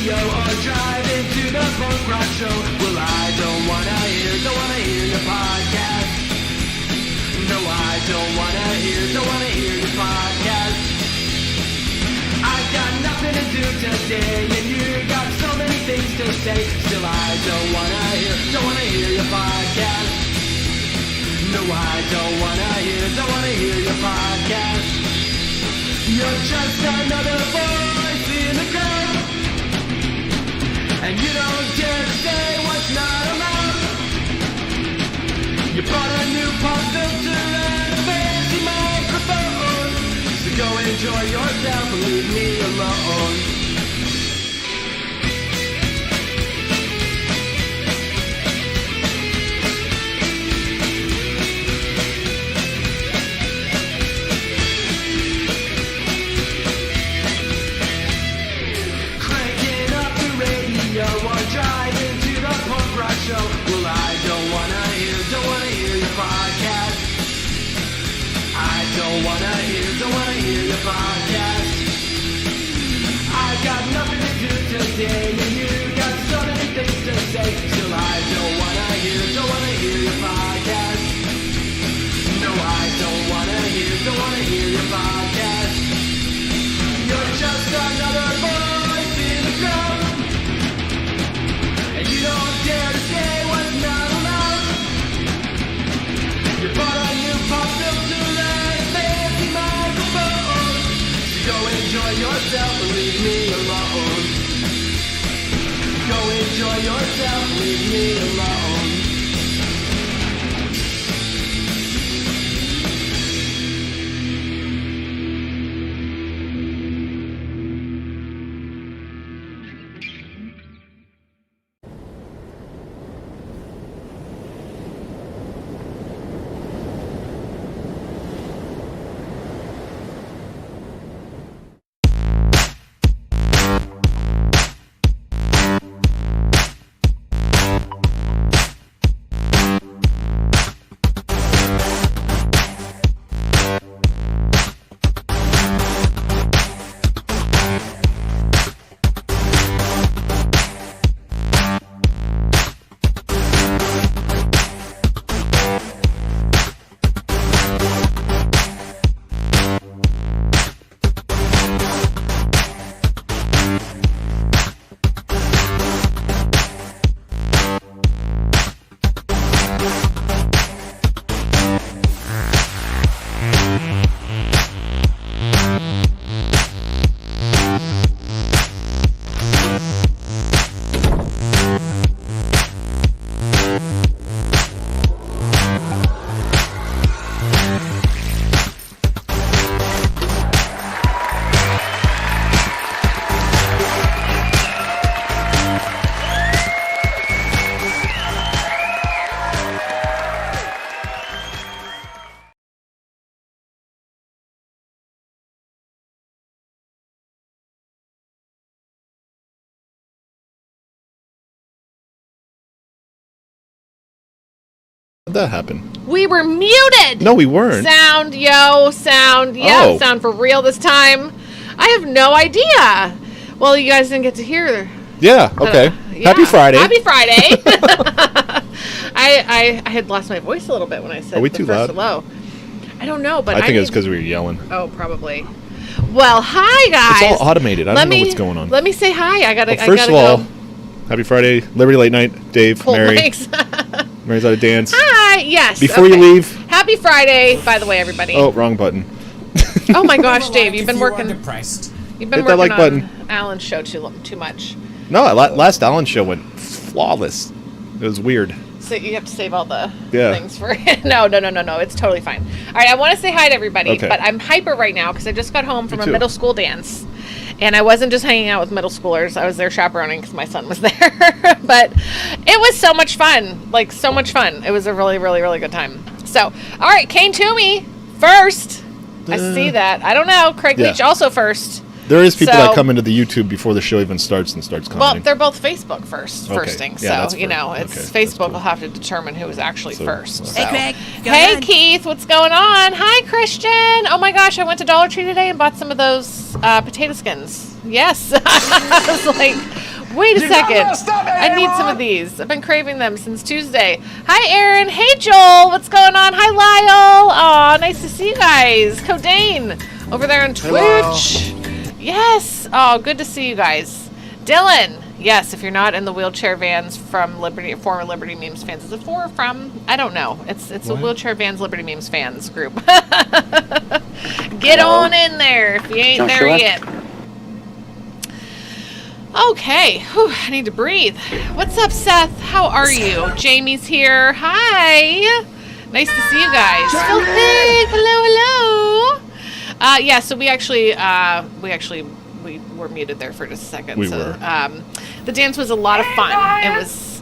radio or driving to the punk rock show. Well, I don't wanna hear your podcast. No, I don't wanna hear your podcast. I've got nothing to do today, and you got so many things to say. Still, I don't wanna hear your podcast. No, I don't wanna hear your podcast. You're just another voice in the crowd, and you don't dare to say what's not allowed. You bought a new pop filter and a fancy microphone, so go enjoy yourself and leave me alone. Well, I don't wanna hear your podcast. I don't wanna hear your podcast. I got nothing to do today, and you got so many things to say. Still, I don't wanna hear your podcast. No, I don't wanna hear your podcast. You're just another voice in the crowd, and you don't dare to say what's not allowed. You bought a new pop filter and a fancy microphone, so go enjoy yourself and leave me alone. Go enjoy yourself and leave me alone. How'd that happen? We were muted. No, we weren't. Sound for real this time. I have no idea. Well, you guys didn't get to hear. Yeah, okay. Yeah. Happy Friday. Happy Friday. I had lost my voice a little bit when I said Are we the too first loud? hello. I don't know, but I think it's because we were yelling. Oh, probably. Well, hi guys. It's all automated. I don't know what's going on. Let me say hi. I gotta. First of all, happy Friday, Liberty Late Night, Dave, Mary. Mary's out of dance. Hi. Yes. Before you leave. Happy Friday, by the way, everybody. Oh, wrong button. Oh my gosh, Dave, you've been working. You've been Hit that working like on button. Alan's show too much. No, last Alan's show went flawless. It was weird. So you have to save all the Yeah. things for it. No. It's totally fine. All right, I want to say hi to everybody, Okay. but I'm hyper right now because I just got home from Me a too. middle school dance. And I wasn't just hanging out with middle schoolers. I was there chaperoning because my son was there. But it was so much fun. Like, so much fun. It was a really, really, really good time. So, all right, Kane Toomey first. I see that. I don't know. Craig Yeah. Leach also first. There is people So- that come into the YouTube before the show even starts and starts Well, commenting. they're both Facebook firsting. Yeah, So, that's you know, fair. it's Okay, that's Facebook cool. will have to determine who is actually So, first. okay. So. Hey, Craig. Go Hey, ahead. Keith, what's going on? Hi, Christian. Oh my gosh, I went to Dollar Tree today and bought some of those potato skins. Yes. I was like, Wait a You second. gotta stop it, I need some Aaron! of these. I've been craving them since Tuesday. Hi, Aaron. Hey, Joel. What's going on? Hi, Lyle. Aw, nice to see you guys. Codain over there on Twitch. Yes. Oh, good to see you guys. Dylan. Yes, if you're not in the wheelchair vans from Liberty, former Liberty Memes fans, is it for or from? I don't know. It's a wheelchair vans Liberty Memes fans group. Get on in there if you ain't there yet. Okay, whew, I need to breathe. What's up, Seth? How are you? Jamie's here. Hi. Nice to see you guys. So big. Hello, hello. Yeah, so we were muted there for just a second. We so, were. The dance was a lot of fun.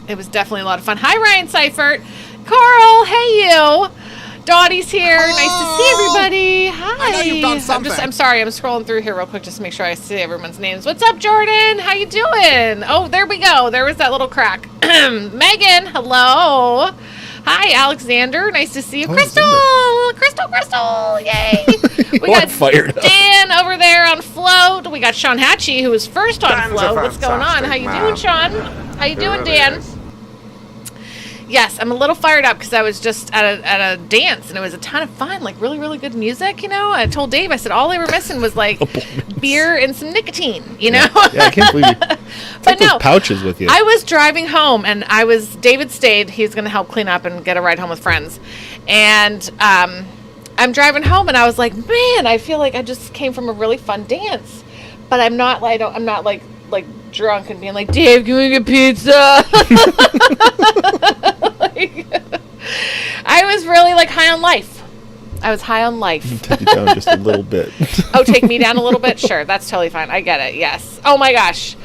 It was definitely a lot of fun. Hi, Ryan Seifert. Carl, hey you. Dottie's here. Nice to see everybody. Hi. I know you've done something. I'm sorry. I'm scrolling through here real quick just to make sure I see everyone's names. What's up, Jordan? How you doing? Oh, there we go. There was that little crack. Megan, hello. Hi, Alexander. Nice to see you. Crystal. Crystal. Yay. We got fired up. Dan over there on float. We got Sean Hatchie, who was first on Dan's a float. What's going on? How fantastic you man. doing, Sean? How you doing, Dan? Yes, I'm a little fired up because I was just at a dance and it was a ton of fun, like really, really good music, you know. I told Dave, I said, all they were missing was like beer and some nicotine, you know. Yeah, I can't believe you take those pouches with you. I was driving home and David stayed. He's going to help clean up and get a ride home with friends. And I'm driving home and I was like, man, I feel like I just came from a really fun dance, but I'm not like drunk and being like, Dave, can we get pizza? I was really like high on life. I was high on life. Take you down just a little bit. Oh, take me down a little bit? Sure, that's totally fine. I get it, yes. Oh my gosh.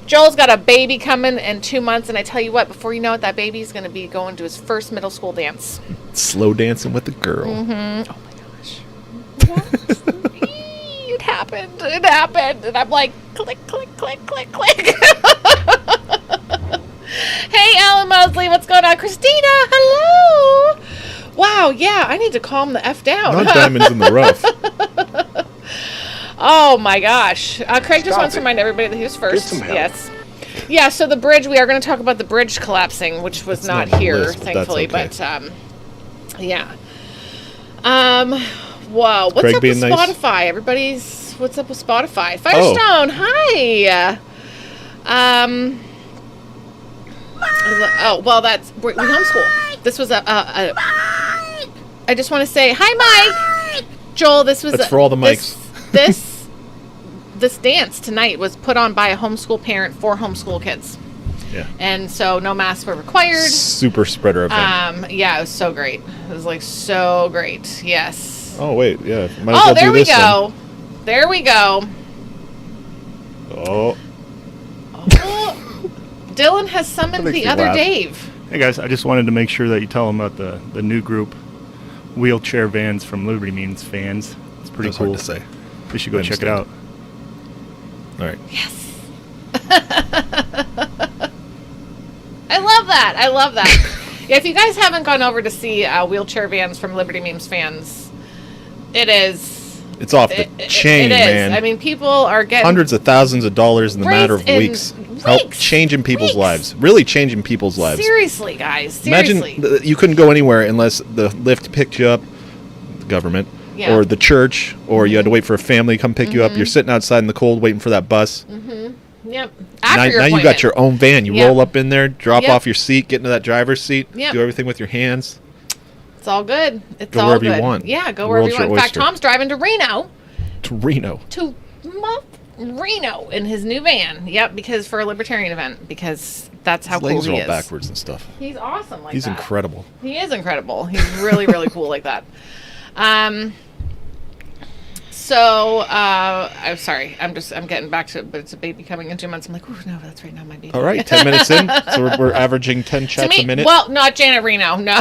Joel's got a baby coming in 2 months, and I tell you what, before you know it, that baby's going to be going to his first middle school dance. Slow dancing with the girl. Mm-hmm. Oh my gosh. What? It happened. It happened. And I'm like, click, click, click, click, click. Hey, Alan Mosley, what's going on? Christina, hello. Wow, yeah, I need to calm the F down. Not diamonds in the rough. Oh my gosh. Craig just wants to remind everybody that he was first. Get some help. Yes. Yeah, so the bridge, we are going to talk about the bridge collapsing, which was not not on the here, list, but that's thankfully. okay. But, yeah. Whoa. What's Craig up with being nice? Spotify? What's up with Spotify? Firestone, hi. Oh, well, we homeschool. This was I just want to say, hi, Mike. Joel, this was That's for all the mics. This dance tonight was put on by a homeschool parent for homeschool kids. Yeah. And so no masks were required. Super spreader event. Yeah, it was so great. It was like so great. Yes. Oh, wait. Yeah. Might as well there do we this go. There we go. Then. Oh. Dylan has summoned That makes the me other laugh. Dave. Hey guys, I just wanted to make sure that you tell them about the new group, Wheelchair Vans from Liberty Means fans. It's pretty That's cool. hard to say. You should go I check it out. All right. Yes. I love that. Yeah, if you guys haven't gone over to see Wheelchair Vans from Liberty Memes fans, It's off the chain, it is. man. I mean, people are getting Hundreds of thousands of dollars in the matter of Raised weeks. in Help weeks. changing people's Weeks. lives. Really changing people's lives. Seriously, guys. Seriously. Imagine you couldn't go anywhere unless the lift picked you up, the government, Yeah. or the church, or you had to wait for a family to come pick you up. You're sitting outside in the cold waiting for that bus. Yep. Now, After your now you got appointment. your own van. You Yep. roll up in there, drop Yep. off your seat, get into that driver's seat, Yep. do everything with your hands. It's all good. It's Go all wherever you good. want. Yeah, go The wherever world's you want. your In fact, oyster. Tom's driving to Reno. To Reno. To Reno in his new van. Yep, because for a libertarian event, because that's how His legs cool are he all is. backwards and stuff. He's awesome like He's that. incredible. He is incredible. He's really, really cool like that. So, I'm sorry. I'm getting back to it, but it's a baby coming in 2 months. I'm like, oh, no, that's right now, my baby. All right, 10 minutes in. So we're averaging 10 To chats me, a minute. well, not Janet Reno, no.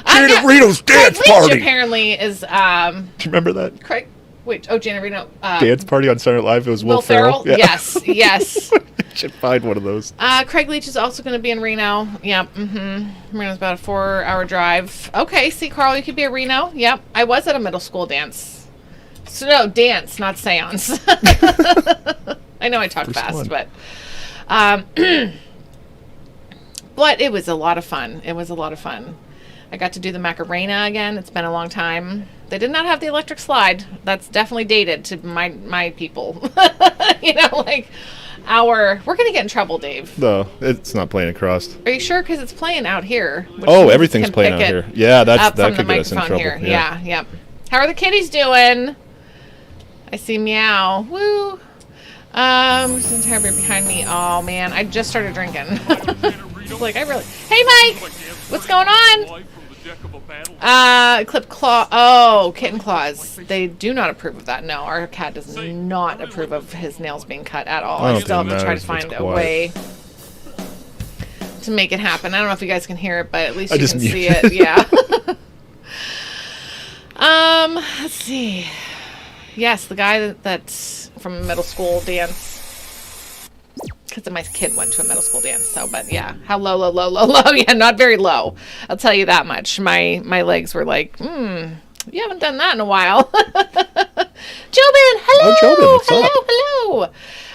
Janet Reno's dance Craig Leach party. apparently is, Do you remember that Craig, wait, Janet Reno. dance party on Saturday Night Live? It was Will Ferrell? Yeah. Yes, yes. Should find one of those. Craig Leach is also going to be in Reno. Yep. Reno's about a 4-hour drive. Okay, see, Carl, you could be at Reno. Yep. I was at a middle school dance. So, no, dance, not seance. I know I talk First fast, one. but... But it was a lot of fun. I got to do the Macarena again. It's been a long time. They did not have the electric slide. That's definitely dated to my people. We're going to get in trouble, Dave. No, it's not playing across. Are you sure? Because it's playing out here. Oh, everything's playing out here. Yeah, that could get us in trouble. Here. Yeah, yep. How are the kitties doing? I see meow. Woo. There's an entire beer behind me. Oh, man. I just started drinking. Hey, Mike! What's going on? Clip claw. Oh, kitten claws. They do not approve of that. No, our cat does not approve of his nails being cut at all. I still have to try to find a way to make it happen. I don't know if you guys can hear it, but at least you can see it. Yeah. Let's see. Yes, the guy that's from middle school dance. Because my kid went to a middle school dance, but yeah, how low, yeah, not very low. I'll tell you that much. My legs were like, you haven't done that in a while. Jobin, hello, hello.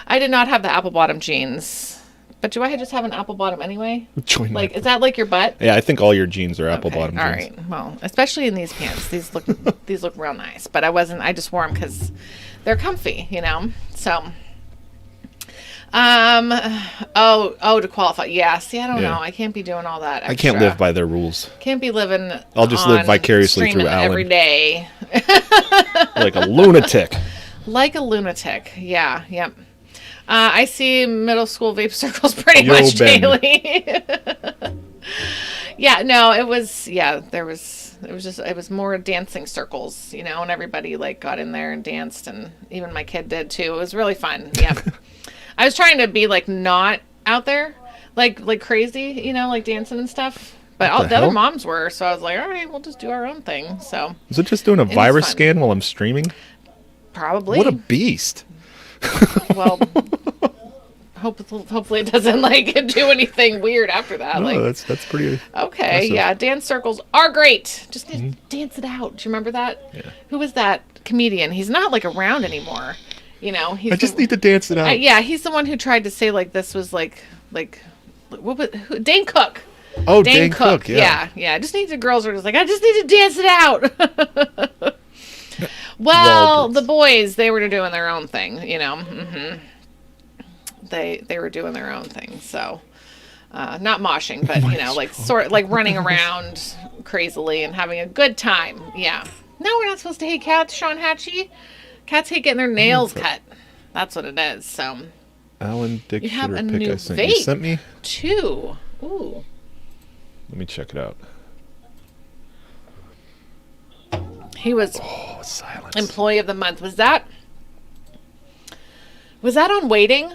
I did not have the apple bottom jeans, but do I just have an apple bottom anyway? Is that like your butt? Yeah, I think all your jeans are apple bottom jeans. All right, well, especially in these pants, these look real nice. But I just wore them because they're comfy, So. To qualify. Yeah, see, I don't know. I can't be doing all that extra. I can't live by their rules. Can't be living I'll just live vicariously through Alan. Every day. Like a lunatic. Yeah, yep. I see middle school vape circles pretty much daily. Yeah, no, it was more dancing circles, and everybody got in there and danced, and even my kid did too. It was really fun. Yeah. I was trying to be not out there, like crazy, dancing and stuff. But the other moms were, so I was like, all right, we'll just do our own thing. So is it just doing a virus scan while I'm streaming? Probably. What a beast! Well, hopefully it doesn't do anything weird after that. No, that's pretty. Okay, impressive. Yeah, dance circles are great. Just dance it out. Do you remember that? Yeah. Who was that comedian? He's not around anymore. I just need to dance it out. Yeah, he's the one who tried to say this was Dane Cook. Oh, Dane Cook. Yeah. I just need the girls are just I just need to dance it out. Well, the boys, they were doing their own thing, Mm-hmm. They were doing their own thing, so not moshing, but running around crazily and having a good time. Yeah. No, we're not supposed to hate cats, Sean Hatchie. Cats hate getting their nails cut. That's what it is. So, Alan Dick you have a pick new I sent. vape You sent me too. Ooh. Let me check it out. He was silence. Employee of the Month. Was that on Waiting?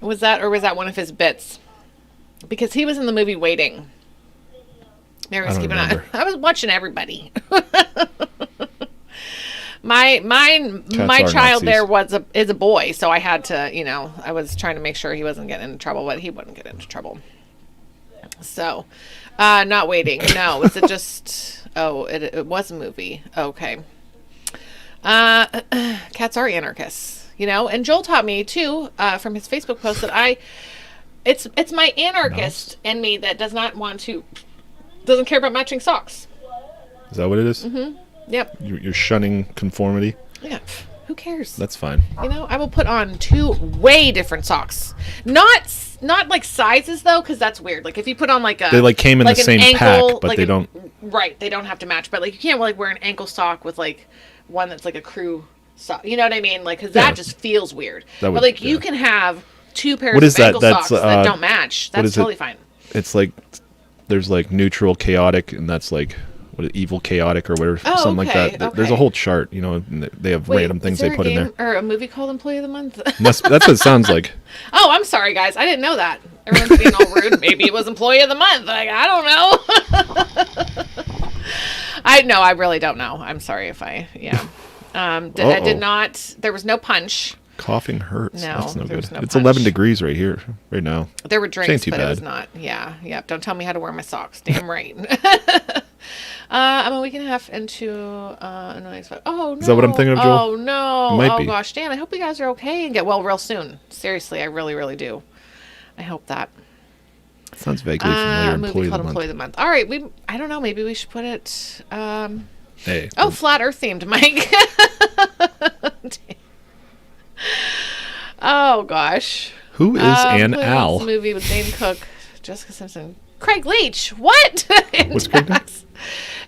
Was that one of his bits? Because he was in the movie Waiting. Mary was keeping on. I was watching everybody. My child there is a boy, so I had to, I was trying to make sure he wasn't getting into trouble, but he wouldn't get into trouble. So, not Waiting. No, was it just? Oh, it was a movie. Okay. Cats are anarchists, and Joel taught me too from his Facebook post that it's my anarchist in me that doesn't care about matching socks. Is that what it is? Mm-hmm. Yep. You're shunning conformity. Yeah. Who cares? That's fine. I will put on 2 way different socks. Not sizes though, because that's weird. If you put on they came in the same pack, but they don't. Right, they don't have to match. But you can't wear an ankle sock with one that's a crew sock. You know what I mean? Because that just feels weird. You can have 2 pairs of ankle socks that don't match. That's totally fine. It's there's neutral, chaotic, and that's evil, chaotic, or whatever, something like that. Okay. There's a whole chart. They have random things they put in there. Or a movie called Employee of the Month. That's what it sounds like. Oh, I'm sorry, guys. I didn't know that. Everyone's being all rude. Maybe it was Employee of the Month. I don't know. I really don't know. I'm sorry if I did not. There was no punch. Coughing hurts. No, that's no good. No it's punch. 11 degrees right here, right now. There were drinks, but bad. It was not. Yeah. Don't tell me how to wear my socks. Damn right. I'm a week and a half into a nice. Oh no! Is that what I'm thinking of, Joel? Oh no! It might be. Gosh, Dan, I hope you guys are okay and get well real soon. Seriously, I really, really do. I hope that. Sounds vaguely familiar. Movie Employee of called the Employee of the Month. All right, I don't know. Maybe we should put it. Hey. Oh, Flat Earth themed, Mike. Oh gosh. Who is Ann Employee of the Al? Month movie with Dane Cook, Jessica Simpson, Craig Leach. What? What's Craig doing?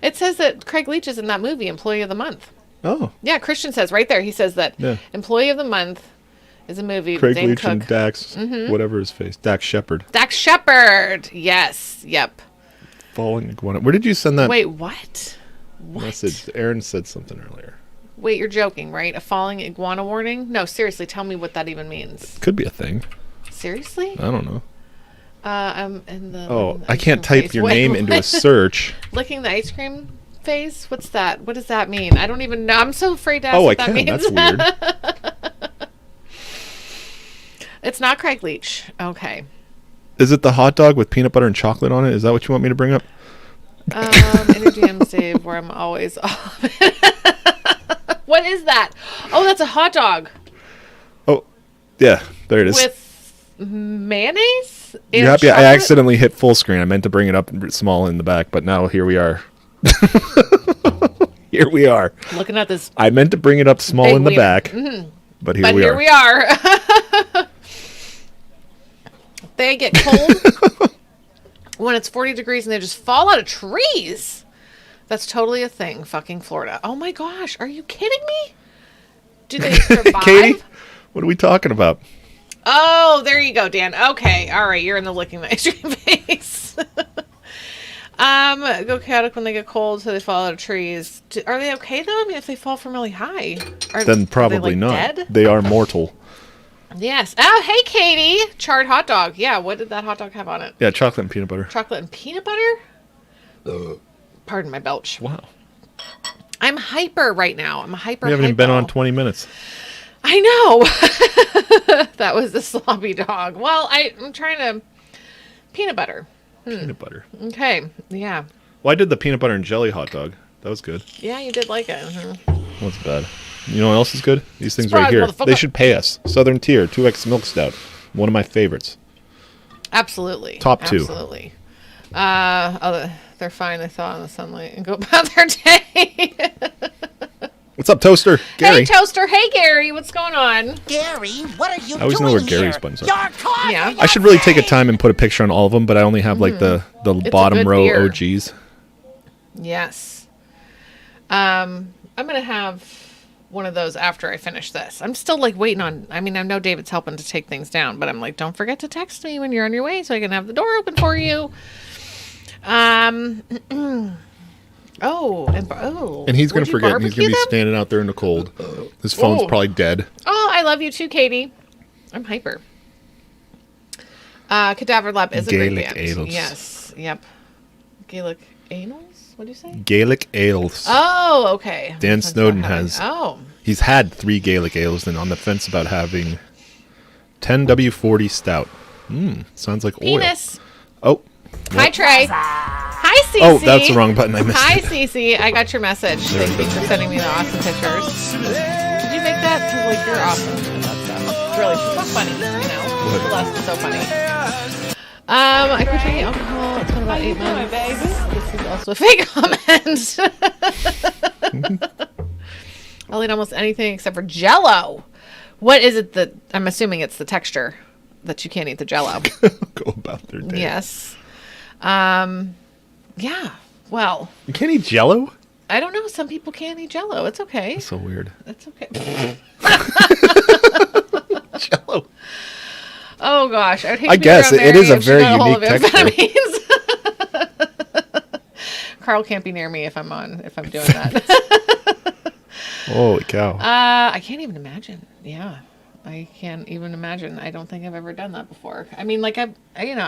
It says that Craig Leach is in that movie, Employee of the Month. Oh. Yeah, Christian says right there. He says that Yeah. Employee of the Month is a movie Craig with Dane Leach Cook. and Dax, whatever his face. Dax Shepard. Dax Shepard. Yes. Yep. Falling iguana. Where did you send that Wait, what? What? message? Aaron said something earlier. Wait, you're joking, right? A falling iguana warning? No, seriously, tell me what that even means. Could be a thing. Seriously? I don't know. I'm in the. Oh, licking the I ice can't cream type phase. your Wait, name into a search. Licking the ice cream phase? What's that? What does that mean? I don't even know. I'm so afraid to ask Oh, I what that can. means. That's weird. It's not Craig Leach. Okay. Is it the hot dog with peanut butter and chocolate on it? Is that what you want me to bring up? In your DMs, Dave, where I'm always off. What is that? Oh, that's a hot dog Oh, yeah. There it is. with mayonnaise. You and happy? I chocolate? accidentally hit full screen. I meant to bring it up small in the back, but now here we are. Here we are. Looking at this, I meant to bring it up small Big in the wiener. back, but here but we here are. we are. They get cold when it's 40 degrees and they just fall out of trees. That's totally a thing. Fucking Florida. Oh my gosh, are you kidding me? Do they survive? Katie, what are we talking about? Oh, there you go, Dan. Okay, all right, you're in the licking the ice cream face. Go chaotic when they get cold, so they fall out of trees. Are they okay though? I mean, if they fall from really high, are Then they, probably like, not. Dead? They are mortal. Yes. Oh, hey, Katie. Charred hot dog. Yeah. What did that hot dog have on it? Yeah, chocolate and peanut butter. Chocolate and peanut butter. Pardon my belch. Wow. I'm hyper right now. I'm hyper. We haven't even been on 20 minutes. I know. That was the sloppy dog. Well, I'm trying to peanut butter. Peanut butter. Okay. Yeah. Well, I did the peanut butter and jelly hot dog. That was good. Yeah, you did like it. What's bad? You know what else is good? These things Surprise, right here. motherfucker. They should pay us. Southern Tier 2X Milk Stout. One of my favorites. Absolutely. Top two. Absolutely. They're fine. They thaw in the sunlight and go about their day. What's up, Toaster? Gary. Hey, Toaster. Hey, Gary. What's going on? Gary, what are you I always know doing where Gary's here? buttons are. You're talking. Yeah. I should really take a time and put a picture on all of them, but I only have like the a bottom good row beer. OGs. Yes. I'm gonna have one of those after I finish this. I'm still like waiting on. I mean, I know David's helping to take things down, but I'm like, don't forget to text me when you're on your way so I can have the door open for you. And he's going would to you forget. And he's going to barbecue be them? standing out there in the cold. His phone's Oh. probably dead. Oh, I love you too, Katie. I'm hyper. Cadaver Lab is a great Gaelic band. ales. Yes. Yep. Gaelic Anals? What do you say? Gaelic ales. Oh, okay. Dan That's Snowden not having- has- Oh. He's had 3 Gaelic ales and on the fence about having 10W40 stout. Sounds like oil. Penis. Oh. Hi, Trey. Hi, Cece. Oh, that's the wrong button. I missed Hi, it. Cece. I got your message. Thank you for sending me the awesome pictures. Did you make that? 'Cause, like, you're awesome at that stuff. It's really so funny, you know? Celeste is so funny. I quit drinking alcohol. It's been about 8 months. This is also a fake comment. I'll eat almost anything except for Jell-O. What is it that... I'm assuming it's the texture that you can't eat the Jell-O. Go about their day. Yes. Yeah. Well, You can't eat Jell-O? I don't know. Some people can't eat Jell-O. It's okay. So weird. It's okay. Jell-O. Oh gosh, I'd hate I to be guess around it is Mary a if she very got a hold unique of amphetamines. Carl can't be near me if I'm doing that. Holy cow. I can't even imagine. Yeah. I can't even imagine. I don't think I've ever done that before. I mean, like I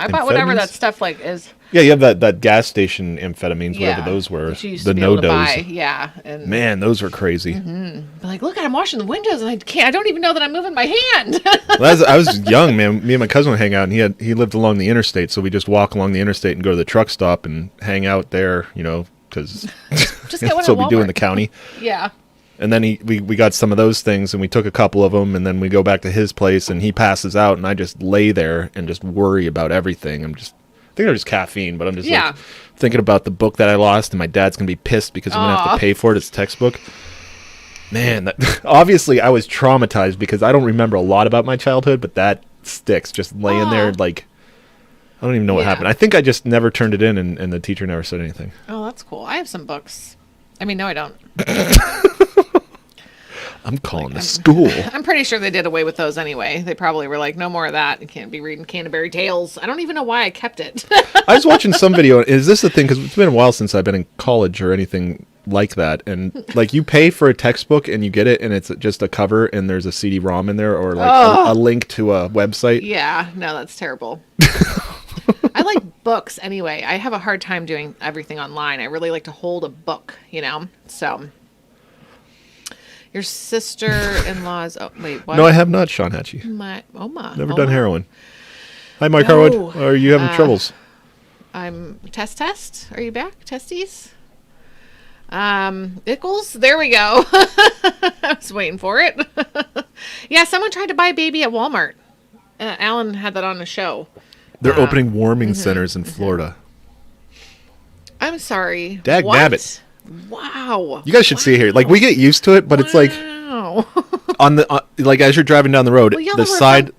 bought whatever that Amphetamines? stuff like is. Yeah, you have that gas station amphetamines, Yeah, whatever those were. that you used The to be able to no-dos. buy. Yeah, and Man, those were crazy. be like, look, I'm washing the windows, and I don't even know that I'm moving my hand. Well, I was young, man. Me and my cousin would hang out, and he lived along the interstate, so we just walk along the interstate and go to the truck stop and hang out there, you know, because Just get one that's at what we do in Walmart. the county. Yeah. And then we got some of those things, and we took a couple of them, and then we go back to his place, and he passes out, and I just lay there and just worry about everything. I think they're just caffeine, but I'm just like thinking about the book that I lost, and my dad's gonna be pissed because I'm gonna have to pay for it. It's a textbook. Man, obviously I was traumatized because I don't remember a lot about my childhood, but that sticks. Just laying there, like, I don't even know what happened. I think I just never turned it in, and the teacher never said anything. Oh, that's cool. I have some books. I mean, no, I don't. I'm calling the school. I'm pretty sure they did away with those anyway. They probably were like, no more of that. You can't be reading Canterbury Tales. I don't even know why I kept it. I was watching some video. Is this the thing? Because it's been a while since I've been in college or anything like that. And like you pay for a textbook and you get it and it's just a cover and there's a CD-ROM in there or like a link to a website. Yeah, no, that's terrible. I like books anyway. I have a hard time doing everything online. I really like to hold a book, so... Your sister-in-law's... Oh, wait, what? No, I have not, Sean Hatchie. Never done heroin. Hi, Mike Harwood. Are you having troubles? I'm... Test? Are you back? Testes? Ickles? There we go. I was waiting for it. Yeah, someone tried to buy a baby at Walmart. Alan had that on the show. They're opening warming centers in Florida. I'm sorry. Dag nabbit. Wow. You guys should see it here. Like, we get used to it, but it's like on the like as you're driving down the road, the side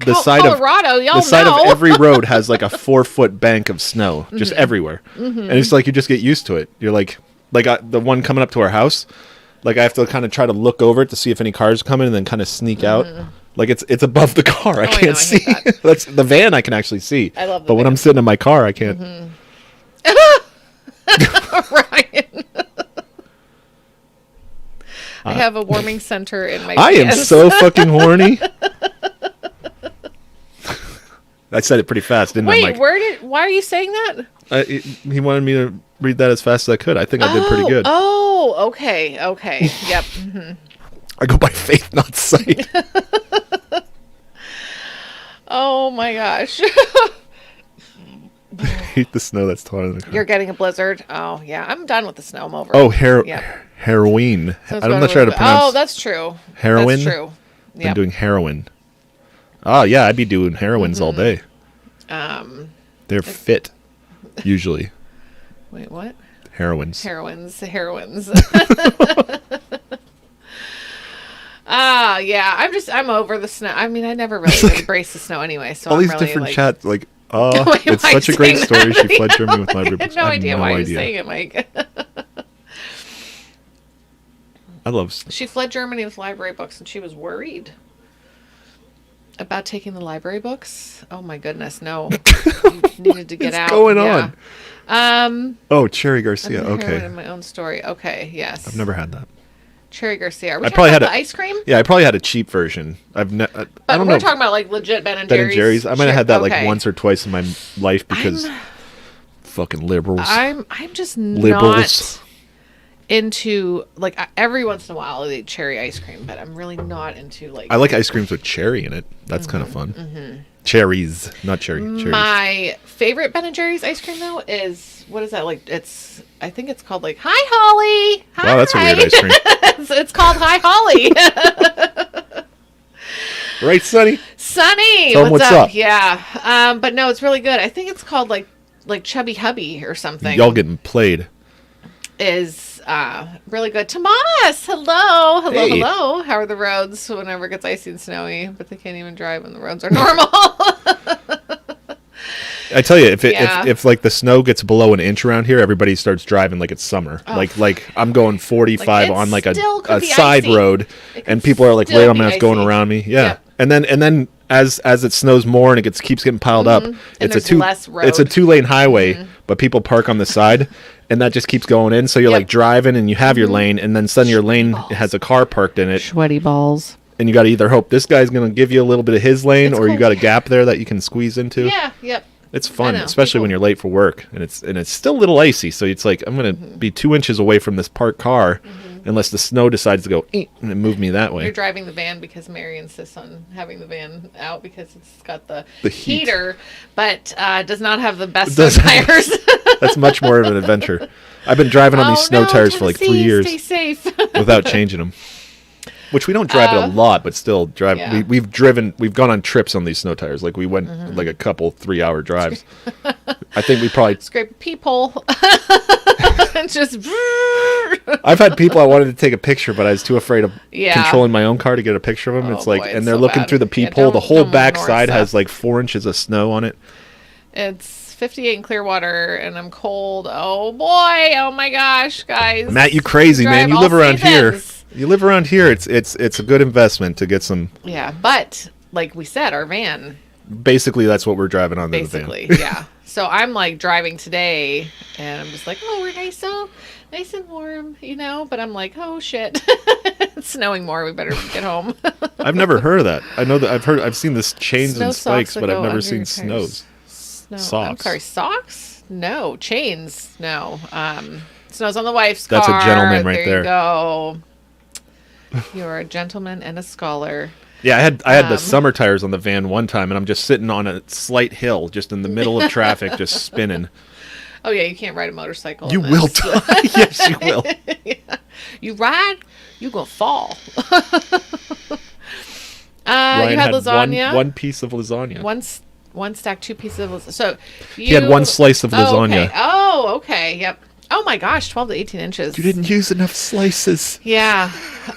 of every road has like a 4-foot bank of snow just everywhere, and it's like you just get used to it. You're like the one coming up to our house, like I have to kind of try to look over it to see if any cars are coming, and then kind of sneak out. Like it's above the car. I can't see. That's the van. I can actually see. I love the but when I'm sitting in my car, I can't. Ryan. I have a warming center in my I pants. am so fucking horny. I said it pretty fast, didn't I, Mike? Why are you saying that? He wanted me to read that as fast as I could. I think I did pretty good. Oh, okay. Yep. I go by faith, not sight. Oh my gosh. I hate the snow that's taller than the car. You're getting a blizzard. Oh, yeah. I'm done with the snow. I'm over. Oh, heroin. I'm not sure how to pronounce. Oh, that's true. Heroin? That's true. Yep. I'm doing heroin. Oh, yeah, I'd be doing heroines all day. They're fit, usually. Wait, what? Heroines. Yeah. I'm over the snow. I mean, I never really embraced the snow anyway, so all I'm these really different like... chats, like, it's such a great story. She fled Germany with library books. I had no idea why you're saying it, Mike. I love... She fled Germany with library books, and she was worried about taking the library books. Oh my goodness, no! You needed to get out. What's going on? Oh, Cherry Garcia. Okay. In my own story. Okay. Yes. I've never had that. Cherry Garcia. Are we I talking probably about had the ice cream? Yeah, I probably had a cheap version. I don't know. We're talking about like legit Ben and Jerry's. Ben and Jerry's. I might have had that like once or twice in my life because fucking liberals. I'm just liberals. Not into like every once in a while I'll eat cherry ice cream, but I'm really not into like. I like ice creams with cherry in it. That's kind of fun. Cherries, not cherry. Cherries. My favorite Ben and Jerry's ice cream though is what is that like? I think it's called like Hi Holly. Hi. Wow, that's a weird ice cream. It's called Hi Holly. Right, Sonny? Sonny, Tell what's up? Yeah, but no, it's really good. I think it's called like Chubby Hubby or something. Y'all getting played. Is really good. Tomas, hello. Hey. Hello. How are the roads whenever it gets icy and snowy? But they can't even drive when the roads are normal. I tell you, if like the snow gets below an inch around here, everybody starts driving like it's summer. Oh. Like I'm going 45 on like a side road, and people are like right on my going around me. Yeah, yep. and then as it snows more and it keeps getting piled up, it's a 2-lane highway, but people park on the side. And that just keeps going in. So you're like driving and you have your lane, and then suddenly your lane has a car parked in it. Sweaty balls. And you got to either hope this guy's going to give you a little bit of his lane, or you got a gap there that you can squeeze into. Yeah, yep. It's fun, especially when you're late for work, and it's still a little icy. So it's like I'm going to be 2 inches away from this parked car, unless the snow decides to go and move me that way. You're driving the van because Mary insists on having the van out because it's got the heat. Heater, but does not have the best snow tires. That's much more of an adventure. I've been driving on these snow tires for like 3 years. Stay safe. Without changing them. Which we don't drive it a lot, but still drive. Yeah. We've gone on trips on these snow tires. Like we went like a couple 3-hour drives. I think we probably scrape a peephole. And just. I've had people I wanted to take a picture, but I was too afraid of Yeah. controlling my own car to get a picture of them. Oh, It's like, boy, and it's they're so looking bad. through the Yeah, peephole. The whole don't back ignore side has stuff. like 4 inches of snow on it. It's 58 in Clearwater, and I'm cold. Oh boy! Oh my gosh, guys! Matt, you crazy man! Drive You all live around here. seasons. You live around here. It's a good investment to get some. Yeah, but like we said, our van. Basically, that's what we're driving on. Basically, the van. yeah. So I'm like driving today, and I'm just like, oh, we're nice and warm, you know. But I'm like, oh shit, it's snowing more. We better get home. I've never heard of that. I know that I've seen this chains Snow and spikes, socks that but I've go never under seen your snows. Snow. Socks. I'm sorry, socks? No, chains. No. Snows on the wife's That's a car. gentleman right there. You go. You are a gentleman and a scholar. Yeah, I had the summer tires on the van one time, and I'm just sitting on a slight hill, just in the middle of traffic, just spinning. Oh yeah, you can't ride a motorcycle. You in will this. die. Yes, you will. Yeah. You ride, you gonna fall. Ryan you had lasagna. one piece of lasagna. One stack, 2 pieces of lasagna. So He had one slice of lasagna. Oh, okay. Yep. Oh my gosh, 12 to 18 inches. You didn't use enough slices. Yeah.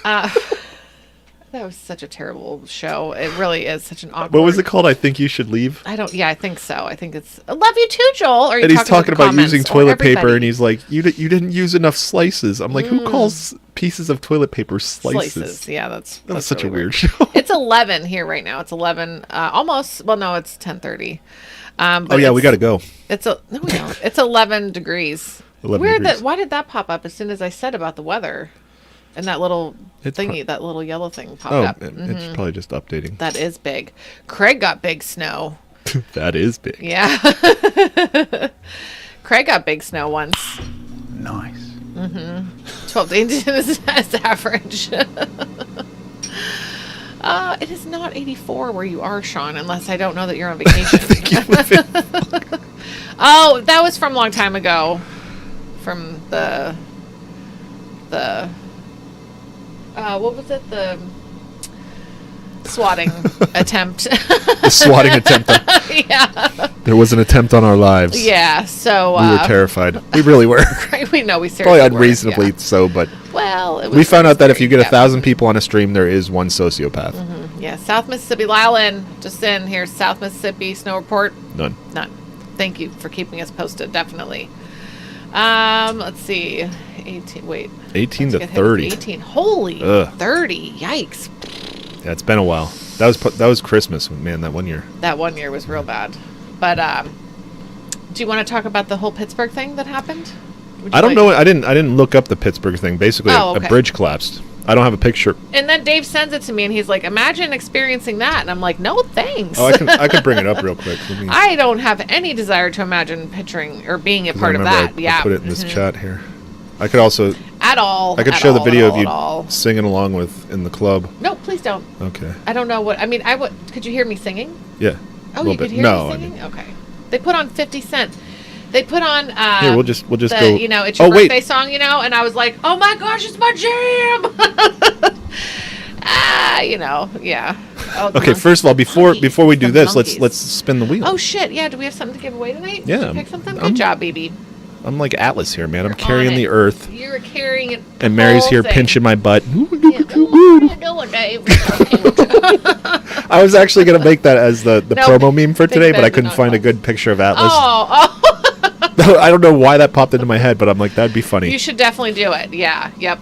That was such a terrible show. It really is such an awkward. What was it called? I think you should leave. I think so. I think it's I love you too, Joel. Or And he's talking about using toilet paper, and he's like, "You didn't use enough slices." I'm like, "Who calls pieces of toilet paper slices?" Yeah, That was that's such really a weird show. It's 11 here right now. It's 11. Almost. Well, no, it's 10:30. Oh yeah, we got to go. No, we don't. It's 11 degrees. 11 degrees. Why did that pop up as soon as I said about the weather? And that little It's thingy, that little yellow thing popped Oh, up. it's probably just updating. That is big. Craig got big snow. That is big. Yeah. Craig got big snow once. Nice. 12 to 18 is average. It is not 84 where you are, Sean, unless I don't know that you're on vacation. Oh, that was from a long time ago. From the what was it? The swatting attempt. The swatting attempt. Yeah. There was an attempt on our lives. Yeah. So We were terrified. We really were. we know we seriously Probably were, unreasonably yeah. so, but Well, it was we found out that if you get yeah. 1,000 people on a stream, there is one sociopath. Yeah, South Mississippi, Lylan, just in here, South Mississippi snow report. None. None. Thank you for keeping us posted. Definitely. Let's see. 18. Wait. 18 Let's to get hit with 30. 18. Holy. Ugh. 30. Yikes. Yeah, it's been a while. That was Christmas, man. That one year. That one year was real bad. But do you want to talk about the whole Pittsburgh thing that happened? Would you I don't like- know. I didn't look up the Pittsburgh thing. Basically, Oh, okay. a bridge collapsed. I don't have a picture. And then Dave sends it to me, and he's like, "Imagine experiencing that." And I'm like, "No, thanks." Oh, I could bring it up real quick. Let me- I don't have any desire to imagine picturing or being a 'cause I part of remember that. I Yeah, put it in this chat here. I could also. at all. I could at show the all, video at of you all, at all. singing along with in the club. No, please don't. Okay. I don't know what. I mean, I would. Could you hear me singing? Yeah. Oh, a little you could bit. hear No, me I singing. mean, Okay. They put on 50 Cent. They put on. here we'll just the, go. You know, it's your Oh, wait. birthday song. You know, and I was like, "Oh my gosh, it's my jam!" You know, yeah. Oh, the Okay, monkey- first of all, before monkeys. we do The this, monkeys. let's spin the wheel. Oh shit! Yeah. Do we have something to give away tonight? Yeah, Did you pick something. I'm- Good job, baby. I'm like Atlas here, man. I'm You're carrying on the it. earth, You're carrying it. and Mary's whole here thing. pinching my butt. Yeah, what are you doing, Dave? I was actually gonna make that as the No, promo meme for Big today, but Ben I did couldn't not find a want- good picture of Atlas. Oh, I don't know why that popped into my head, but I'm like, that'd be funny. you should definitely do it. Yeah. Yep.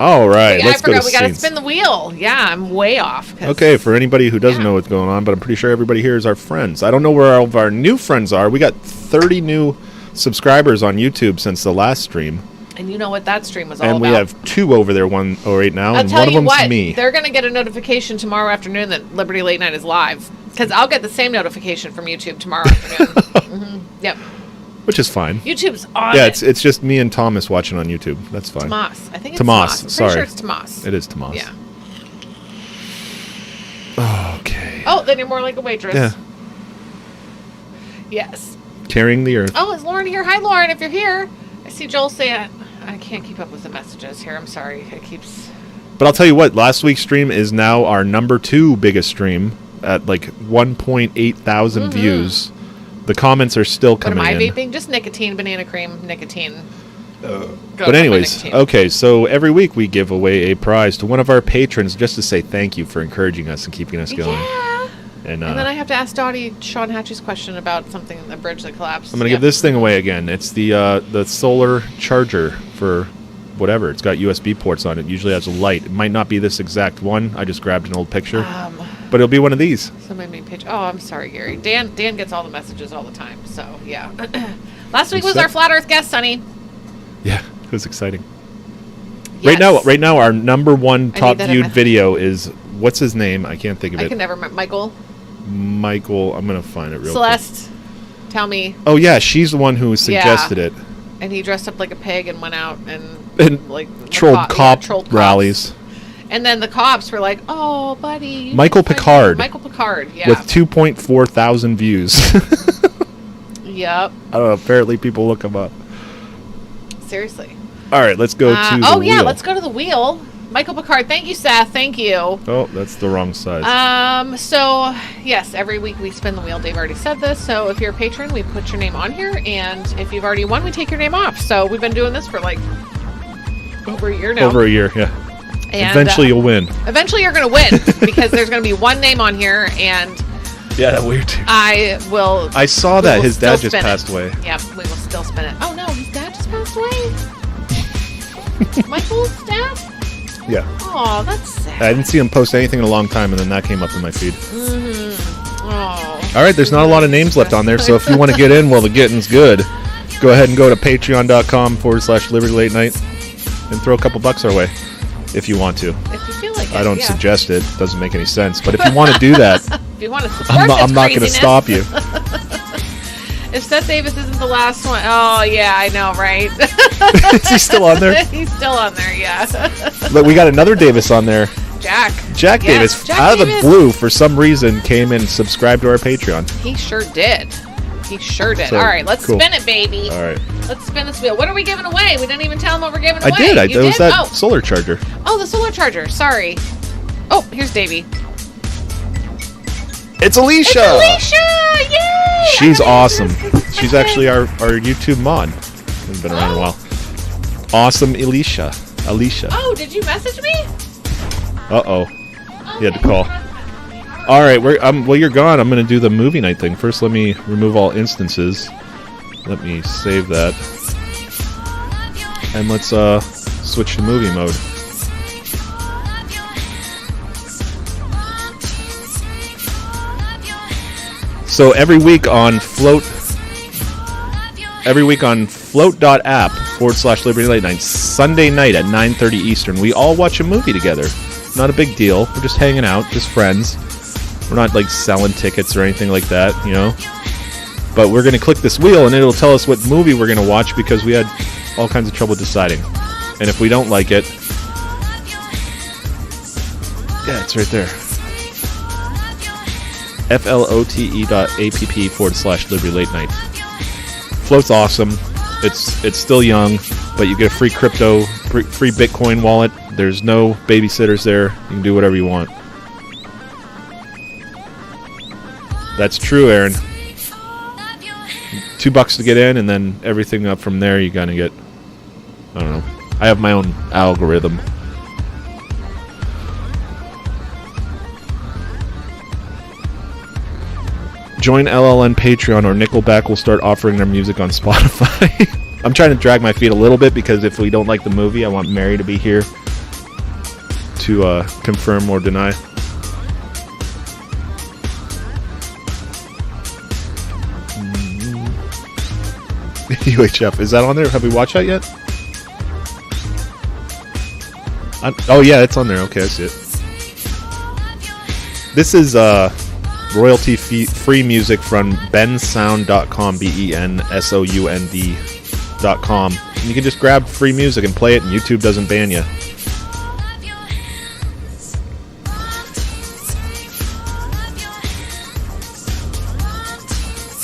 All right, Yeah, let's I forgot go we to gotta scenes. spin the wheel. Yeah, I'm way off. 'Cause- Okay, for anybody who doesn't Yeah. know what's going on, but I'm pretty sure everybody here is our friends. I don't know where all of our new friends are. We got 30 new subscribers on YouTube since the last stream, And you know what that stream was all and about. we have 2 over there, 108 now, I'll and tell one of you them's what, me. they're going to get a notification tomorrow afternoon that Liberty Late Night is live. Because I'll get the same notification from YouTube tomorrow afternoon. Yep. Which is fine. YouTube's on Yeah, it. it's just me and Thomas watching on YouTube. That's fine. Tomas. I think it's Tomas, Tomas. I'm sorry. pretty sure it's Tomas. It is Tomas. Yeah. Okay. Oh, then you're more like a waitress. Yeah. Yes. Carrying the earth. Oh, is Lauren here? Hi, Lauren, if you're here. I see Joel saying, I can't keep up with the messages here. I'm sorry. It keeps... But I'll tell you what, last week's stream is now our number 2 biggest stream at like 1.8 thousand views. The comments are still coming in. What am I vaping? Just nicotine, banana cream, nicotine. But anyways, okay, so every week we give away a prize to one of our patrons just to say thank you for encouraging us and keeping us going. Yeah. And then I have to ask Dottie Sean Hatchie's question about something in the bridge that collapsed. I'm going to give this thing away again. It's the solar charger for whatever. It's got USB ports on it. It usually has a light. It might not be this exact one. I just grabbed an old picture. But it'll be one of these. Somebody made picture. Oh, I'm sorry, Gary. Dan gets all the messages all the time. So, yeah. Last week was our Flat Earth guest, Sonny. Yeah, it was exciting. Yes. Right now, our number 1 top viewed video is, what's his name? I can't think of it. I can never remember. Michael, I'm going to find it real Celeste, tell me. Oh, yeah, she's the one who suggested it. And he dressed up like a pig and went out and like trolled cop rallies. And then the cops were like, "Oh, buddy." Michael Picard, yeah. with 2.4 thousand views. Yep. I don't know. Apparently, people look him up. Seriously. All right, let's go to the wheel. Let's go to the wheel. Michael Picard, thank you, Seth. Thank you. Oh, that's the wrong size. So, yes, every week we spin the wheel. Dave already said this. So, if you're a patron, we put your name on here. And if you've already won, we take your name off. So, we've been doing this for like over a year now. Over a year, yeah. And eventually you'll win. Eventually you're going to win because there's going to be one name on here. And yeah, that weird. I saw that. His dad just passed away. Yeah, we will still spin it. Oh, no, his dad just passed away? Michael's dad? Yeah. Oh, that's sad. I didn't see him post anything in a long time, and then that came up in my feed. Oh. All right, there's not a lot of names left on there, so if you want to get in while the getting's good, go ahead and go to patreon.com/Liberty Late Night and throw a couple bucks our way if you want to. If you feel like it. I don't suggest it. It doesn't make any sense. But if you want to do that, if you want to support I'm not going to stop you. If Seth Davis isn't the last one, oh yeah, I know, right? Is he still on there? He's still on there, yeah. But we got another Davis on there. Jack Davis, out of the blue, for some reason, came and subscribed to our Patreon. He sure did. So, all right, let's spin it, baby. All right. Let's spin this wheel. What are we giving away? We didn't even tell him what we're giving away. I did. It was that solar charger. Oh, the solar charger. Sorry. Oh, here's Davey. It's Alicia! Yay! She's awesome. She's actually our YouTube mod. Hasn't been around a while. Awesome Alicia. Oh, did you message me? Uh-oh. He had to call. All right, while you're gone, I'm going to do the movie night thing. First, let me remove all instances. Let me save that. And let's switch to movie mode. So every week on float.app/Liberty Late Night, Sunday night at 9:30 Eastern, we all watch a movie together. Not a big deal. We're just hanging out, just friends. We're not like selling tickets or anything like that, you know. But we're going to click this wheel and it'll tell us what movie we're going to watch because we had all kinds of trouble deciding. And if we don't like it, yeah, it's right there. flote.app/Liberty Late Night. Float's awesome. It's still young, but you get a free crypto, free Bitcoin wallet. There's no babysitters there. You can do whatever you want. That's true, Aaron. $2 to get in, and then everything up from there, you're gonna get. I don't know. I have my own algorithm. Join LLN Patreon or Nickelback will start offering their music on Spotify. I'm trying to drag my feet a little bit because if we don't like the movie, I want Mary to be here to confirm or deny. UHF, is that on there? Have we watched that yet? Oh yeah, it's on there. Okay, I see it. This is royalty-free music from bensound.com, bensound.com. And you can just grab free music and play it, and YouTube doesn't ban you.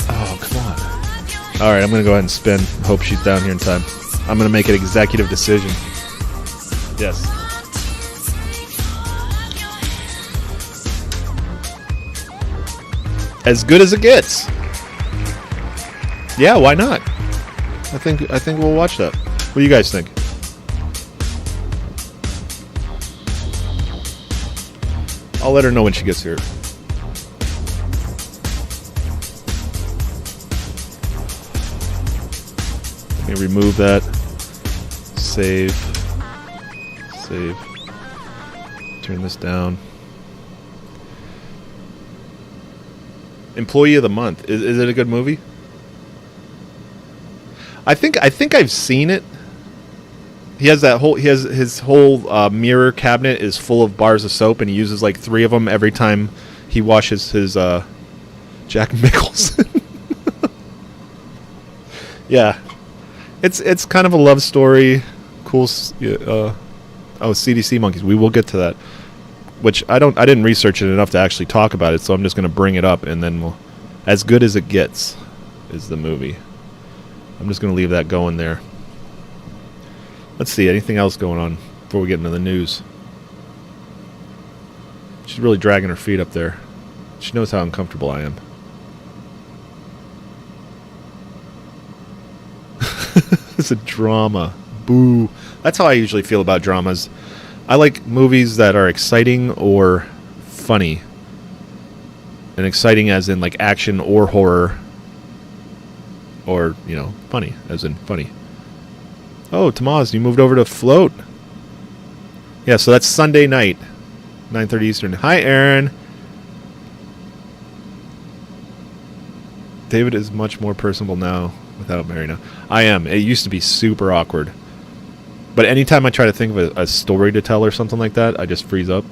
Oh, come on. All right, I'm going to go ahead and spin. Hope she's down here in time. I'm going to make an executive decision. Yes. As good as it gets. Yeah, why not? I think we'll watch that. What do you guys think? I'll let her know when she gets here. Let me remove that. Save. Turn this down. Employee of the Month. Is it a good movie? I think I've seen it. He has his whole mirror cabinet is full of bars of soap, and he uses like 3 of them every time he washes his Jack Nicholson. Yeah, it's kind of a love story. Cool. CDC monkeys. We will get to that. Which I didn't research it enough to actually talk about it, so I'm just going to bring it up, and then As Good as It Gets is the movie. I'm just going to leave that going there. Let's see, anything else going on before we get into the news? She's really dragging her feet up there. She knows how uncomfortable I am. It's a drama. Boo. That's how I usually feel about dramas. I like movies that are exciting or funny. And exciting as in like action or horror. Or, funny as in funny. Oh, Tomas, you moved over to Float. Yeah, so that's Sunday night, 9:30 Eastern. Hi, Aaron. David is much more personable now without Marina. I am. It used to be super awkward. But anytime I try to think of a story to tell or something like that, I just freeze up.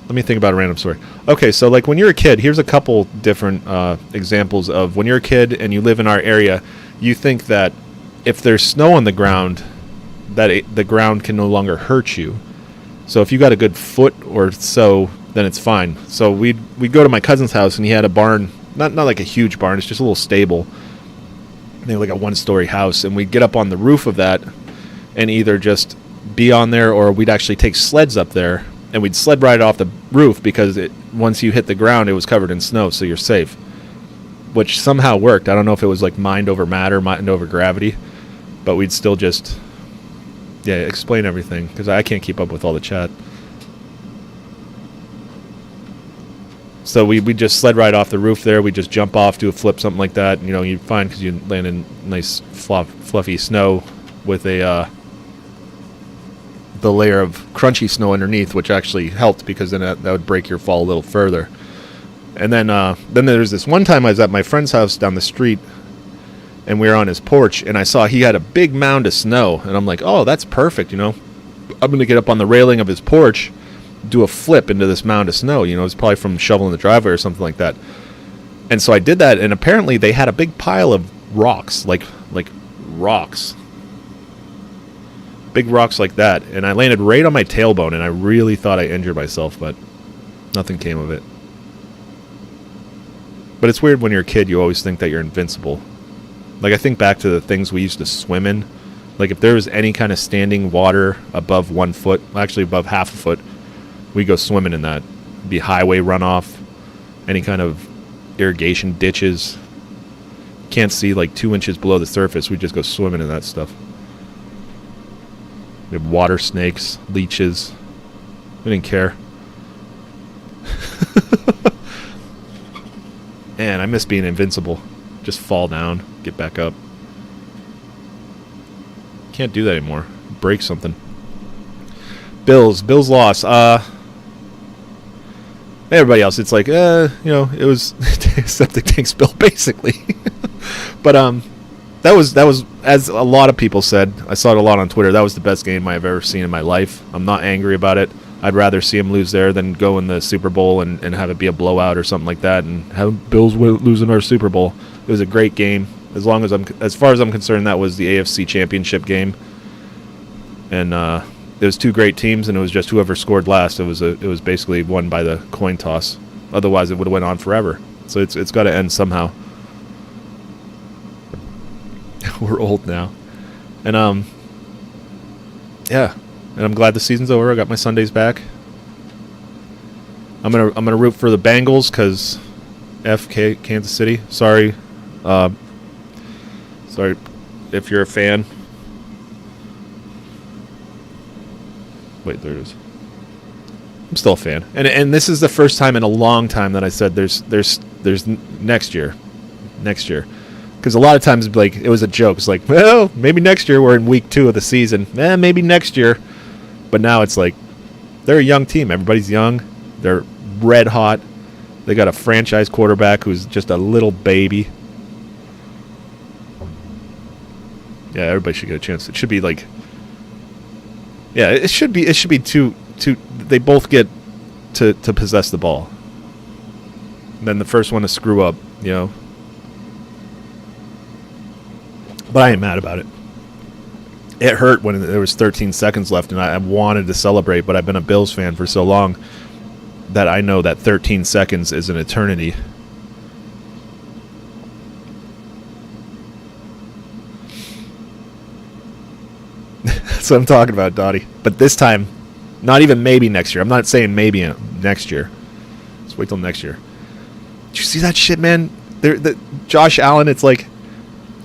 Let me think about a random story. Okay, so like when you're a kid, here's a couple different examples of when you're a kid and you live in our area, you think that if there's snow on the ground, that the ground can no longer hurt you. So if you got a good foot or so, then it's fine. So we'd go to my cousin's house, and he had a barn, not like a huge barn, it's just a little stable, maybe like a 1-story house, and we'd get up on the roof of that and either just be on there, or we'd actually take sleds up there, and we'd sled right off the roof because once you hit the ground, it was covered in snow, so you're safe. Which somehow worked. I don't know if it was like mind over matter, mind over gravity, but we'd still just, explain everything, because I can't keep up with all the chat. So we just sled right off the roof there. We just jump off, do a flip, something like that. You're fine because you land in nice fluffy snow with the layer of crunchy snow underneath, which actually helped because then that would break your fall a little further. And then there's this one time I was at my friend's house down the street, and we were on his porch, and I saw he had a big mound of snow, and I'm like, oh, that's perfect, I'm going to get up on the railing of his porch, do a flip into this mound of snow, it's probably from shoveling the driveway or something like that. And so I did that, and apparently they had a big pile of rocks, like rocks. Big rocks like that, and I landed right on my tailbone, and I really thought I injured myself, but nothing came of it. But it's weird when you're a kid, you always think that you're invincible. Like, I think back to the things we used to swim in. Like, if there was any kind of standing water above 1 foot, actually above half a foot, we'd go swimming in that. It'd be highway runoff, any kind of irrigation ditches. Can't see like 2 inches below the surface. We'd just go swimming in that stuff. We had water snakes, leeches. We didn't care. Man, I miss being invincible. Just fall down, get back up. Can't do that anymore. Break something. Bills loss. Everybody else, it's like, it was septic tank spill basically. But that was as a lot of people said. I saw it a lot on Twitter. That was the best game I've ever seen in my life. I'm not angry about it. I'd rather see them lose there than go in the Super Bowl and have it be a blowout or something like that, and have Bills losing our Super Bowl. It was a great game. As far as I'm concerned, that was the AFC Championship game, and it was 2 great teams, and it was just whoever scored last. It was basically won by the coin toss. Otherwise, it would have went on forever. So it's got to end somehow. We're old now, and yeah. And I'm glad the season's over. I got my Sundays back. I'm gonna root for the Bengals because FK Kansas City. Sorry. Sorry if you're a fan. Wait, there it is. I'm still a fan. And this is the first time in a long time that I said there's next year. Next year. Because a lot of times, like, it was a joke. It's like, well, maybe next year. We're in week 2 of the season. Maybe next year. But now it's like, they're a young team. Everybody's young. They're red hot. They got a franchise quarterback who's just a little baby. Yeah, everybody should get a chance. It should be like, yeah, it should be two. They both get to possess the ball. And then the first one to screw up, you know. But I ain't mad about it. It hurt when there was 13 seconds left, and I wanted to celebrate, but I've been a Bills fan for so long that I know that 13 seconds is an eternity. That's what I'm talking about, Dottie. But this time, not even maybe next year. I'm not saying maybe next year. Let's wait till next year. Did you see that shit, man? Josh Allen, it's like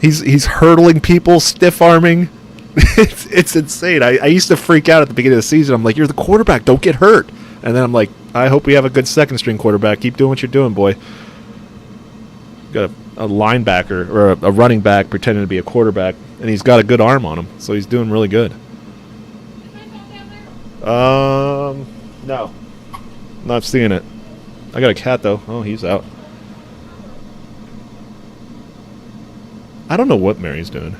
he's hurdling people, stiff arming. It's insane. I used to freak out at the beginning of the season. I'm like, you're the quarterback. Don't get hurt. And then I'm like, I hope we have a good second string quarterback. Keep doing what you're doing, boy. Got a linebacker or a running back pretending to be a quarterback, and he's got a good arm on him, so he's doing really good. No. Not seeing it. I got a cat, though. Oh, he's out. I don't know what Mary's doing.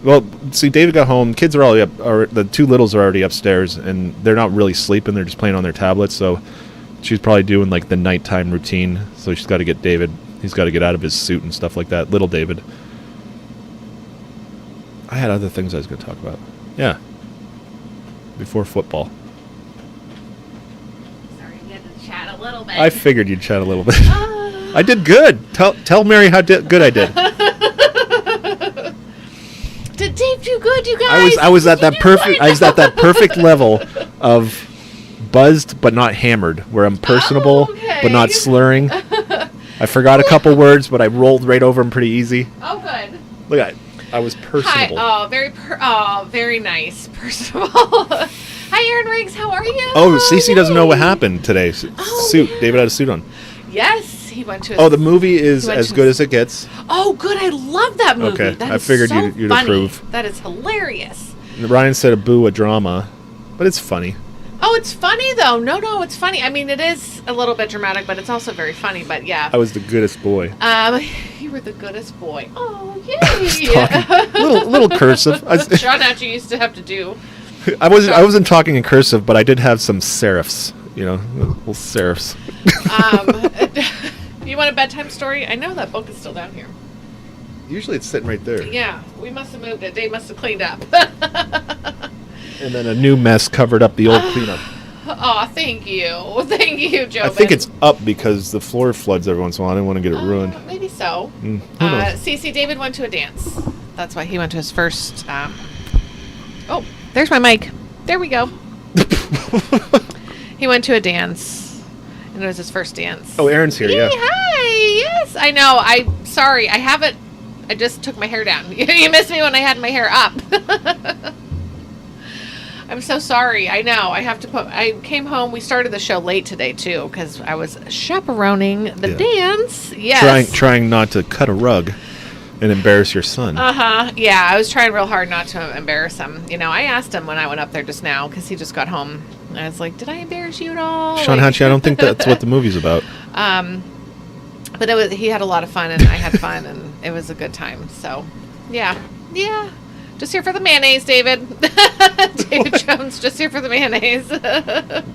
Well, see, David got home. Kids are all up. The 2 littles are already upstairs, and they're not really sleeping. They're just playing on their tablets, so she's probably doing, like, the nighttime routine. So she's got to get David. He's got to get out of his suit and stuff like that. Little David. I had other things I was going to talk about. Yeah. Before football. Sorry, you had to chat a little bit. I figured you'd chat a little bit. I did good. Tell Mary how good I did. Did Dave do good, you guys? I was at that perfect. I was at that perfect level of buzzed but not hammered, where I'm personable but not slurring. I forgot a couple words, but I rolled right over them pretty easy. Oh, good. Look at it. I was personable. Hi. Very nice. Personable. Hi, Aaron Riggs. How are you? Oh, Cece doesn't know what happened today. Suit. David had a suit on. Yes, he went to. The movie is as good as it gets. Oh, good. I love that movie. Okay, that I figured you'd funny. approve. That is hilarious. Ryan said a drama, but it's funny. Oh, it's funny though. No, it's funny. I mean, it is a little bit dramatic, but it's also very funny. But yeah, I was the goodest boy. You were the goodest boy. Oh, yay! little cursive. Sean actually used to have to do. I wasn't talking in cursive, but I did have some serifs. You know, little serifs. You want a bedtime story? I know that book is still down here. Usually it's sitting right there. Yeah, we must have moved it. Dave must have cleaned up. And then a new mess covered up the old cleanup. Oh, thank you. Thank you, Joe. I think it's up because the floor floods every once in a while. I didn't want to get it ruined. Maybe so. Who knows? Cece, David went to a dance. That's why he went to his first... Oh, there's my mic. There we go. He went to a dance. And it was his first dance. Oh, Aaron's here, yeah. Hi. Yes, I know. I'm sorry. I haven't... I just took my hair down. You missed me when I had my hair up. I'm so sorry. I know. I came home. We started the show late today, too, because I was chaperoning the dance. Yes. Trying not to cut a rug and embarrass your son. Uh-huh. Yeah, I was trying real hard not to embarrass him. You know, I asked him when I went up there just now, because he just got home. And I was like, did I embarrass you at all? Sean Hatchie, I don't think that's what the movie's about. But he had a lot of fun, and I had fun, and it was a good time. So, yeah. Just here for the mayonnaise, David. David Jones, just here for the mayonnaise.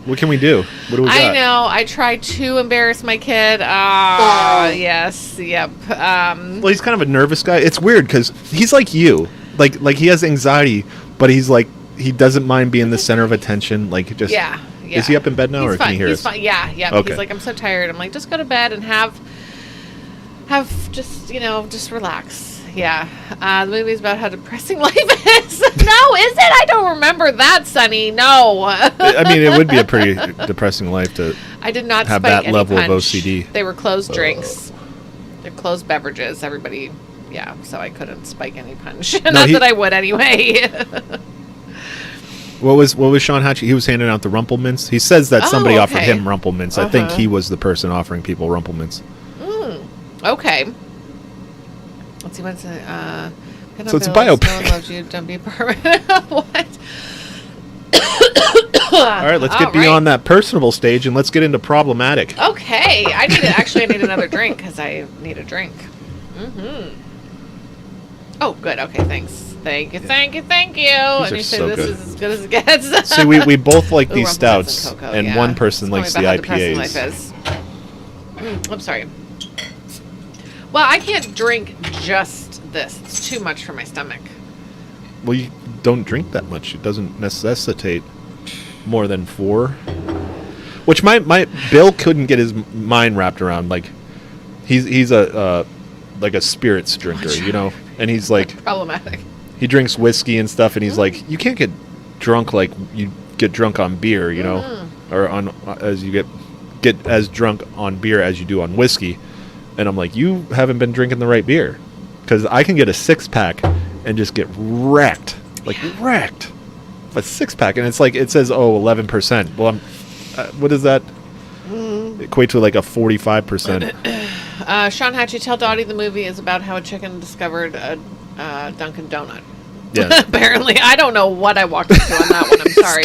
What can we do? What do we got? I know. I tried to embarrass my kid. Yes. Yep. Well, he's kind of a nervous guy. It's weird because he's like you. Like he has anxiety, but he's like, he doesn't mind being the center of attention. Like, just... Yeah. Is he up in bed now, or can he hear us? He's fine. Yeah. Okay. He's like, I'm so tired. I'm like, just go to bed and have just, just relax. Yeah. The movie's about how depressing life is. No, is it? I don't remember that, Sonny. No. I mean, it would be a pretty depressing life to I did not have spike that any level punch. of OCD. They were closed drinks. They're closed beverages. Everybody, so I couldn't spike any punch. No, Not that I would anyway. What was Sean Hatchie? He was handing out the Rumple Mints. He says that somebody offered him Rumple Mints. I think he was the person offering people Rumple Mints. Okay. Let's see what's it. So it's a biopic. No one loves you. Don't be permanent. What? All right, let's get beyond that personable stage and let's get into problematic. Okay, I need another drink because I need a drink. Oh, good. Okay, thanks. Thank you. These And you say so this good. is as good as it gets. See, we both like these Ooh, Rumple Mints stouts, and cocoa, and yeah. one person likes the Tell me about how depressing IPAs. life is. I'm sorry. Well, I can't drink just this. It's too much for my stomach. Well, you don't drink that much. It doesn't necessitate more than 4. Which my Bill couldn't get his mind wrapped around. Like, he's a like a spirits drinker, you know, and he's like Problematic. he drinks whiskey and stuff, and he's like, you can't get drunk like you get drunk on beer, you know, or on as you get as drunk on beer as you do on whiskey. And I'm like, you haven't been drinking the right beer, because I can get a 6-pack and just get wrecked, like wrecked. A 6-pack, and it's like it says 11%. Well, I'm what does that equate to? Like a 45%. Sean Hatchie, tell Dottie the movie is about how a chicken discovered a Dunkin' Donut. Yeah. Apparently, I don't know what I walked into on that one. I'm sorry.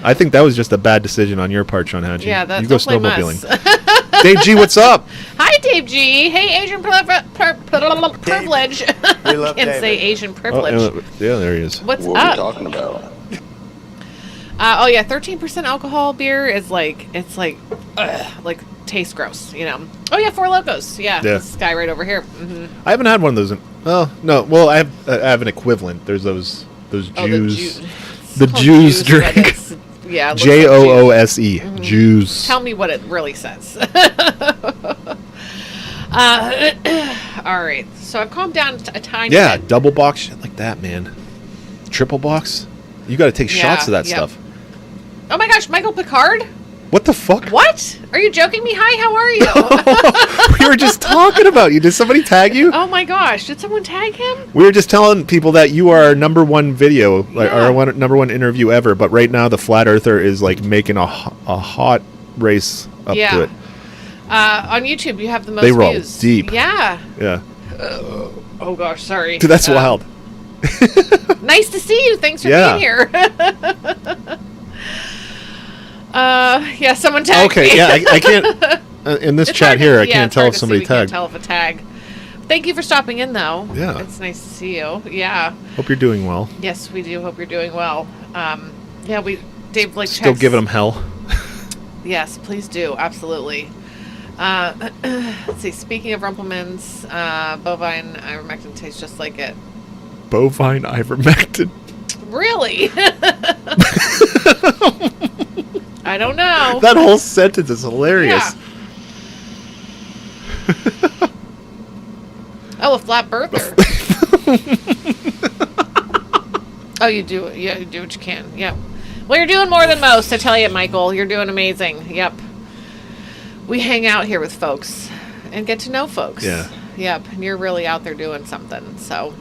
I think that was just a bad decision on your part, Sean Hatchie. Yeah, that's you go don't blame snowmobiling. us. Dave G, what's up? Hi, Dave G. Hey, Asian privilege. We love Can't say David. Asian privilege. Yeah, there he is. What's What are we up? talking about? 13% alcohol beer is like tastes gross, you know. Oh yeah, Four Locos. Yeah. This guy right over here. I haven't had one of those. No. Well, I have an equivalent. There's those Jews. The Jews drink. Yeah. JOOSE. Jews. Tell me what it really says. All right. So I've calmed down a tiny bit. Double box shit like that, man. Triple box. You got to take shots of that stuff. Oh my gosh, Michael Picard? What the fuck? What? Are you joking me? Hi, how are you? We were just talking about you. Did somebody tag you? Oh my gosh, did someone tag him? We were just telling people that you are our number 1 video, like our number 1 interview ever. But right now, the Flat Earther is like making a hot race up to it. On YouTube, you have the most They roll views. deep. Yeah. Yeah. Oh gosh, sorry. Dude, that's wild. Nice to see you. Thanks for being here. Someone tagged me. Okay, yeah, I can't. In this chat here, I can't tell if somebody tagged. Can't tell if a tag. Thank you for stopping in, though. Yeah. It's nice to see you. Yeah. Hope you're doing well. Yes, we do. Hope you're doing well. Dave, like, Still giving them hell. Yes, please do. Absolutely. Let's see. Speaking of Rumple Mints, bovine ivermectin tastes just like it. Bovine ivermectin. Really? I don't know. That whole sentence is hilarious. Yeah. Oh, a flat birther. Oh, you do. Yeah, you do what you can. Yep. Well, you're doing more than most, I tell you, Michael. You're doing amazing. Yep. We hang out here with folks and get to know folks. Yeah. Yep. And you're really out there doing something. So.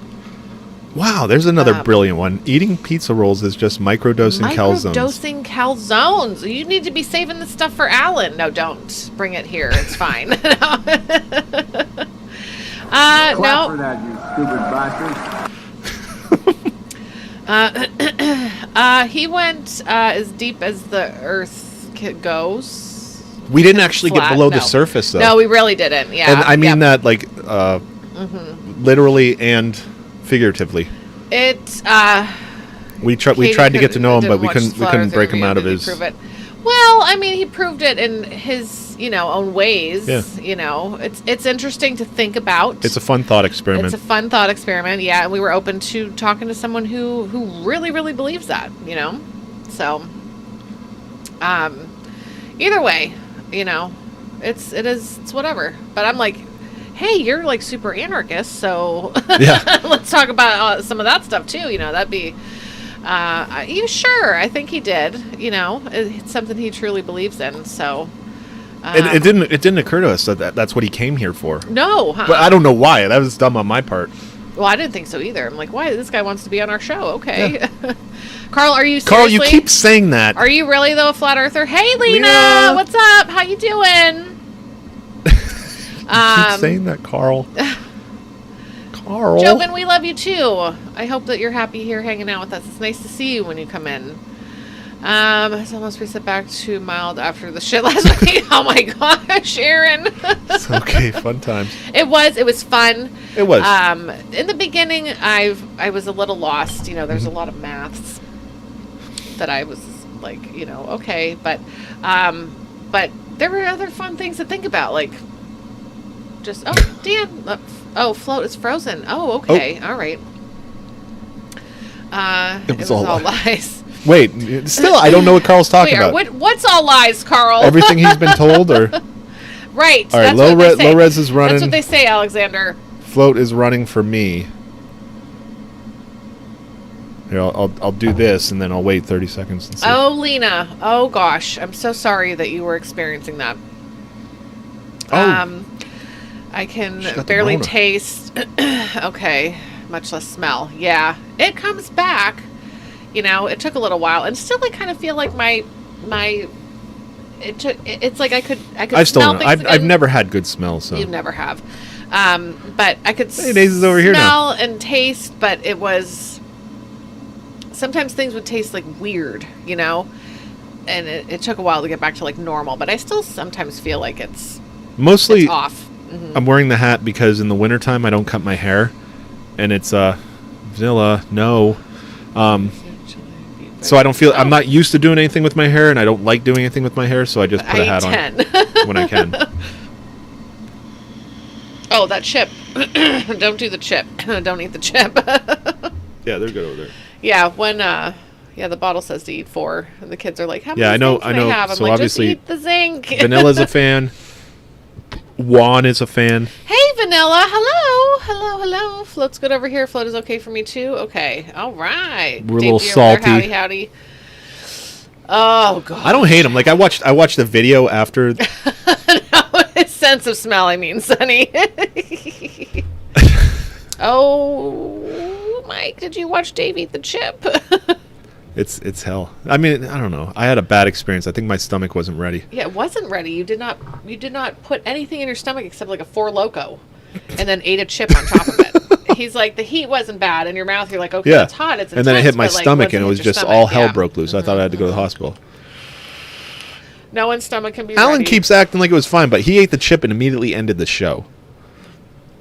Wow, there's another brilliant one. Eating pizza rolls is just microdosing calzones. Microdosing calzones. You need to be saving this stuff for Alan. No, don't. Bring it here. It's fine. Clap no. for that, you stupid bastard. He went as deep as the earth goes. We didn't actually Flat, get below the no. surface, though. No, we really didn't. Yeah. And I mean that, like, literally and figuratively. We tried to get to know him, but we couldn't break him out of his. Well, I mean, he proved it in his own ways. Yeah. It's interesting to think about. It's a fun thought experiment. It's a fun thought experiment. Yeah, and we were open to talking to someone who really really believes that. So. Either way, it's whatever. But I'm like, hey, you're like super anarchist, so yeah. Let's talk about some of that stuff too. That'd be. You sure? I think he did. It's something he truly believes in. So, It didn't occur to us that that's what he came here for. No, But I don't know why. That was dumb on my part. Well, I didn't think so either. I'm like, why? This guy wants to be on our show. Okay. Yeah. Carl, are you seriously? Carl, you keep saying that. Are you really, though, a flat earther? Hey, Lena! What's up? How you doing? Keep saying that, Carl. Carl. Jobin, we love you, too. I hope that you're happy here hanging out with us. It's nice to see you when you come in. It's almost reset back to mild after the shit last week. Oh, my gosh, Aaron. It's okay. Fun times. It was fun. It was. In the beginning, I was a little lost. You know, there's a lot of maths that I was like, you know, okay, but there were other fun things to think about, like just Dan, float is frozen. Oh, okay, all right. It was all lies. Wait, still, I don't know what Carl's talking about. What's all lies, Carl? Everything he's been told, or right? All right, low res is running. That's what they say, Alexander. Float is running for me. Here, I'll do this, and then I'll wait 30 seconds and see. Oh, Lena. Oh, gosh. I'm so sorry that you were experiencing that. Oh. I can barely taste. Okay. Much less smell. Yeah. It comes back. You know, it took a little while. And still, I kind of feel like it's like I could smell things again. I've never had good smell, so. You never have. But I could smell and taste, but it was... Sometimes things would taste like weird, you know, and it took a while to get back to like normal, but I still sometimes feel like it's off. Mm-hmm. I'm wearing the hat because in the wintertime I don't cut my hair, and it's vanilla, no. So I don't feel, I'm not used to doing anything with my hair, and I don't like doing anything with my hair, so I just put a hat on when I can. Oh, that chip. Don't do the chip. Don't eat the chip. Yeah, they're good over there. Yeah, when the bottle says to eat 4, and the kids are like, "How many I know. I have?" I'm so like, obviously, just eat the zinc. Vanilla's a fan. Juan is a fan. Hey, Vanilla. Hello. Float's good over here. Float is okay for me too. Okay, all right. We're a little salty. Howdy. Oh God. I don't hate him. Like I watched the video after. No, his sense of smell. I mean, Sonny. Oh, Mike, did you watch Dave eat the chip? It's hell. I mean, I don't know. I had a bad experience. I think my stomach wasn't ready. Yeah, it wasn't ready. You did not put anything in your stomach except like a 4 Loko, and then ate a chip on top of it. He's like, the heat wasn't bad in your mouth. You're like, okay, it's hot. It's intense, and then it hit my stomach, and it was just all hell yeah. broke loose. I thought I had to go to the hospital. No one's stomach can be Alan ready. keeps acting like it was fine, but he ate the chip and immediately ended the show.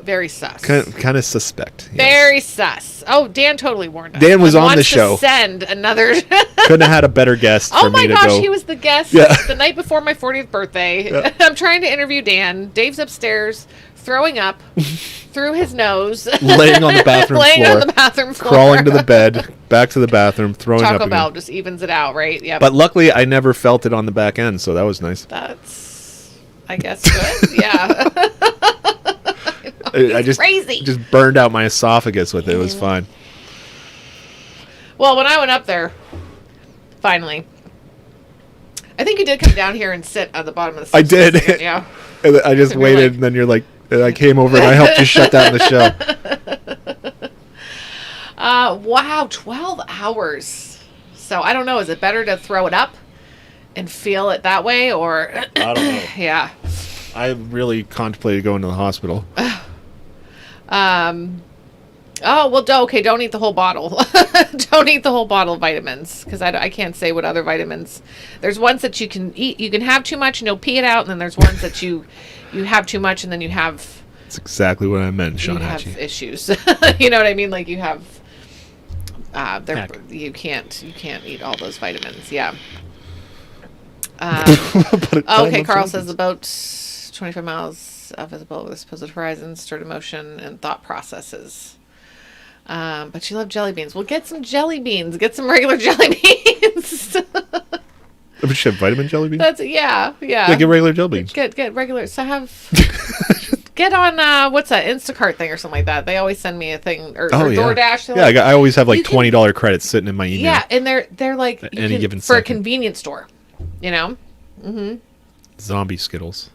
Very sus. Kind of suspect. Yes. Very sus. Oh, Dan totally warned us. Dan was on the wants show. To send another. Couldn't have had a better guest. Oh for my me to gosh, go. he was the guest the night before my 40th birthday. Yeah. I'm trying to interview Dan. Dave's upstairs throwing up through his nose, laying on the bathroom floor, crawling to the bed, back to the bathroom, throwing up. Taco again. Bell just evens it out, right? Yeah. But luckily, I never felt it on the back end, so that was nice. That's, I guess, good. Yeah. I just crazy. Just burned out my esophagus with it. It was fine. Well, when I went up there, finally, I think you did come down here and sit at the bottom of the I did. Stand, yeah. I just waited, and then you're like, and I came over and I helped you shut down the show. Wow, 12 hours. So I don't know. Is it better to throw it up and feel it that way, or I don't know. Yeah. I really contemplated going to the hospital. Oh, well, okay, don't eat the whole bottle. Don't eat the whole bottle of vitamins, because I can't say what other vitamins. There's ones that you can eat. You can have too much and you'll pee it out, and then there's ones that you have too much and then you have... That's exactly what I meant, Sean have Hatchie. issues. You know what I mean? Like you have... you can't eat all those vitamins. Yeah. Okay, Carl says about 25 miles visible with supposed horizons, stirred emotion, and thought processes. But you love jelly beans. Well, get some jelly beans. Get some regular jelly beans. We should have vitamin jelly beans? Yeah. Yeah, get regular jelly beans. Get regular. So get on, what's that, Instacart thing or something like that. They always send me a thing, or DoorDash. Yeah, I always have like $20 credits sitting in my email. Yeah, and they're like, at any given for second. a convenience store, you know? Mm-hmm. Zombie Skittles.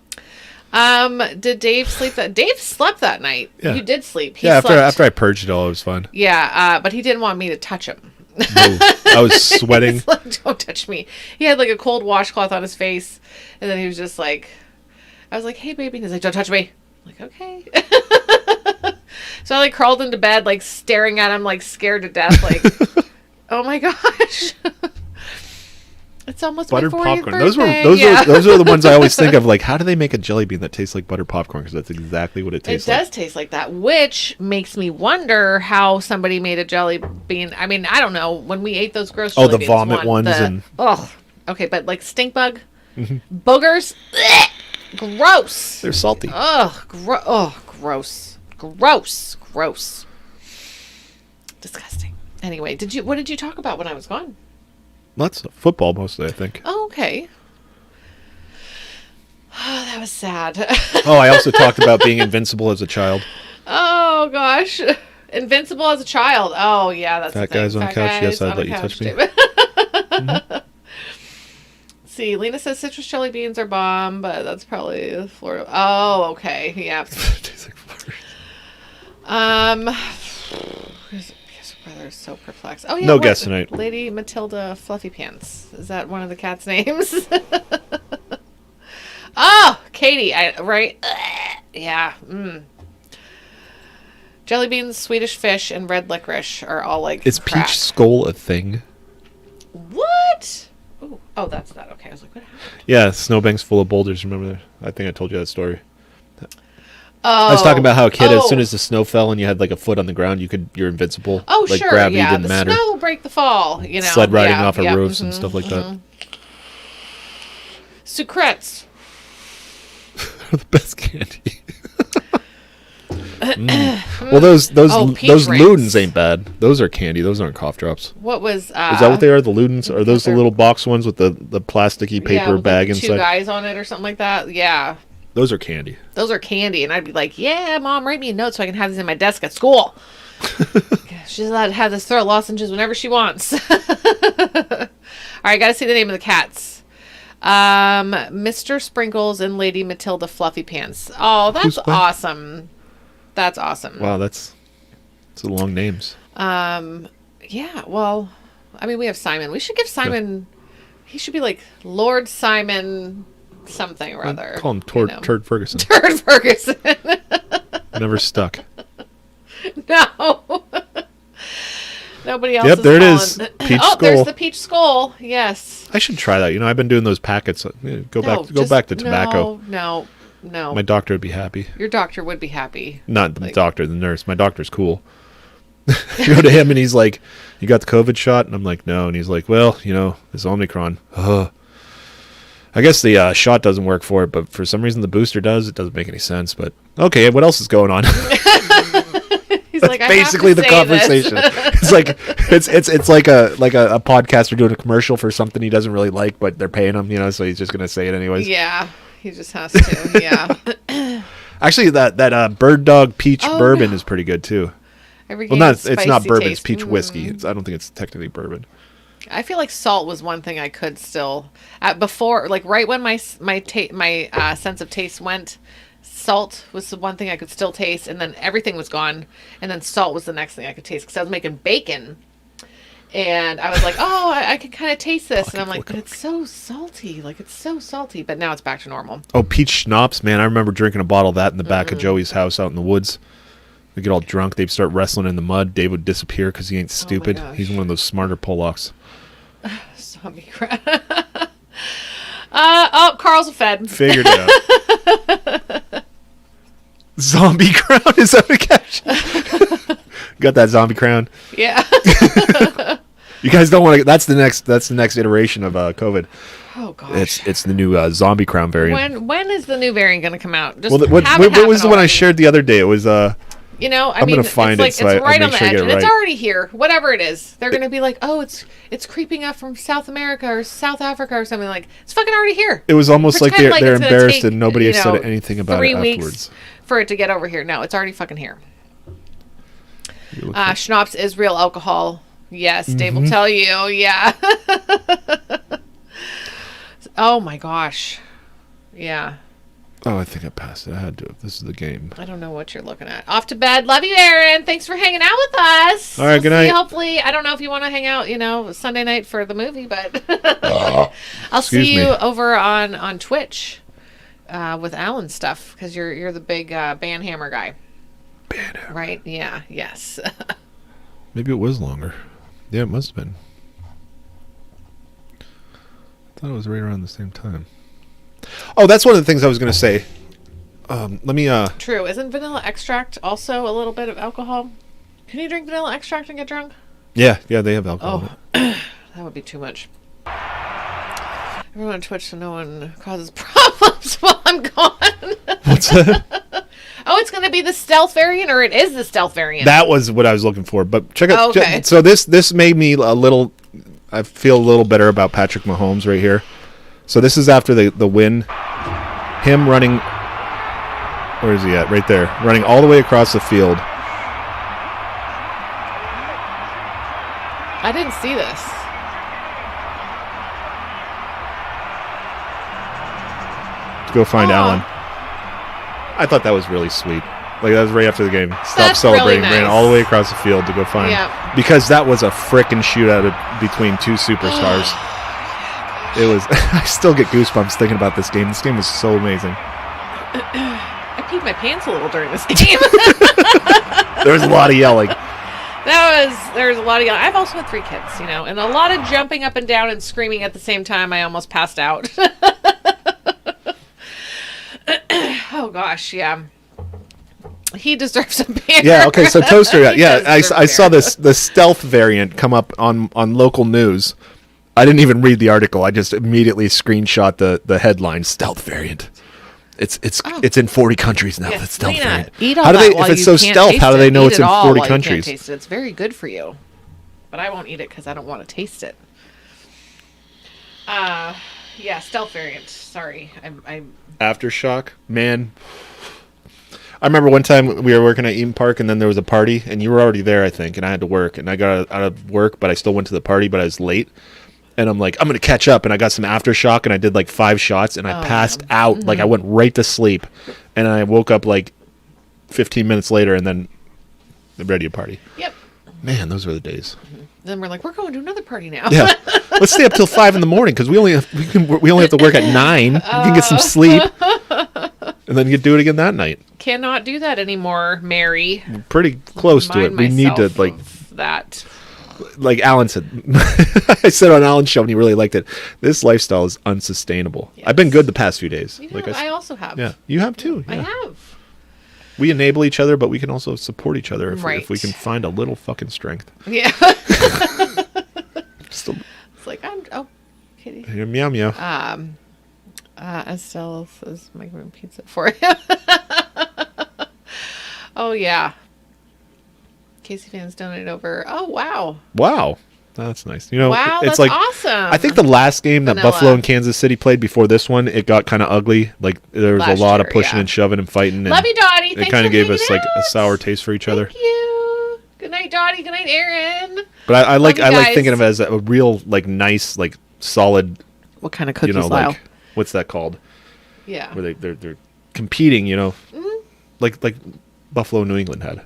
Did Dave sleep that? Dave slept that night. Yeah. You did sleep. He Yeah, slept. after I purged it all, it was fun. Yeah, but he didn't want me to touch him. No, I was sweating. He's like, don't touch me. He had like a cold washcloth on his face, and then he was just like, I was like, hey baby, and he's like, don't touch me. I'm like, okay. So I like crawled into bed, like staring at him, like scared to death, like, oh my gosh. It's almost Buttered my 40th popcorn. birthday. Those are the ones I always think of. Like, how do they make a jelly bean that tastes like buttered popcorn? Because that's exactly what it tastes like. It does taste like that, which makes me wonder how somebody made a jelly bean. I mean, I don't know. When we ate those gross jelly the beans, vomit ones and okay, but like stink bug, boogers, blech, gross. They're salty. Gross, disgusting. Anyway, what did you talk about when I was gone? Lots of football mostly, I think. Oh, okay. Oh, that was sad. Oh, I also talked about being invincible as a child. Oh gosh, invincible as a child. Oh yeah, that's Fat the thing. guys on Fat couch. guys Yes, I'd on let a you touch me. David. See, Lena says citrus jelly beans are bomb, but that's probably Florida. Oh, okay, yeah. Tastes like fart. His brother is so perplexed. Oh yeah. No guess tonight. Lady Matilda Fluffy Pants. Is that one of the cats' names? Oh, Katie. Right? Yeah. Jelly beans, Swedish fish, and red licorice are all like. Is crap. peach skull a thing? What? Ooh. Oh, that's not okay. I was like, what happened? Yeah, Snowbank's full of boulders. Remember that? I think I told you that story. Oh. I was talking about how a kid, as soon as the snow fell and you had like a foot on the ground, you're invincible. Oh, like sure. gravity Yeah, didn't the matter. snow will break the fall. You know, Sled riding yeah, off of yeah, roofs and stuff like that. Sucrets. The best candy. Well, those peach rings. Ludens ain't bad. Those are candy. Those aren't cough drops. What was? Is that what they are? The Ludens? Are those the they're- little box ones with the plasticky paper with bag like two inside? guys on it or something like that. Yeah. Those are candy. Those are candy, and I'd be like, "Yeah, Mom, write me a note so I can have these in my desk at school." She's allowed to have this throat lozenges whenever she wants. All right, got to see the name of the cats. Mr. Sprinkles and Lady Matilda Fluffy Pants. Oh, that's Who's what? awesome. That's awesome. Wow, that's long names. Yeah. Well, I mean, we have Simon. We should give Simon. He should be like Lord Simon something or other. Call him you know. Turd Ferguson. Turd Ferguson. Never stuck. No. Nobody else Yep, is there it calling. is. Peach oh, there's skull. the peach skull. Yes. I should try that. You know, I've been doing those packets. Go back to tobacco. No. My doctor would be happy. Your doctor would be happy. Not the doctor, the nurse. My doctor's cool. You go to him and he's like, "You got the COVID shot?" And I'm like, "No." And he's like, "Well, you know, this Omicron. I guess the shot doesn't work for it, but for some reason the booster does. It doesn't make any sense. But okay, what else is going on?" He's like, I Basically, have to the say conversation. It's like it's like a podcaster doing a commercial for something he doesn't really like, but they're paying him, you know, so he's just gonna say it anyways. Yeah, he just has to. Yeah. Actually, that Bird Dog Peach Bourbon no. is pretty good too. Every Well, game's it's not spicy bourbon; taste. it's peach whiskey. I don't think it's technically bourbon. I feel like salt was one thing I could still before, like right when my sense of taste went. Salt was the one thing I could still taste, and then everything was gone, and then salt was the next thing I could taste because I was making bacon, and I was like, "Oh, I can kind of taste this," and I'm like, "But it's so salty, like it's so salty." But now it's back to normal. Oh, peach schnapps, man! I remember drinking a bottle of that in the back of Joey's house out in the woods. They get all drunk. They'd start wrestling in the mud. Dave would disappear because he ain't stupid. gosh. He's one of those smarter Pollocks. Zombie crap. Oh, Carl's a Fed. Figured it out. Zombie crown is that a caption? Got that zombie crown. Yeah. You guys don't want to. That's the next iteration of COVID. Oh gosh. It's the new zombie crown variant. When is the new variant going to come out? Just Well, what have it was the happen one I already. shared the other day? It was You know, I I'm mean, gonna find it's it like so it's I right make on the sure I edge, get and it it's right. already here. Whatever it is, they're gonna be like, "Oh, it's creeping up from South America or South Africa or something." Like, it's fucking already here. It was almost like Pretend they're it's gonna embarrassed take, and nobody has you said know, anything about 3 it weeks afterwards. for it to get over here. No, it's already fucking here. You look for- Schnapps is real alcohol. Yes, Dave Mm-hmm. will tell you. Yeah. Oh my gosh. Yeah. Oh, I think I passed it. I had to. This is the game. I don't know what you're looking at. Off to bed. Love you, Aaron. Thanks for hanging out with us. All right, good night. Hopefully, I don't know if you want to hang out, Sunday night for the movie, but I'll see you over on Twitch with Alan's stuff because you're the big Banhammer guy. Banhammer. Right? Yeah. Yes. Maybe it was longer. Yeah, it must have been. I thought it was right around the same time. Oh, that's one of the things I was going to say. Let me. True. Isn't vanilla extract also a little bit of alcohol? Can you drink vanilla extract and get drunk? Yeah, they have alcohol. Oh, that would be too much. Everyone on Twitch so no one causes problems while I'm gone. What's that? Oh, it's going to be the stealth variant, or it is the stealth variant? That was what I was looking for. But check out. Oh, okay. So this made me a little. I feel a little better about Patrick Mahomes right here. So this is after the win. Him running. Where is he at? Right there. Running all the way across the field. I didn't see this. To go find Alan. I thought that was really sweet. Like, that was right after the game. Stopped celebrating, really nice. ran all the way across the field to go find. Yeah. Because that was a frickin' shootout between two superstars. It was. I still get goosebumps thinking about this game. This game was so amazing. I peed my pants a little during this game. There was a lot of yelling. There was a lot of yelling. I've also had 3 kids, and a lot of jumping up and down and screaming at the same time. I almost passed out. Oh gosh, yeah. He deserves a beer. Yeah. Okay. So Toaster. Yeah. I saw this. the stealth variant come up on local news. I didn't even read the article. I just immediately screenshot the headline: stealth variant. It's in 40 countries now. Yeah, The stealth Lena, variant. eat all How do that they? while If it's you so can't stealth, taste how do they it. know Eat it's it in all 40 while you can't countries? taste it. It's very good for you, but I won't eat it because I don't want to taste it. Yeah, stealth variant. Sorry, I'm. Aftershock, man. I remember one time we were working at Eden Park, and then there was a party, and you were already there, I think, and I had to work, and I got out of work, but I still went to the party, but I was late, and I'm like, I'm gonna catch up, and I got some Aftershock, and I did like 5 shots, and I passed out, like I went right to sleep, and I woke up like 15 minutes later, and then ready to party. Yep. Man, those were the days. Then we're like, we're going to another party now. Yeah, let's stay up till 5 in the morning because we only have to work at 9. We can get some sleep, and then you do it again that night. Cannot do that anymore, Mary. Pretty close to it. We need to that. Like Alan said. I said on Alan's show, and he really liked it. This lifestyle is unsustainable. Yes. I've been good the past few days. I also have. Yeah, you have too. I Yeah. have. We enable each other, but we can also support each other if Right. we can find a little fucking strength. Yeah. Just a, It's like kitty. meow meow. Estelle says making pizza for him. Oh yeah. Casey fans donated over. Oh wow. Wow, that's nice. Wow, it's that's like awesome. I think the last game that Vanilla. Buffalo and Kansas City played before this one, it got kind of ugly. Like there was Last a lot of year, pushing yeah. and shoving and fighting. And Love you, Dottie. it Thanks kind for of gave hanging us like a out. sour taste for each other. Thank you. Good night, Dottie. Good night, Aaron. But I like you thinking guys. of it as a real like nice like solid. What kind of cookie style? Like what's that called? Yeah. Where they're competing. Mm-hmm. Like Buffalo, New England had.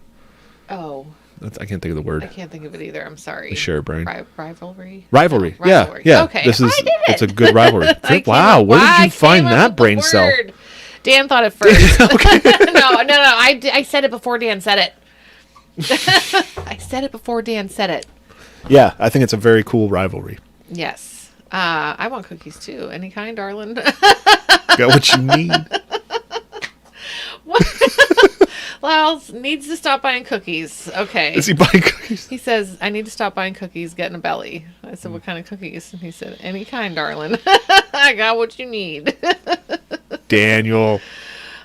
Oh, I can't think of the word. I can't think of it either. I'm sorry. Sure, Brian. Rivalry. Rivalry. No, Yeah, rivalry. yeah. Okay, This is I did it. it's a good rivalry. I Wow, where did you I find came up that with brain the cell? word. Dan thought it first. No. I said it before Dan said it. I said it before Dan said it. Yeah, I think it's a very cool rivalry. Yes. I want cookies too. Any kind, darling. Got what you need. Lyles needs to stop buying cookies. Okay. Is he buying cookies? He says, I need to stop buying cookies, getting a belly. I said, what kind of cookies? And he said, any kind, darling. I got what you need. Daniel.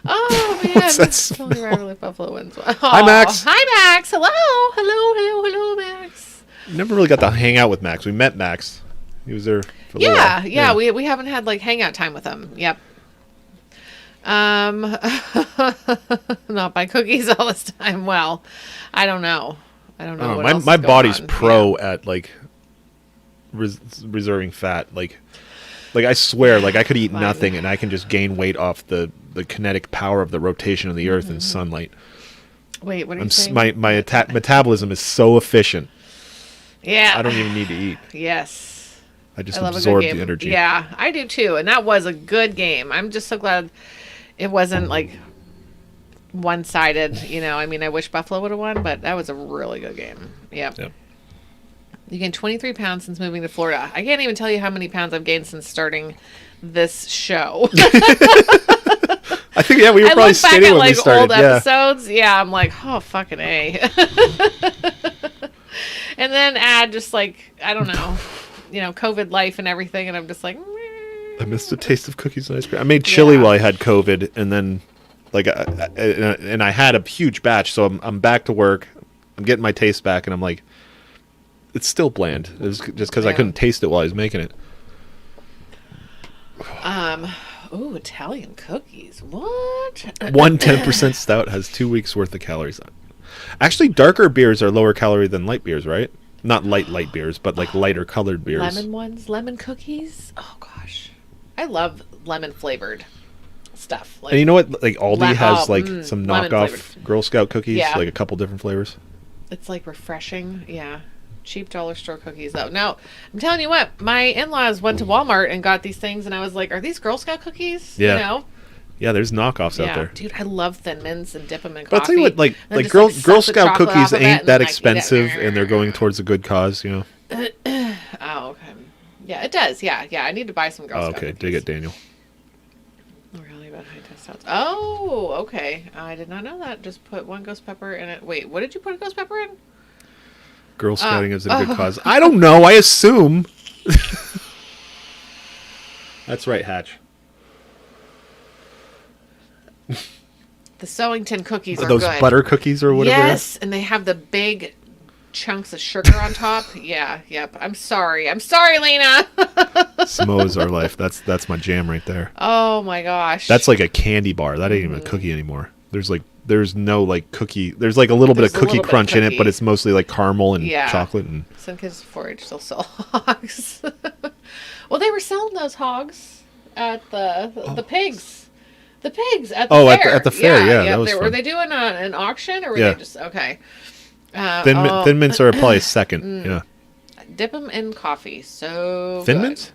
Oh, man. What's that Only smell? Rivalry Buffalo wins. Oh, Hi, Max. Hi, Max. Hello, Max. Never really got to hang out with Max. We met Max. He was there for a little while. Yeah. We haven't had like hangout time with him. Yep. Not buy cookies all this time. Well, I don't know. What else my is going body's on. pro at like reserving fat. Like Like, I swear, like, I could eat Fun. nothing and I can just gain weight off the kinetic power of the rotation of the earth in sunlight. Wait, what are you I'm saying? my metabolism is so efficient. Yeah. I don't even need to eat. Yes. I just I love absorb a good game. the energy. Yeah, I do too. And that was a good game. I'm just so glad it wasn't like one-sided, you know. I mean, I wish Buffalo would have won, but that was a really good game. Yep. Yep. You gained 23 pounds since moving to Florida. I can't even tell you how many pounds I've gained since starting this show. I think, yeah, we were I probably look back skinny at when like we started. old Yeah. episodes. Yeah, I'm like, oh, fucking A. And then add just like, I don't know, you know, COVID life and everything. And I'm just like, meh. I missed the taste of cookies and ice cream. I made chili Yeah. while I had COVID, and then, like, and I had a huge batch, so I'm back to work. I'm getting my taste back, and I'm like, it's still bland. It was just because I Yeah. couldn't taste it while I was making it. Ooh, Italian cookies. What? One 10% stout has 2 weeks worth of calories on it. Actually, darker beers are lower calorie than light beers, right? Not light beers, but like lighter colored beers. Lemon ones? Lemon cookies? Oh, gosh. I love lemon flavored stuff. Like, And you know what? Like Aldi has like oh, some lemon knockoff flavored. Girl Scout cookies, Yeah. like a couple different flavors. It's like refreshing. Yeah. Cheap dollar store cookies, though. Now, I'm telling you what, my in-laws went to Walmart and got these things, and I was like, are these Girl Scout cookies? Yeah. You know? Yeah, there's knockoffs out Yeah. there. Dude, I love Thin Mints and dip them in coffee. But I'll tell you what, like and then Girl just, Girl suck the Scout chocolate cookies off of it ain't and that then, like, eat it. expensive, and they're going towards a good cause, you know. Oh, okay. Yeah, it does. Yeah, yeah. I need to buy some Girl Oh, Scout okay, cookies. dig it, Daniel. Really about high test outs. Oh, okay. I did not know that. Just put one ghost pepper in it. Wait, what did you put a ghost pepper in? Girl Scouting is a good cause. I don't know. I assume. That's right, Hatch. The Sewington cookies are Those good. butter cookies or whatever. Yes, and they have the big chunks of sugar on top. Yeah, yep. I'm sorry, Lena. Samoa's our life. That's my jam right there. Oh my gosh. That's like a candy bar. That ain't even a cookie anymore. There's no like cookie. There's like a little bit There's of a cookie little bit of crunch in it, but cookie. it's mostly like caramel and Yeah. chocolate and. Some kids forage still sell hogs. Well, they were selling those hogs at the pigs. The pigs at the Oh, fair. at the fair, yeah, that was Were fun. they doing an auction or were Yeah. they just okay? Thin Mints are probably second. Yeah. Dip them in coffee. So Thin good. Mints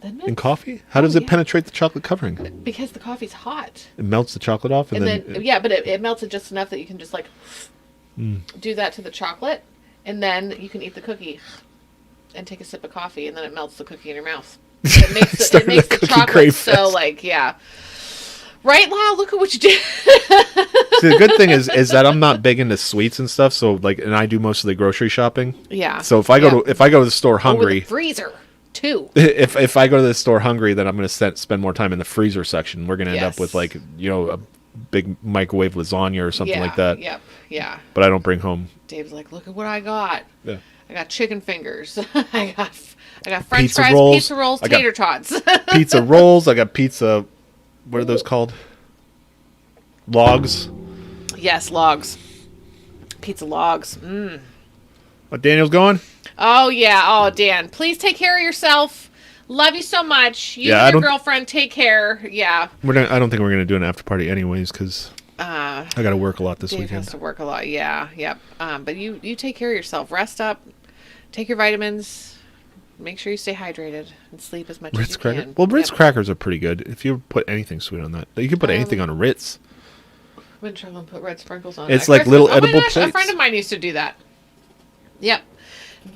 Thin Mints? in coffee? How does it yeah. penetrate the chocolate covering? Because the coffee's hot. It melts the chocolate off, and, And then, yeah, but it melts it just enough that you can just like Mm. do that to the chocolate, and then you can eat the cookie and take a sip of coffee, and then it melts the cookie in your mouth. It makes it Starting makes a the cookie chocolate crave so fest. like yeah. Right, Lyle? Look at what you did. See, the good thing is that I'm not big into sweets and stuff. So like, and I do most of the grocery shopping. Yeah. So if I go to the store Oh, with hungry, the freezer too. if I go to the store hungry, then I'm going to spend more time in the freezer section. We're going to end up with Yes. like a big microwave lasagna or something Yeah, like that. Yep. Yeah. But I don't bring home. Dave's like, look at what I got. Yeah. I got chicken fingers. I got French Pizza fries, rolls. pizza rolls, I got- tater tots. Pizza rolls. I got pizza. What are those called? Logs. Yes, logs. Pizza logs. What Daniel's going? Oh yeah. Oh Dan, please take care of yourself. Love you so much. You Yeah, I and your don't- girlfriend take care. Yeah. I don't think we're going to do an after party anyways because Uh, I got to work a lot this Dave weekend. has to work a lot. Yeah. Yep. But you take care of yourself. Rest up. Take your vitamins. Make sure you stay hydrated and sleep as much as Ritz you cracker. can. Well, Ritz Yep. crackers are pretty good. If you put anything sweet on that, you can put anything on a Ritz. I've been trying to put red sprinkles on. It's at like Christmas. little oh edible my gosh, plates. A friend of mine used to do that. Yep.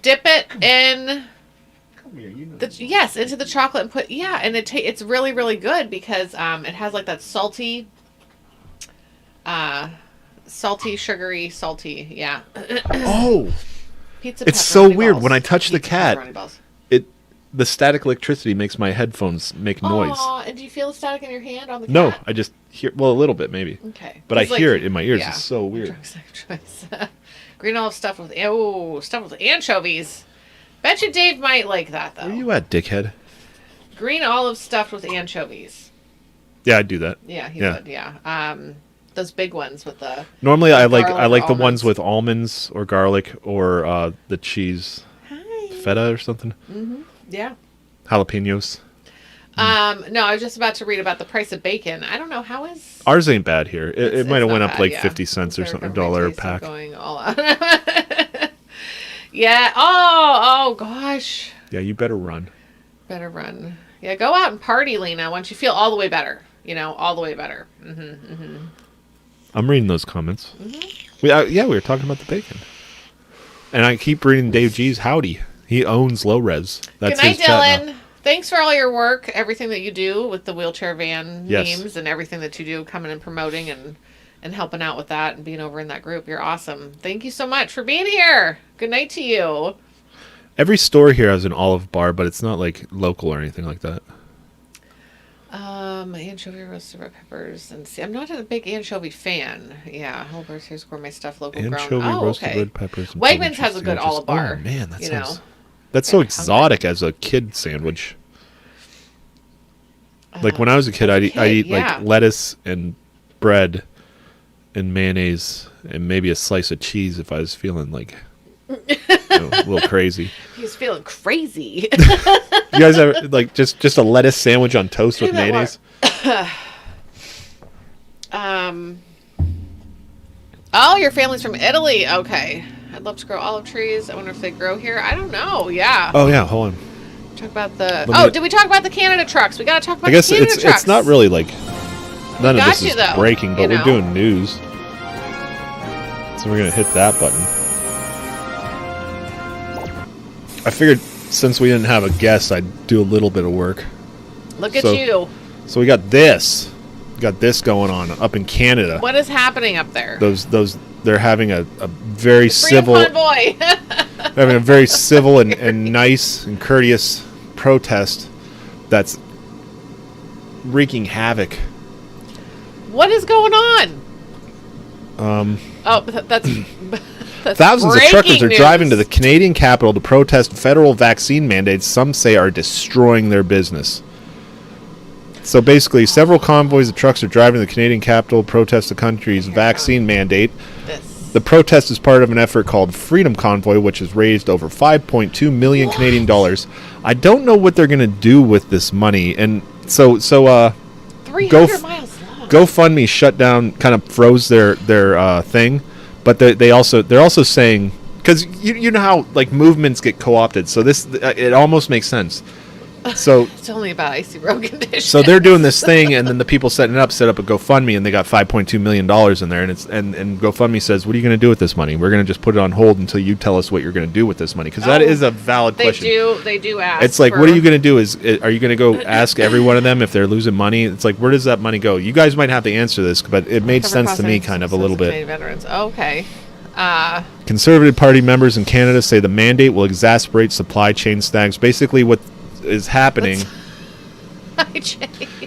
Dip it in. Yes, into the chocolate and put and it's really really good because it has like that salty, sugary, salty Oh, pizza. It's so pepperoni weird. balls. When I touch the Pizza cat, pepperoni balls. the static electricity makes my headphones make noise. Aw, and do you feel the static in your hand on the No, cat? I just hear a little bit maybe, Okay, but I It's like- hear it in my ears. yeah. It's so weird. Drunk sacrifice. Green olive stuffed with anchovies. Bet you Dave might like that though. Where you at, dickhead? Green olive stuffed with anchovies. Yeah, I'd do that. Yeah, he Yeah. would. Yeah. Those big ones with the. Normally, I like garlic or the ones almonds. with almonds or garlic or the cheese Hi. feta or something. Yeah. Jalapenos. No, I was just about to read about the price of bacon. I don't know how is Ours ain't bad here. It might have went up bad, like yeah. 50 cents or something, Everybody $1 a tastes pack. Going all out. Yeah. Oh gosh. Yeah, you better run. Better run. Yeah, go out and party, Lena. Once you feel all the way better. All the way better. I'm reading those comments. We were talking about the bacon. And I keep reading Dave G's howdy. He owns Low Res. That's Good night, his chat Dylan. now. Thanks for all your work, everything that you do with the wheelchair van Yes. memes and everything that you do coming and promoting and helping out with that and being over in that group. You're awesome. Thank you so much for being here. Good night to you. Every store here has an olive bar, but it's not like local or anything like that. Anchovy, roasted red peppers, and see, I'm not a big anchovy fan. Yeah, whole bears here's gourmet stuff, local Anchovy, grown. Oh, roasted okay. red peppers. And Wegmans pumpkin has a good sandwiches. olive bar. Oh man, that you sounds. know. That's so Very exotic as a kid sandwich. Like when I was a kid, I'd eat yeah. like lettuce and bread and mayonnaise and maybe a slice of cheese if I was feeling like a little crazy. He's feeling crazy. You guys ever like just a lettuce sandwich on toast with that mayonnaise? Oh, your family's from Italy. Okay. I'd love to grow olive trees. I wonder if they grow here. I don't know. Yeah. Oh yeah, hold on. Talk about the. Let me- Did we talk about the Canada trucks? We got to talk about I guess the Canada trucks. it's not really like none of got this you, is though, breaking, but you we're know. doing news. So we're gonna hit that button. I figured since we didn't have a guest, I'd do a little bit of work. Look at So- you. So we got this. We got this going on up in Canada. What is happening up there? Those they're having a very Freedom civil Convoy. having a very civil and nice and courteous protest that's wreaking havoc. What is going on? That's Thousands of truckers breaking are news. driving to the Canadian capital to protest federal vaccine mandates some say are destroying their business. So basically, several convoys of trucks are driving to the Canadian capital to protest the country's vaccine mandate. The protest is part of an effort called Freedom Convoy, which has raised over 5.2 million Canadian dollars. I don't know what they're going to do with this money. And so 300 miles long. GoFundMe shut down, kind of froze their thing, but they're also saying, because you know how like movements get co-opted, so this it almost makes sense. So It's only about icy road conditions. so they're doing this thing, and then the people setting it up set up a GoFundMe, and they got $5.2 million in there, and GoFundMe says, what are you going to do with this money? We're going to just put it on hold until you tell us what you're going to do with this money, because that is a valid question. They do ask. It's like, what are you going to do? Are you going to go ask every one of them if they're losing money? It's like, where does that money go? You guys might have to answer this, but it made sense to me kind of a little bit. Canadian veterans. Okay. Conservative Party members in Canada say the mandate will exacerbate supply chain snags. Basically, what is happening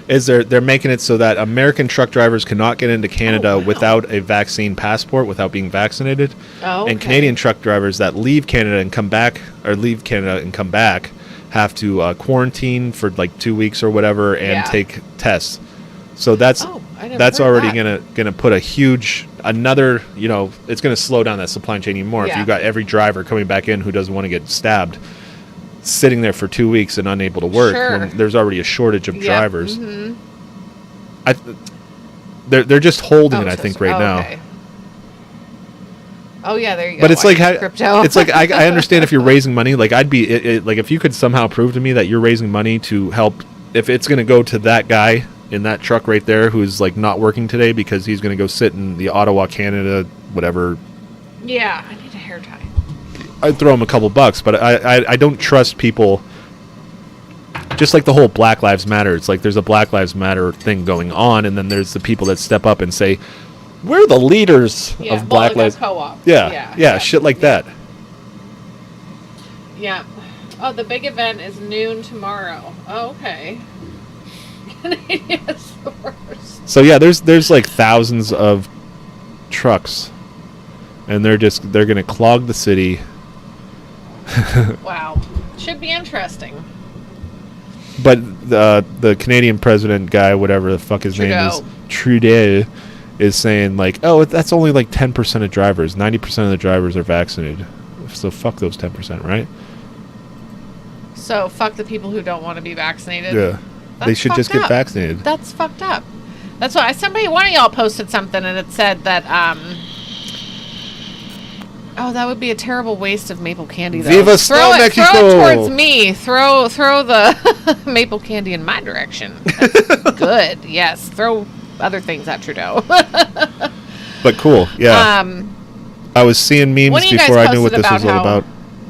is they're making it so that American truck drivers cannot get into Canada without a vaccine passport, without being vaccinated. And Canadian truck drivers that leave Canada and come back, have to quarantine for like 2 weeks or whatever and take tests. So that's already gonna put a huge another, it's gonna slow down that supply chain even more if you've got every driver coming back in who doesn't want to get stabbed sitting there for 2 weeks and unable to work when there's already a shortage of drivers. They're just holding it, I think, right now. Okay. Oh yeah, there you go. But it's like crypto. it's like I understand if you're raising money, like I'd be like if you could somehow prove to me that you're raising money to help, if it's going to go to that guy in that truck right there who's like not working today because he's going to go sit in the Ottawa, Canada, whatever. Yeah, I need a hair tie. I'd throw him a couple bucks, but I don't trust people. Just like the whole Black Lives Matter, it's like there's a Black Lives Matter thing going on, and then there's the people that step up and say, "We're the leaders of Black Lives." Co-op. Yeah, shit like that. Yeah. Oh, the big event is noon tomorrow. Oh, okay. Canadian source. So yeah, there's like thousands of trucks, and they're gonna clog the city. Wow. Should be interesting. But the Canadian president guy, whatever the fuck his name is, Trudeau, is saying like, oh, that's only like 10% of drivers. 90% of the drivers are vaccinated. So fuck those 10%, right? So fuck the people who don't want to be vaccinated. Yeah. They should just get vaccinated. That's fucked up. That's why one of y'all posted something and it said that oh, that would be a terrible waste of maple candy though. Viva Mexico! Throw it towards me. Throw the maple candy in my direction. That's good. Yes. Throw other things at Trudeau. But cool. Yeah. I was seeing memes before I knew what this was all about.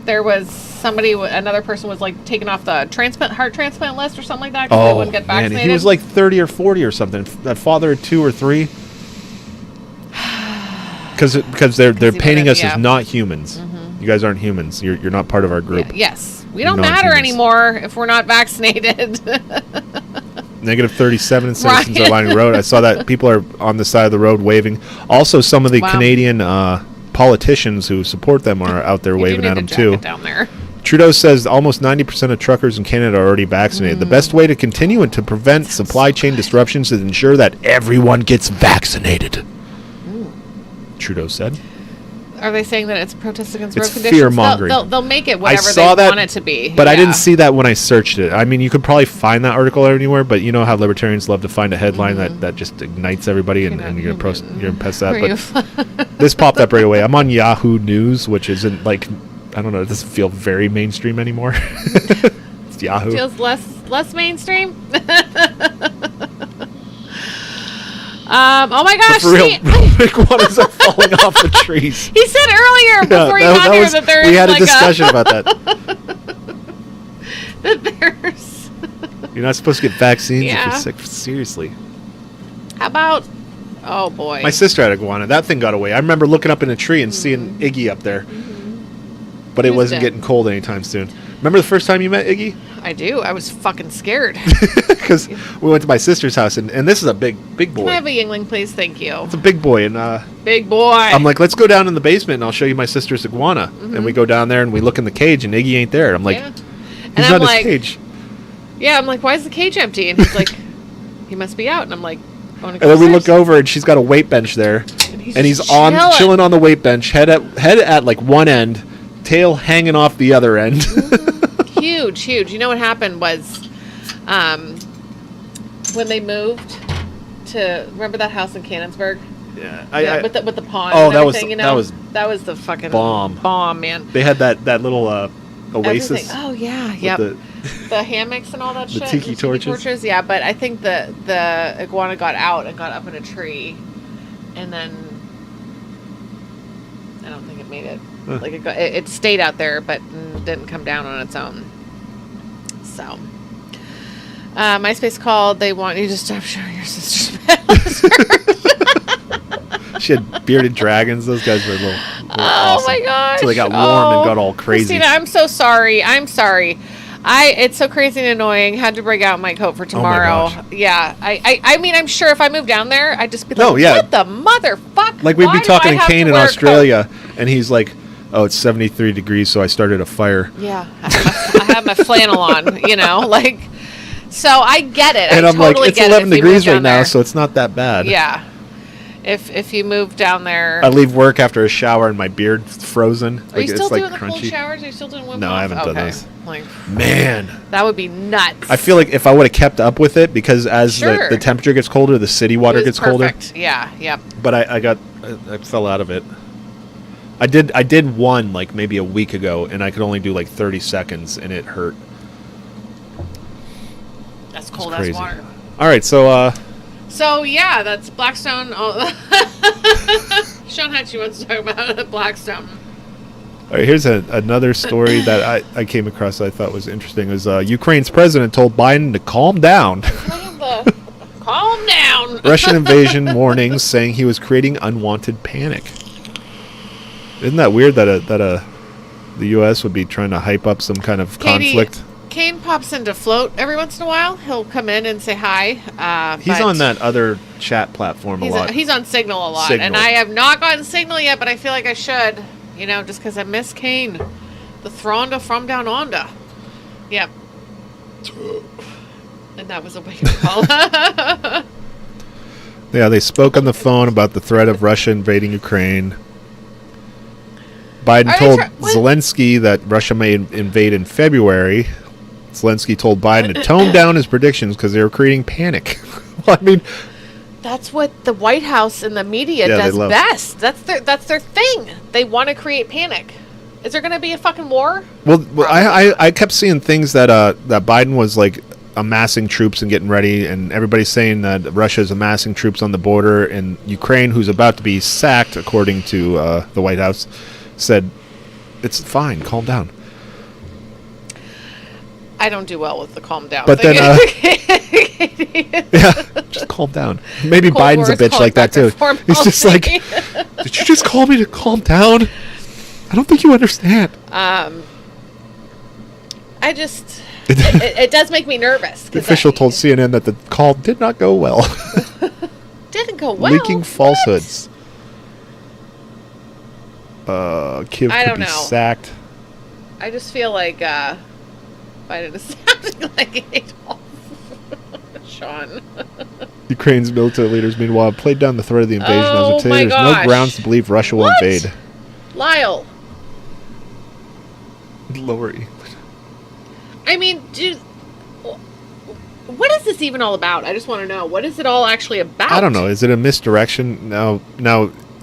There was another person was like taken off the heart transplant list or something like that because they wouldn't get vaccinated. Man, he was like 30 or 40 or something. That father of 2 or 3. Because they're painting us as not humans. Mm-hmm. You guys aren't humans. You're not part of our group. Yes, we don't matter anymore if we're not vaccinated. Negative 37 in Citizens are lining the road. I saw that people are on the side of the road waving. Also, some of the Canadian politicians who support them are out there waving at them too. Down there. Trudeau says almost 90% of truckers in Canada are already vaccinated. The best way to continue and to prevent supply chain disruptions is to ensure that everyone gets vaccinated. Trudeau said. Are they saying that it's a protest against road conditions? It's fear-mongering. They'll make it whatever they want it to be. But I didn't see that when I searched it. I mean, you could probably find that article anywhere, but you know how libertarians love to find a headline that just ignites everybody and you're going to press that. But this popped up right away. I'm on Yahoo News, which isn't like, I don't know, it doesn't feel very mainstream anymore. It's Yahoo. Feels less mainstream? Oh my gosh! For real, iguanas are falling off the trees. He said earlier before you got here that there's we had a discussion about that. That there's. You're not supposed to get vaccines if you're sick. Seriously. How about? Oh boy. My sister had iguana. That thing got away. I remember looking up in a tree and seeing Iggy up there, but it wasn't getting cold anytime soon. Remember the first time you met Iggy? I do. I was fucking scared. Because we went to my sister's house, and this is a big boy. Can I have a Yingling, please? Thank you. It's a big boy, and big boy. I'm like, let's go down in the basement, and I'll show you my sister's iguana. And we go down there, and we look in the cage, and Iggy ain't there. I'm like, he's not in his cage. Yeah, I'm like, why is the cage empty? And he's like, he must be out. And I'm like, and then we look over, and she's got a weight bench there, and he's chilling on the weight bench, head at like one end, tail hanging off the other end. Huge. You know what happened was, when they moved to, remember that house in Cannonsburg? Yeah, with the pond. Oh, and that everything, was that was the fucking bomb, man. They had that little oasis. Everything. Oh yeah, yep. The hammocks and all that shit. The tiki torches. Yeah, but I think the iguana got out and got up in a tree, and then I don't think it made it. Like it stayed out there, but didn't come down on its own. So, MySpace called. They want you to stop showing your sister's pictures. She had bearded dragons. Those guys were a little awesome. My gosh! So they got warm and got all crazy. Christina, I'm so sorry. It's so crazy and annoying. Had to break out my coat for tomorrow. Oh my gosh. Yeah, I mean, I'm sure if I moved down there, I'd just be like, what the motherfuck? Like we'd be talking to Kane in Australia, and he's like, oh, it's 73 degrees, so I started a fire. Yeah, I have my flannel on, like, so I get it. And I'm totally like, it's 11 degrees right now, so it's not that bad. Yeah. If you move down there, I leave work after a shower and my beard's frozen. Are you still doing the crunchy. cold showers? Are you still doing Wim Hof? No, I haven't done those. Like, man, that would be nuts. I feel like if I would have kept up with it, because as the temperature gets colder, the city water gets colder. Yeah, yep. But I fell out of it. I did one like maybe a week ago, and I could only do like 30 seconds, and it hurt. That's cold as water. All right, so. So yeah, that's Blackstone. Oh. Sean Hatchie wants to talk about Blackstone. All right, here's another story that I came across that I thought was interesting. It was Ukraine's president told Biden to calm down. Calm down. Russian invasion warnings, saying he was creating unwanted panic. Isn't that weird that the U.S. would be trying to hype up some kind of conflict? Kane pops into Float every once in a while. He'll come in and say hi. He's on that other chat platform a lot. He's on Signal a lot. And I have not gotten Signal yet, but I feel like I should. Just because I miss Kane. The Thronda from Down Under. Yep. And that was a wake-up call. Yeah, they spoke on the phone about the threat of Russia invading Ukraine. Biden told Zelensky that Russia may invade in February. Zelensky told Biden to tone down his predictions because they were creating panic. Well, I mean, That's what the White House and the media Yeah, they does love- best. That's their thing. They want to create panic. Is there going to be a fucking war? well, I kept seeing things that that Biden was like amassing troops and getting ready, and everybody's saying that Russia is amassing troops on the border, and Ukraine, who's about to be sacked, according to the White House, said it's fine, calm down. I don't do well with the calm down. But thing. Yeah, just calm down. Maybe Cold Biden's War a is bitch calling like that back the too. foreign He's just like, policy. did you just call me to calm down? I don't think you understand. I just it does make me nervous. The 'cause official I- told CNN that the call did not go well. didn't go well. Leaking What? falsehoods. Kiev I could don't be know. sacked. I just feel like Biden is sounding like Adolf. Sean. Ukraine's military leaders, meanwhile, played down the threat of the invasion Oh as of my today. There's no gosh. grounds to believe Russia will What? invade. Lyle. Lower E. I mean, dude, what is this even all about? I just want to know. What is it all actually about? I don't know. Is it a misdirection? Now,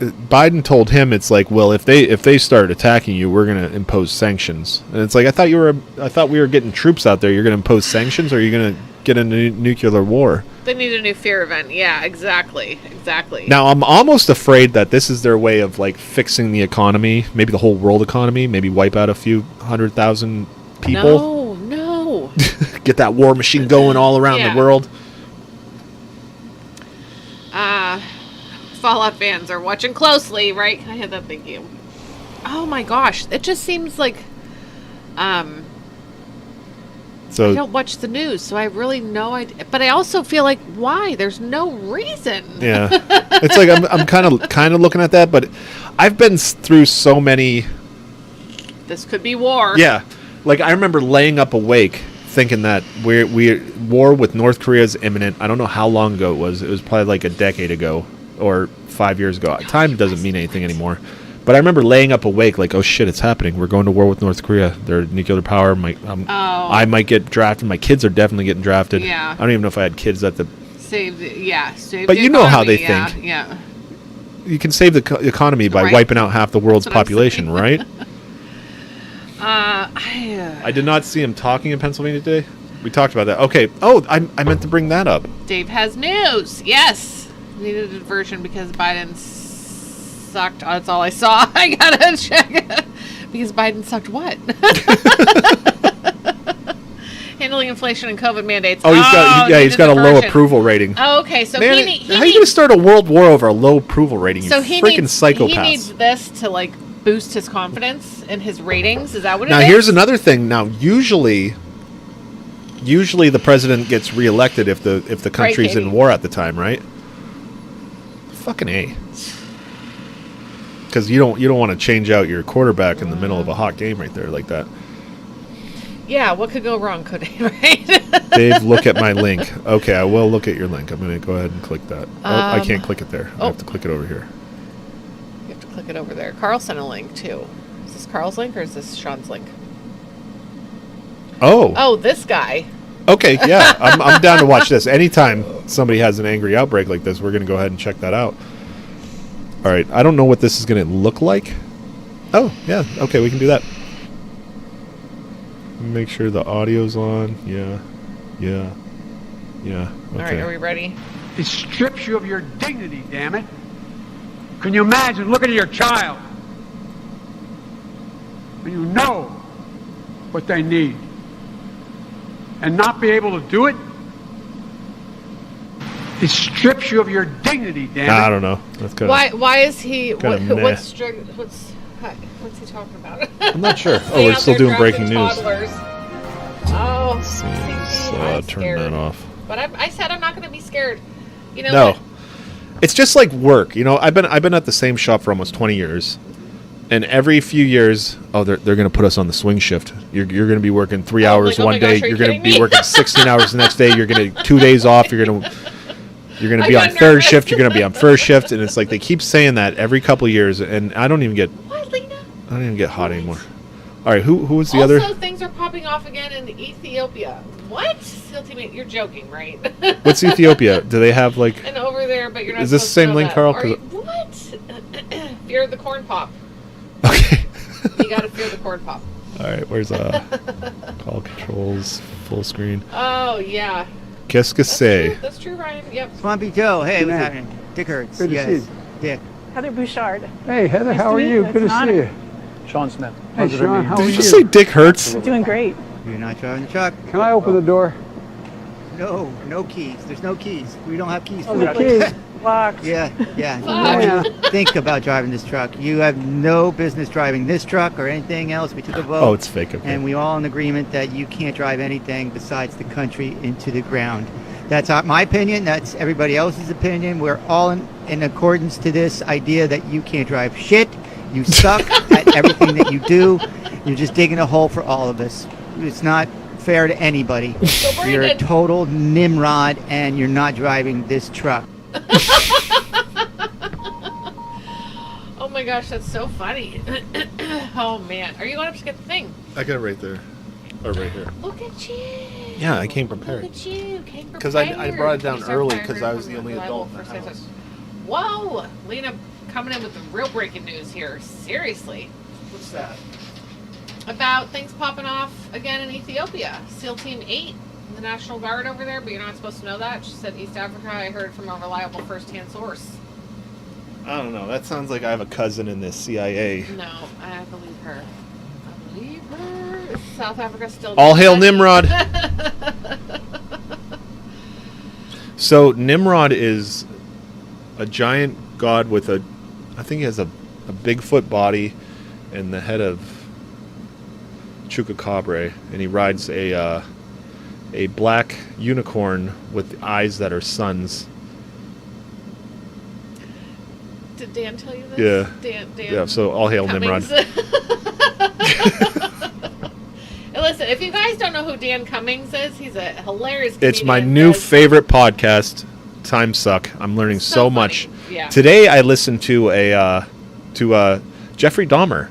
Biden told him it's like, well, if they start attacking you, we're going to impose sanctions. And it's like, I thought we were getting troops out there. You're going to impose sanctions, or are you going to get a nuclear war? They need a new fear event. Yeah, exactly. Now, I'm almost afraid that this is their way of like fixing the economy, maybe the whole world economy, maybe wipe out a few 100,000 people, No. get that war machine going all around Yeah. the world. Fallout fans are watching closely, right? Can I hit that? Thank you. Oh my gosh, it just seems like I So don't watch the news, so I really no idea. But I also feel like why? There's no reason. yeah, it's like I'm kind of looking at that, but I've been through so many. This could be war. Yeah, like I remember laying up awake thinking that we war with North Korea is imminent. I don't know how long ago it was. It was probably like a decade ago or 5 years ago. Time doesn't mean anything anymore. But I remember laying up awake like, oh shit, it's happening. We're going to war with North Korea. They're nuclear power. I might get drafted. My kids are definitely getting drafted. Yeah. I don't even know if I had kids at the. Save But the you know how they economy, think. Yeah. You can save the economy by Right. wiping out half the world's That's what I'm population, right? I I did not see him talking in Pennsylvania today. We talked about that. Okay. Oh, I meant to bring that up. Dave has news. Yes. Needed a diversion because Biden sucked. Oh, that's all I saw. I gotta check. Because Biden sucked what? Handling inflation and COVID mandates. Oh, he's got a low diversion. approval rating. Oh, okay. So Man, he how are you going to start a world war over a low approval rating? so you he freaking needs psychopaths. He needs this to like boost his confidence and his ratings. Is that what it Now, is? here's another thing. Now, usually the president gets reelected if the country's in Katie. war at the time, right? Fucking A. Because you don't want to change out your quarterback in the middle of a hot game right there like that. Yeah. What could go wrong? Could it? Right. Dave, look at my link. Okay, I will look at your link. I'm going to go ahead and click that. I can't click it there. I have to click it over here. You have to click it over there. Carl sent a link too. Is this Carl's link or is this Sean's link? Oh, this guy. Okay, yeah, I'm down to watch this. Anytime somebody has an angry outbreak like this, we're going to go ahead and check that out. All right, I don't know what this is going to look like. Oh, yeah, okay, we can do that. Make sure the audio's on. Yeah. Okay. All right, are we ready? It strips you of your dignity, damn it. Can you imagine looking at your child and you know what they need and not be able to do it? It strips you of your dignity, damn it. I don't know. That's kind of. Why is he? Kinda meh. What's he talking about? I'm not sure. Oh, Stay we're out still there doing drafting breaking news. toddlers. Oh, Let's see, I'm let's turn scared. that off. But I said I'm not going to be scared. You know No, what? it's just like work. You know, I've been at the same shop for almost 20 years, and every few years, they're going to put us on the swing shift. You're going to be working 3 hours like, oh one my day. gosh, are you You're going to kidding be me? working 16 hours the next day. You're going to 2 days off. You're going to I be on got third nervous. shift. You're going to be on first shift, and it's like they keep saying that every couple of years, and I don't even get What, Lena? hot anymore. All right, who was the also, other? things are popping off again in Ethiopia. What? SEAL Team 8, you're joking, right? What's Ethiopia? Do they have like? And over there, but you're not. Is this the supposed to same know link, that. Carl? Are you, what? Fear of the corn pop. Okay. You gotta fear the corn pop. All right, where's call controls full screen? Oh yeah. Qu'est-ce que c'est? That's true, Ryan. Yep. Swampy Joe, hey, Good what's night. happening? Dick Hurts. Good to yes. see you. Dick. Heather Bouchard. Hey, Heather, Nice how to are meet you? you. Good to It's an see honor. you. Sean Smith. Hey, Sean, how are Did you? you say Dick Hurts? Doing great. You're not driving the truck? Can I open the door? No, no keys. There's no keys. We don't have keys Oh, for the it. keys locked. Yeah. Fuck. Don't even think about driving this truck. You have no business driving this truck or anything else. We took a vote. Oh, it's fake. Okay. And we all in agreement that you can't drive anything besides the country into the ground. That's not my opinion. That's everybody else's opinion. We're all in accordance to this idea that you can't drive shit. You suck at everything that you do. You're just digging a hole for all of us. It's not fair to anybody. You're a total Nimrod, and you're not driving this truck. Oh my gosh, that's so funny. Oh man, are you going up to get the thing? I got it right there, or right here. Look at you. Yeah, I came prepared. Look at you. Came prepared. 'Cause I brought it down You start early firing 'cause I was from the only reliable adult in the first house. answer. Whoa, Lena coming in with the real breaking news here. Seriously. What's that? About things popping off again in Ethiopia. SEAL Team 8, the National Guard over there, but you're not supposed to know that. She said East Africa. I heard from a reliable first-hand source. I don't know. That sounds like I have a cousin in the CIA. No, I believe her. I believe her. Is South Africa still... All hail Nimrod. So Nimrod is a giant god with I think he has a Bigfoot body and the head of Chupacabra, and he rides a black unicorn with eyes that are suns. Did Dan tell you this? Yeah. Dan Yeah, so all hail Cummings. Nimrod. And listen, if you guys don't know who Dan Cummings is, he's a hilarious comedian. It's my new Does- favorite podcast, Time Suck. I'm learning so funny. much. Yeah. Today I listened to Jeffrey Dahmer.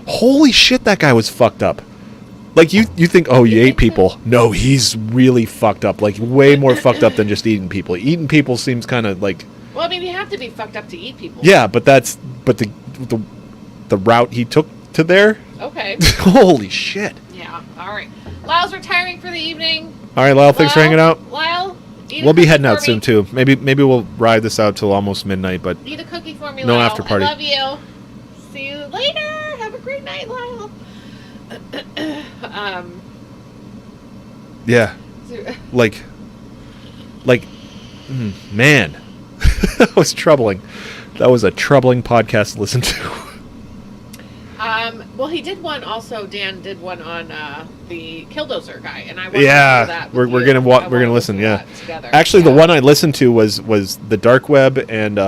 Holy shit, that guy was fucked up. Like you think, oh, you ate people. No, he's really fucked up. Like way more fucked up than just eating people. Eating people seems kind of like, Well, I mean, you have to be fucked up to eat people. yeah, but the route he took to there. Okay. Holy shit. Yeah. All right. Lyle's retiring for the evening. All right, Lyle, thanks for hanging out. Lyle, eat a We'll be cookie heading out for soon me. too. Maybe we'll ride this out till almost midnight, but Eat a cookie for me, No Lyle. after party. I love you. See you later. Have a great night, Lyle. yeah. Like, man, that was troubling. That was a troubling podcast to listen to. Well, he did one also. Dan did one on the Killdozer guy, and I wanted to Yeah, do that we're with gonna you. I we're gonna wanted listen. to do Yeah, that together. actually, the Yeah. one I listened to was the Dark Web and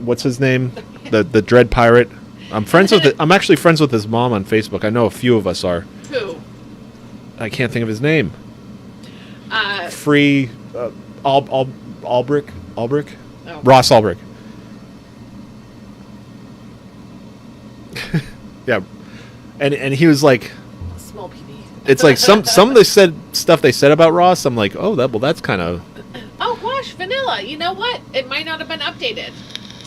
what's his name, the Dread Pirate. I'm actually friends with his mom on Facebook. I know a few of us are. Who? I can't think of his name. Free Albrecht. Oh. Ross Ulbricht. Yeah, and he was like, Small PB. it's like some of the stuff they said about Ross. I'm like, oh, that's kind of. Oh gosh, Vanilla. You know what? It might not have been updated.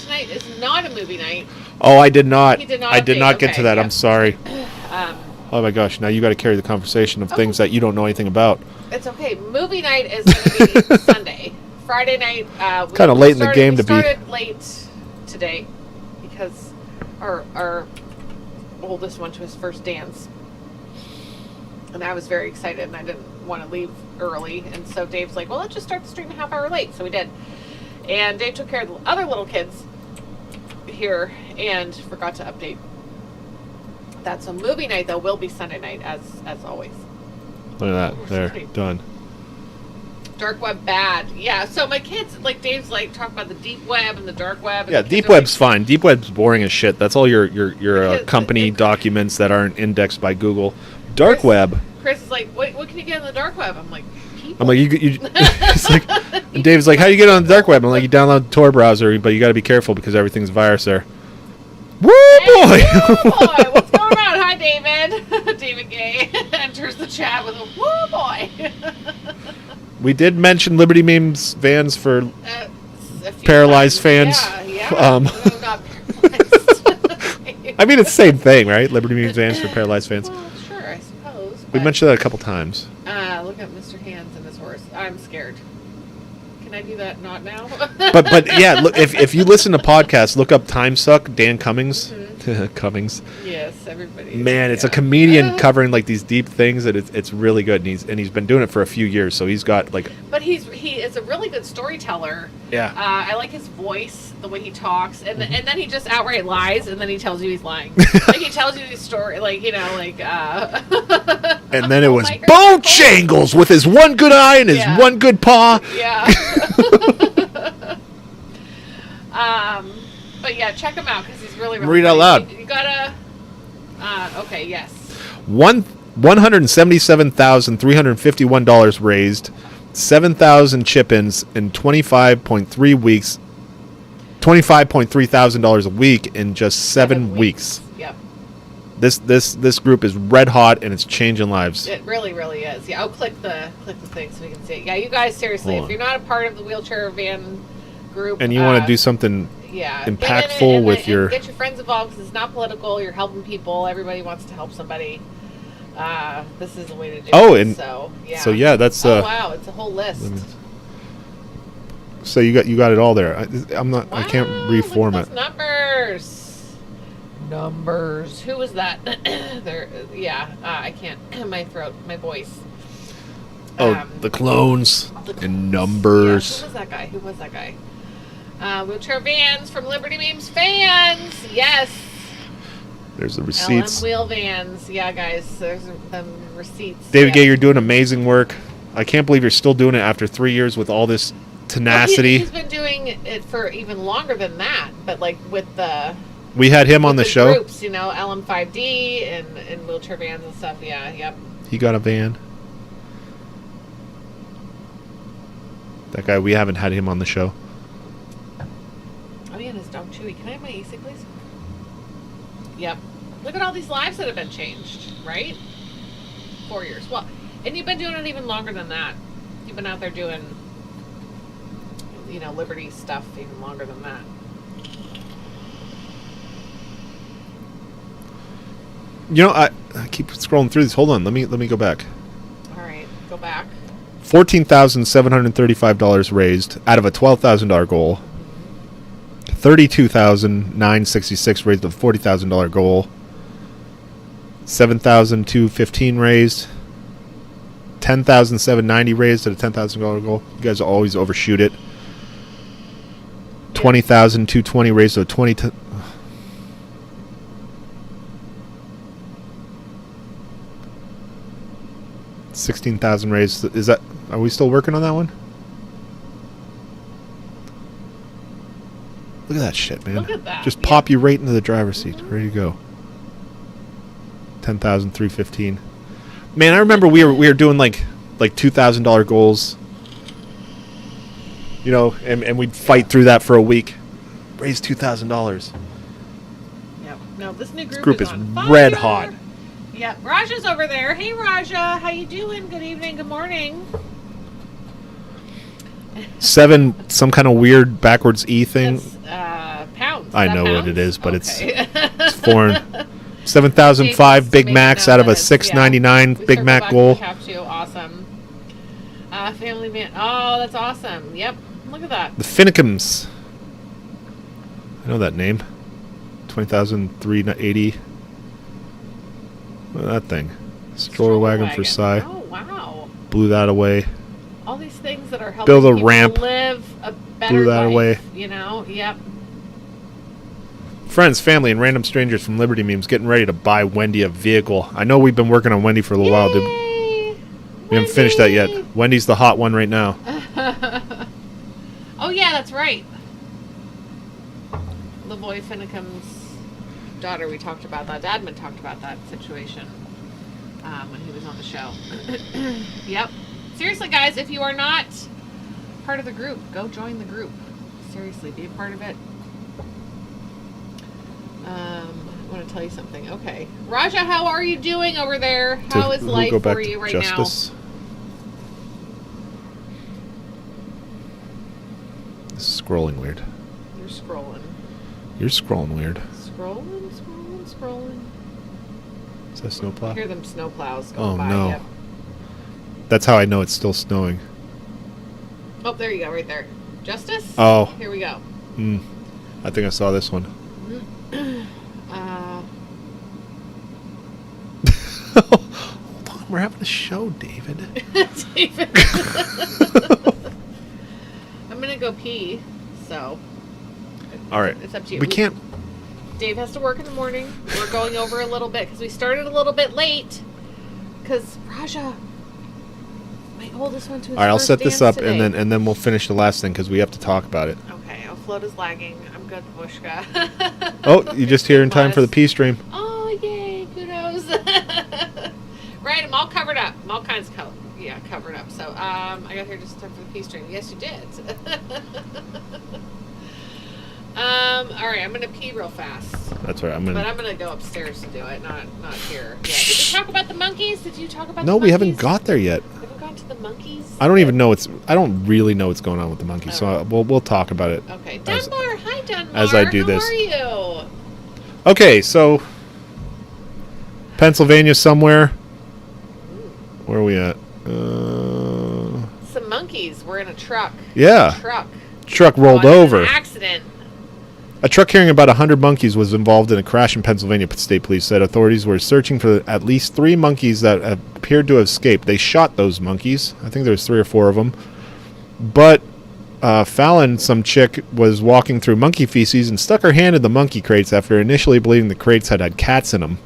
Tonight is not a movie night. Oh, I did not. He did not I did update, not get okay, to that. yeah. I'm sorry. Um, Oh my gosh! Now you got to carry the conversation of things that you don't know anything about. It's okay. Movie night is going to be Sunday. Friday night. Kinda late in the game to be. We started late today because our oldest went to his first dance, and I was very excited, and I didn't want to leave early, and so Dave's like, "Well, let's just start the stream a half hour late." So we did, and Dave took care of the other little kids here and forgot to update. That's a movie night, though. Will be Sunday night as always. Look at that. There, done. Dark web bad. Yeah, so my kids, like Dave's like, talk about the deep web and the dark web. And Yeah, the deep kids are like- web's fine. Deep web's boring as shit. That's all your Because company it- documents that aren't indexed by Google. Dark Chris- web. Chris is like, what can you get on the dark web? I'm like, people. I'm like, you it's like, and Dave's like, how do you get on the dark web? I'm like, you download the Tor browser, but you got to be careful because everything's virus there. Woo Hey, boy! oh boy, what's going on? Hi, David. David Gay enters the chat with a woo boy. We did mention Liberty Memes vans for A few paralyzed times. fans. Yeah. Um, Got paralyzed. I mean, it's the same thing, right? Liberty Memes vans for paralyzed fans. Well, sure, I suppose. We but, mentioned that a couple times. look at Mr. Hands and his horse. I'm scared. Can I do that not now? But yeah, look, if you listen to podcasts, look up Time Suck, Dan Cummings. Cummings. Yes, everybody. Man, it's a comedian covering like these deep things that it's really good, and he's been doing it for a few years, so he's got like. But he is a really good storyteller. Yeah. I like his voice, the way he talks, and and then he just outright lies, and then he tells you he's lying. Like he tells you the story, like And then it was my God. Bone Shangles with his one good eye and his Yeah. one good paw. Yeah. But yeah, check him out because he's really, really Read out funny. loud. You gotta. Okay. Yes. $177,351 raised, 7,000 chip-ins in 25.3 weeks, $25,300 a week in just 7 weeks. Yep. This group is red hot and it's changing lives. It really, really is. Yeah. I'll click the thing so we can see it. Yeah. You guys, seriously, Hold if on. you're not a part of the wheelchair van group, And you want to do something yeah, impactful get in it with and your. get your friends involved because it's not political. You're helping people. Everybody wants to help somebody. This is the way to do Oh, it. and so yeah, that's oh wow, it's a whole list. So you got it all there. I'm not. I can't Wow, reformat. look at those numbers. Who was that? There. Yeah. I can't. My throat. My voice. Oh, the clones the and numbers. Yeah, who was that guy? Wheelchair vans from Liberty Memes fans. Yes. There's the receipts. LM wheel vans. Yeah, guys. There's them receipts. David yeah. Gay, you're doing amazing work. I can't believe you're still doing it after 3 years with all this tenacity. He's been doing it for even longer than that, but like with the. We had him on the show. Groups, LM5D and wheelchair vans and stuff. Yeah. Yep. He got a van. That guy, we haven't had him on the show. Oh yeah, and his dog Chewy. Can I have my e-cig, please? Yep. Look at all these lives that have been changed, right? 4 years. Well, and you've been doing it even longer than that. You've been out there doing, Liberty stuff even longer than that. I keep scrolling through this. Hold on, let me go back. All right, go back. $14,735 raised out of a $12,000 goal. $32,966 raised of a $40,000 goal. $7,215 raised. $10,790 raised at a $10,000 goal. You guys always overshoot it. $20,220 raised to a 20. 16,000 raised. Is that? Are we still working on that one? Look at that shit, man. Look at that, Just yeah. pop you right into the driver's seat. Ready to go. 10,315. Man, I remember we were doing like $2,000 goals. And we'd fight through that for a week. Raise $2,000. Yep. No, this new group, Group is is on fire. red hot. Yep. Raja's over there. Hey, Raja. How you doing? Good evening. Good morning. 7, some kind of weird backwards E thing. That's, pounds. I Is that know what pounds? it is, but Okay. it's foreign. 7,005 James Big made Macs note out of a that it's- $6.99 We Big circle Mac back goal. to the cap too. Awesome. Family man. Oh, that's awesome. Yep. Look at that. The Finicums. I know that name. 20,380. Look at that thing. Stroller wagon for Cy. Oh, wow. Blew that away. All these things that are helping Build a people ramp. live a better Blew that life, away. Yep. Friends, family, and random strangers from Liberty Memes getting ready to buy Wendy a vehicle. I know we've been working on Wendy for a little while. Yay! We haven't finished that yet. Wendy's the hot one right now. Oh, yeah, that's right. Lavoy Finicum's daughter, we talked about that. Dadman talked about that situation when he was on the show. Yep. Seriously, guys, if you are not part of the group, go join the group. Seriously, be a part of it. want to tell you something. Okay. Raja, how are you doing over there? To- How is we'll life go back for to you right Justice. This is scrolling weird. now? You're scrolling. You're scrolling weird. Scrolling. Is that snowplow? I hear them snowplows Oh, going by. no. Yep. That's how I know it's still snowing. Oh, there you go, right there. Justice? Oh. Here we go. I think I saw this one. Hold on, we're having a show, David. David. I'm going to go pee, so. All right. It's up to you. We can't. Dave has to work in the morning. We're going over a little bit because we started a little bit late. Because Raja, my oldest went to his All right, I'll first set this dance up today. and then we'll finish the last thing because we have to talk about it. Okay, our float is lagging. I'm good, Babushka. Oh, you just here in time for the P stream. Oh, yay, kudos. Right, I'm all covered up. I'm all kinds of covered up. So, I got here just in time for the P stream. Yes, you did. All right, I'm gonna pee real fast. That's right. But I'm gonna go upstairs to do it, not here. Yeah. Did we talk about the monkeys? Did you talk about the No, monkeys? we haven't got there yet. We haven't got to the monkeys? I don't even know I don't really know what's going on with the monkeys, so we'll talk about it. Okay. as- Dunbar, hi Dunbar. as I do How this. are you? Okay, so Pennsylvania somewhere. Where are we at? Some monkeys were in a truck. Yeah. Truck rolled Caused an over. accident. A truck carrying about 100 monkeys was involved in a crash in Pennsylvania, State Police said. Authorities were searching for at least 3 monkeys that appeared to have escaped. They shot those monkeys. I think there was 3 or 4 of them. But Fallon, some chick, was walking through monkey feces and stuck her hand in the monkey crates after initially believing the crates had cats in them.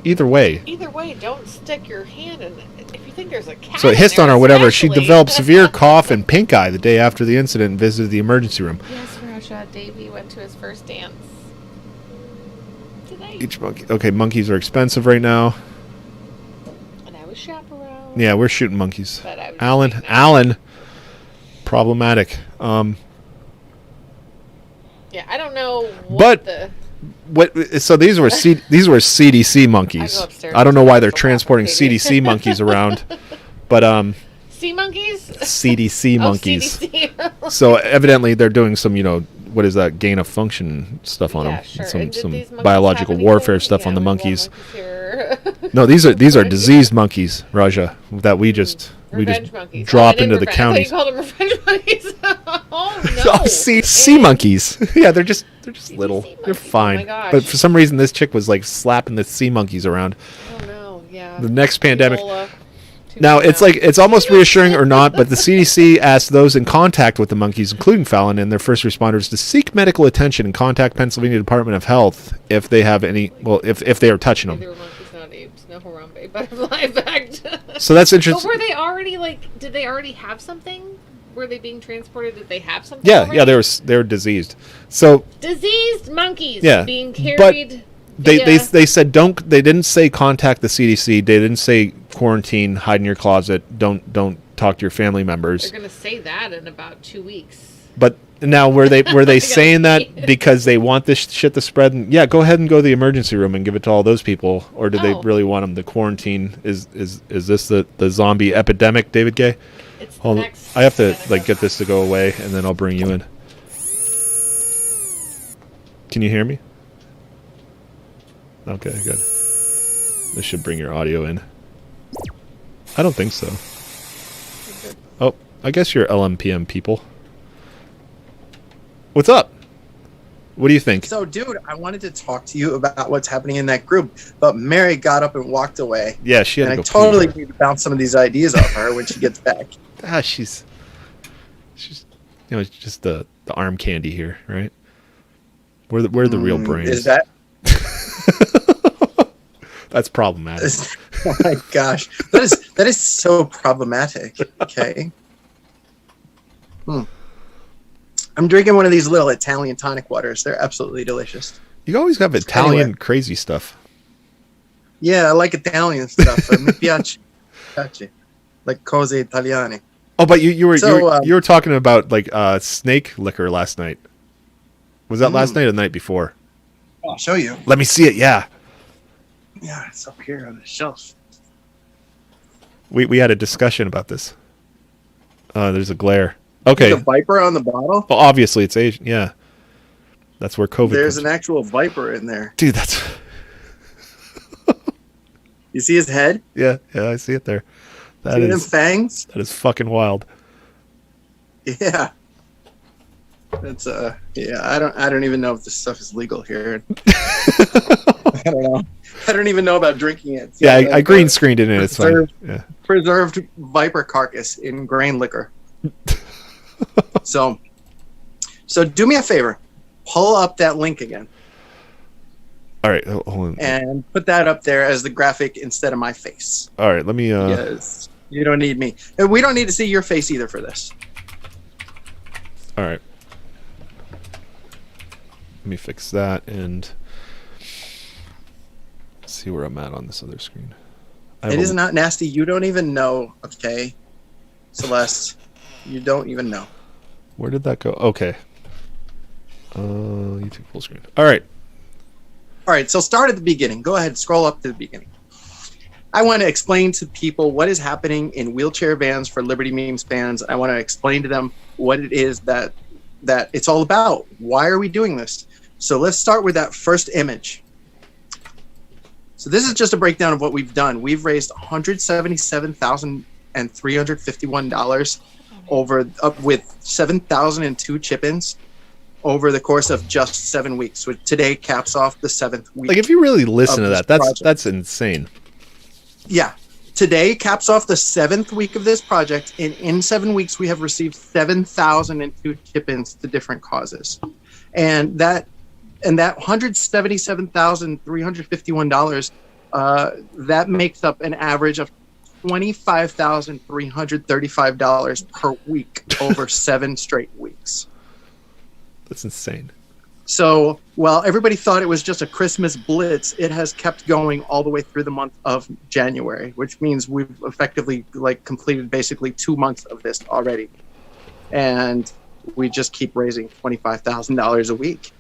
Either way. Either way, don't stick your hand in it. If you think there's a cat So it hissed in on there, her, whatever. She especially. developed severe cough and pink eye the day after the incident and visited the emergency room. Yes, Raja. Davey went to his first dance today. Each monkey. Okay, monkeys are expensive right now. And I was chaperone. Yeah, we're shooting monkeys. But I was Alan, doing that. Alan, problematic. Yeah, I don't know But- So these were these were CDC monkeys. I go upstairs I don't know and why they're go transporting complicated. CDC monkeys around, but sea monkeys. CDC Oh, monkeys. CDC. So evidently they're doing some, what is that, gain of function stuff on Yeah, them, sure. some And did these monkeys biological have warfare anything? stuff on the we want monkeys. here. No, these are diseased monkeys, Raja, that we just Revenge monkeys. drop Oh, I into didn't the revenge. counties. I thought you called them revenge monkeys. Oh no. Oh, sea monkeys. Yeah, they're just little. sea They're monkeys. Oh fine. my gosh. But for some reason, this chick was like slapping the sea monkeys around. Oh no. Yeah. The next pandemic. Ebola. Now it's like it's almost reassuring or not, but the CDC asked those in contact with the monkeys, including Fallon and their first responders, to seek medical attention and contact Pennsylvania Department of Health if they have any. Well, if they are touching They them. were monkeys, not apes. No Harambe butterfly effect. So that's But interesting. were they already did they already have something? Were they being transported? Did they have something? Yeah, already? yeah, they were diseased. So Diseased monkeys Yeah, being but carried. they said don't. They didn't say contact the CDC. They didn't say quarantine, hide in your closet, don't talk to your family members. They're gonna say that in about 2 weeks. But now were they saying that because they want this shit to spread? And yeah, go ahead and go to the emergency room and give it to all those people, or do they Oh. really want them to quarantine? Is this the zombie epidemic, David Gay? It's the Hold on. next I have to pandemic. get this to go away, and then I'll bring you in. Can you hear me? Okay, good. This should bring your audio in. I don't think so. Oh, I guess you're LMPM people. What's up? What do you think? So, dude, I wanted to talk to you about what's happening in that group, but Mary got up and walked away. Yeah, she had And to I go totally pee. need to bounce some of these ideas off her when she gets back. Ah, she's it's just the arm candy here, right? We're the real brains. Is that? That's problematic. Oh my gosh, that is so problematic. Okay. I'm drinking one of these little Italian tonic waters. They're absolutely delicious. You always have Italian Anyway. crazy stuff. Yeah, I like Italian stuff. Mi piace. Piace. Like cose italiane. Oh, but you were So, you were talking about like snake liquor last night. Was that last night or the night before? I'll show you. Let me see it. Yeah. Yeah, it's up here on the shelf. We had a discussion about this. There's a glare. Okay. The viper on the bottle? Well, obviously it's Asian. Yeah. That's where COVID There's comes an actual viper in there. Dude, that's... You see his head? Yeah, I see it there. See them fangs? That is fucking wild. Yeah. That's yeah, I don't even know if this stuff is legal here. I don't know. I don't even know about drinking it. So yeah, I green screened it and it's fine. Yeah. Preserved viper carcass in grain liquor. So do me a favor. Pull up that link again. All right, hold on. And put that up there as the graphic instead of my face. All right, let me Yes. You don't need me. And we don't need to see your face either for this. All right. Let me fix that and see where I'm at on this other screen. It is not nasty. You don't even know, okay? Celeste, you don't even know. Where did that go? Okay. YouTube full screen. All right. All right, so start at the beginning. Go ahead, scroll up to the beginning. I want to explain to people what is happening in wheelchair vans for Liberty Memes fans. I want to explain to them what it is that it's all about. Why are we doing this? So let's start with that first image. So this is just a breakdown of what we've done. We've raised $177,351 with 7,002 chip-ins over the course of just 7 weeks. Which today caps off the 7th week. Like if you really listen to that, that's insane. Yeah. Today caps off the 7th week of this project, and in 7 weeks we have received 7,002 chip-ins to different causes. And that $177,351, that makes up an average of $25,335 per week over 7 straight weeks. That's insane. So while everybody thought it was just a Christmas blitz, it has kept going all the way through the month of January, which means we've effectively completed basically 2 months of this already. And we just keep raising $25,000 a week.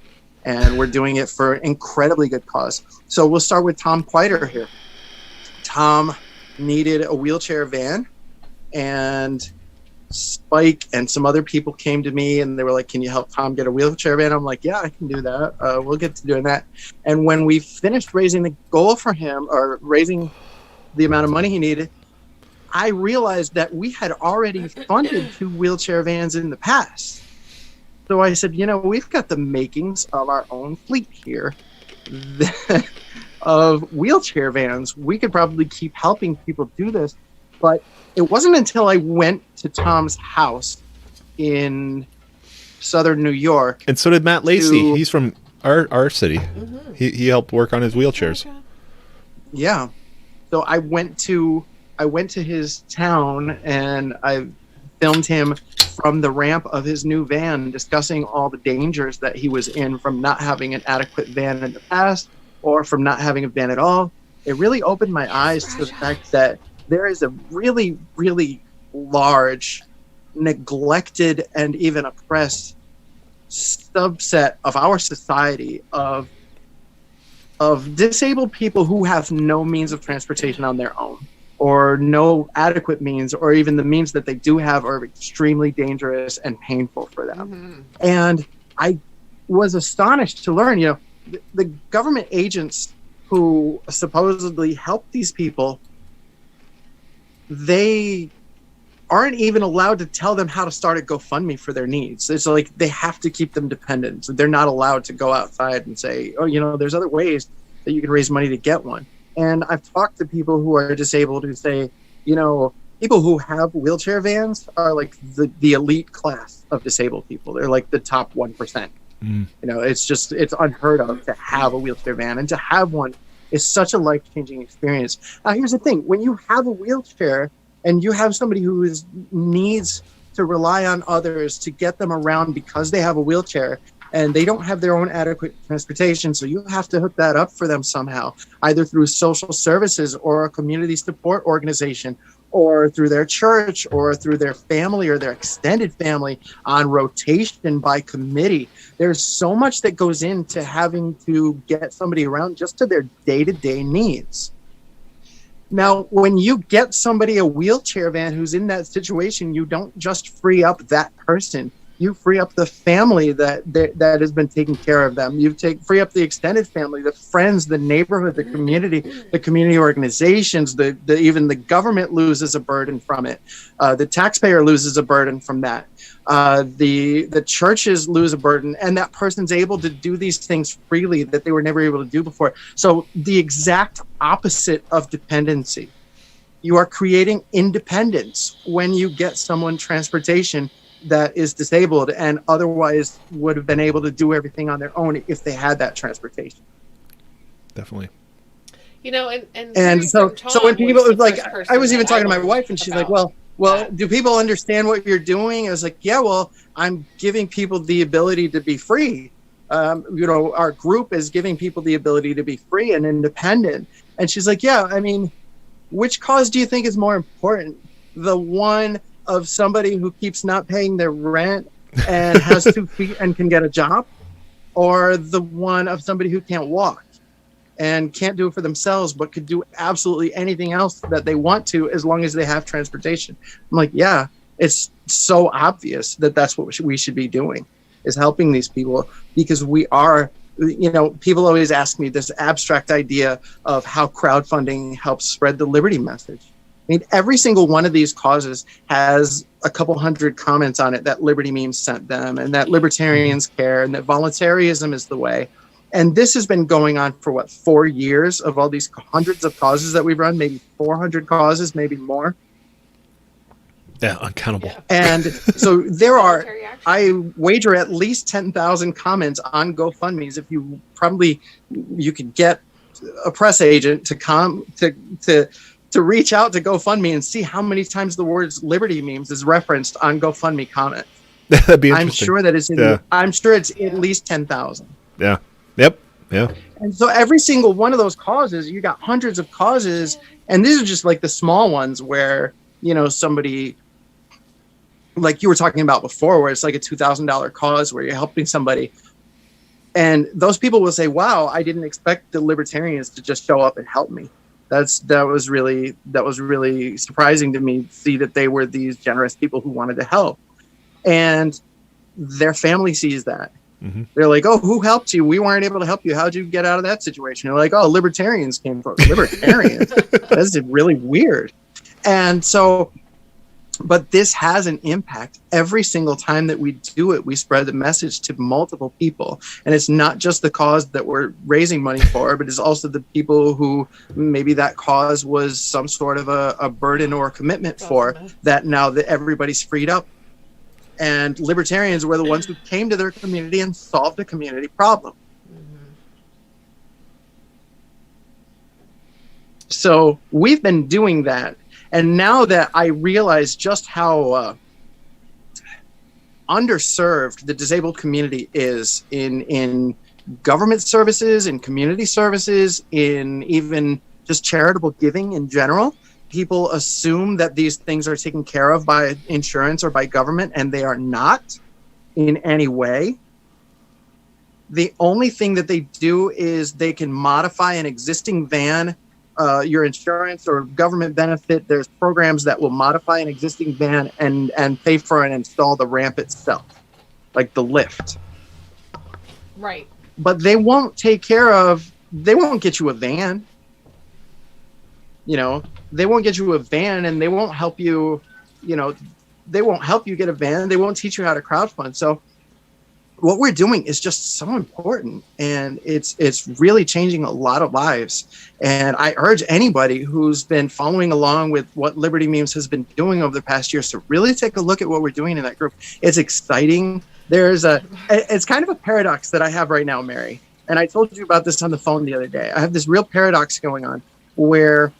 And we're doing it for an incredibly good cause. So we'll start with Tom Quiter here. Tom needed a wheelchair van, and Spike and some other people came to me and they were like, can you help Tom get a wheelchair van? I'm like, yeah, I can do that. We'll get to doing that. And when we finished raising the goal for him, or raising the amount of money he needed, I realized that we had already funded 2 wheelchair vans in the past. So I said, we've got the makings of our own fleet here of wheelchair vans. We could probably keep helping people do this. But it wasn't until I went to Tom's house in southern New York. And so did Matt Lacey. He's from our city. Mm-hmm. He helped work on his wheelchairs. Yeah. So I went to his town and I filmed him from the ramp of his new van, discussing all the dangers that he was in from not having an adequate van in the past, or from not having a van at all. It really opened my eyes to the fact that there is a really, really large, neglected, and even oppressed subset of our society of disabled people who have no means of transportation on their own, or no adequate means, or even the means that they do have are extremely dangerous and painful for them. Mm-hmm. And I was astonished to learn, the government agents who supposedly help these people, they aren't even allowed to tell them how to start a GoFundMe for their needs. It's like they have to keep them dependent. So they're not allowed to go outside and say, there's other ways that you can raise money to get one. And I've talked to people who are disabled who say, people who have wheelchair vans are like the elite class of disabled people. They're like the top 1%. Mm. It's unheard of to have a wheelchair van, and to have one is such a life-changing experience. Now, here's the thing. When you have a wheelchair and you have somebody who needs to rely on others to get them around because they have a wheelchair, and they don't have their own adequate transportation, so you have to hook that up for them somehow, either through social services or a community support organization, or through their church or through their family or their extended family on rotation by committee. There's so much that goes into having to get somebody around just to their day-to-day needs. Now, when you get somebody a wheelchair van who's in that situation, you don't just free up that person. You free up the family that has been taking care of them. You free up the extended family, the friends, the neighborhood, the community organizations, even the government loses a burden from it. The taxpayer loses a burden from that. The churches lose a burden, and that person's able to do these things freely that they were never able to do before. So the exact opposite of dependency. You are creating independence when you get someone transportation that is disabled and otherwise would have been able to do everything on their own if they had that transportation. Definitely. You know, and so when people like, I was even talking to my wife, and she's like, well, do people understand what you're doing? I was like, yeah, well, I'm giving people the ability to be free. Our group is giving people the ability to be free and independent. And she's like, yeah, I mean, which cause do you think is more important? The one of somebody who keeps not paying their rent and has 2 feet and can get a job, or the one of somebody who can't walk and can't do it for themselves, but could do absolutely anything else that they want to as long as they have transportation? I'm like, yeah, it's so obvious that that's what we should be doing, is helping these people, because we are, people always ask me this abstract idea of how crowdfunding helps spread the liberty message. I mean, every single one of these causes has a couple hundred comments on it that Liberty Memes sent them, and that libertarians care, and that voluntarism is the way. And this has been going on for 4 years of all these hundreds of causes that we've run, maybe 400 causes, maybe more. Yeah, uncountable. And so there are, I wager, at least 10,000 comments on GoFundMe's. If you could get a press agent to come to reach out to GoFundMe and see how many times the words Liberty Memes is referenced on GoFundMe comments. That'd be interesting. I'm sure it's at least 10,000. Yeah. Yep. Yeah. And so every single one of those causes, you got hundreds of causes, and these are just like the small ones where, somebody, like you were talking about before, where it's like a $2,000 cause where you're helping somebody. And those people will say, wow, I didn't expect the libertarians to just show up and help me. That was really surprising to me to see that they were these generous people who wanted to help, and their family sees that. Mm-hmm. They're like, oh, who helped you? We weren't able to help you. How'd you get out of that situation? They're like, oh, libertarians came from libertarians. That's really weird. And so, but this has an impact. Every single time that we do it, we spread the message to multiple people. And it's not just the cause that we're raising money for, but it's also the people who maybe that cause was some sort of a burden or a commitment for, that now that everybody's freed up. And libertarians were the ones who came to their community and solved a community problem. Mm-hmm. So we've been doing that. And now that I realize just how underserved the disabled community is in government services, in community services, in even just charitable giving in general, people assume that these things are taken care of by insurance or by government, and they are not in any way. The only thing that they do is they can modify an existing van, your insurance or government benefit. There's programs that will modify an existing van and pay for and install the ramp itself, like the lift. Right. But they won't get you a van. They won't get you a van, and they won't help you, they won't help you get a van. They won't teach you how to crowdfund. So what we're doing is just so important, and it's really changing a lot of lives. And I urge anybody who's been following along with what Liberty Memes has been doing over the past years to really take a look at what we're doing in that group. It's exciting. It's kind of a paradox that I have right now, Mary. And I told you about this on the phone the other day. I have this real paradox going on where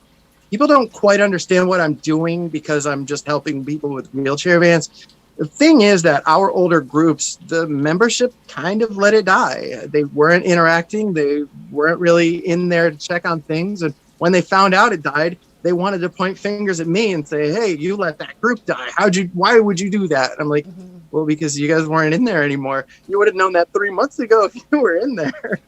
people don't quite understand what I'm doing because I'm just helping people with wheelchair vans. The thing is that our older groups, the membership kind of let it die. They weren't interacting. They weren't really in there to check on things. And when they found out it died, they wanted to point fingers at me and say, hey, you let that group die. Why would you do that? And I'm like, well, because you guys weren't in there anymore. You would have known that 3 months ago if you were in there.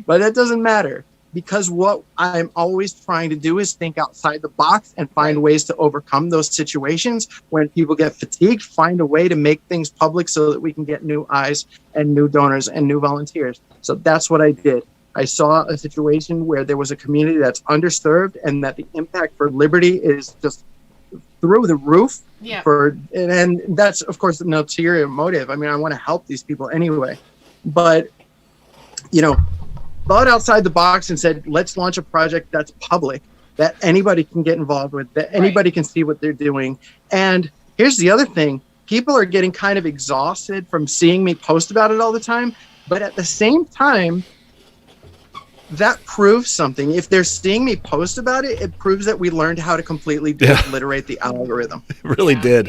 But that doesn't matter, because what I'm always trying to do is think outside the box and find ways to overcome those situations. When people get fatigued, find a way to make things public so that we can get new eyes and new donors and new volunteers. So that's what I did. I saw a situation where there was a community that's underserved and that the impact for Liberty is just through the roof. Yeah. And that's, of course, an ulterior motive. I mean, I want to help these people anyway. But, thought outside the box and said, let's launch a project that's public, that anybody can get involved with, that anybody can see what they're doing. And here's the other thing. People are getting kind of exhausted from seeing me post about it all the time. But at the same time, that proves something. If they're seeing me post about it, it proves that we learned how to completely obliterate the algorithm. It really did.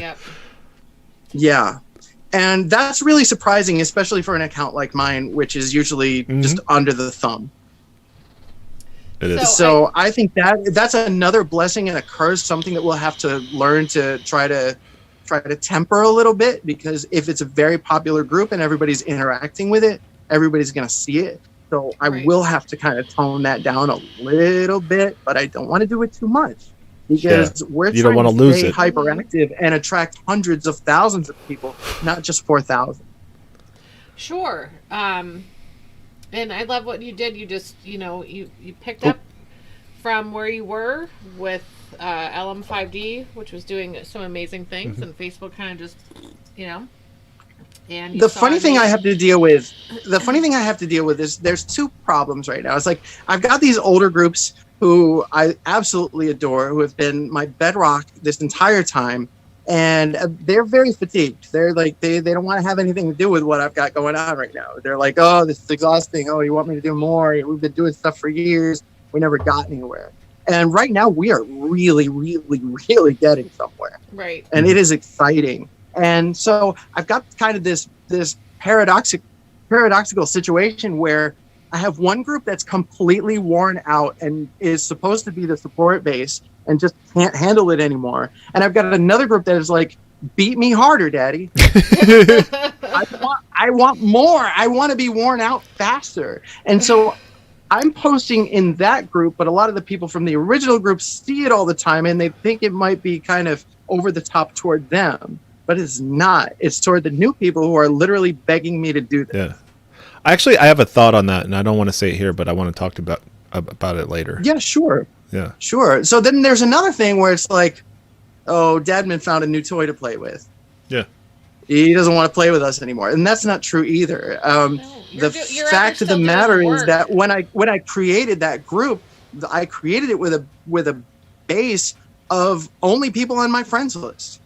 Yeah. And that's really surprising, especially for an account like mine, which is usually just under the thumb. It is. So I think that's another blessing and a curse, something that we'll have to learn to try to temper a little bit, because if it's a very popular group and everybody's interacting with it, everybody's going to see it. So I will have to kind of tone that down a little bit, but I don't want to do it too much. Because we're trying to stay hyperactive and attract hundreds of thousands of people, not just 4,000. Sure. And I love what you did. You just, you picked up from where you were with LM5D, which was doing some amazing things, and Facebook kind of just, And the funny thing I have to deal with is there's two problems right now. It's like I've got these older groups who I absolutely adore, who have been my bedrock this entire time, and they're very fatigued. They're like they don't want to have anything to do with what I've got going on right now. They're like, oh, this is exhausting. Oh, you want me to do more? We've been doing stuff for years. We never got anywhere. And right now we are really, really, really getting somewhere. Right. And it is exciting. And so I've got kind of this paradoxical situation where I have one group that's completely worn out and is supposed to be the support base and just can't handle it anymore. And I've got another group that is like, beat me harder, daddy. I want more. I want to be worn out faster. And so I'm posting in that group, but a lot of the people from the original group see it all the time and they think it might be kind of over the top toward them. But it's not. It's toward the new people who are literally begging me to do this. Yeah. Actually, I have a thought on that, and I don't want to say it here, but I want to talk about it later. Yeah, sure. Yeah. Sure. So then there's another thing where it's like, oh, Dadman found a new toy to play with. Yeah. He doesn't want to play with us anymore. And that's not true either. The fact of the matter is that when I created that group, I created it with a base of only people on my friends list.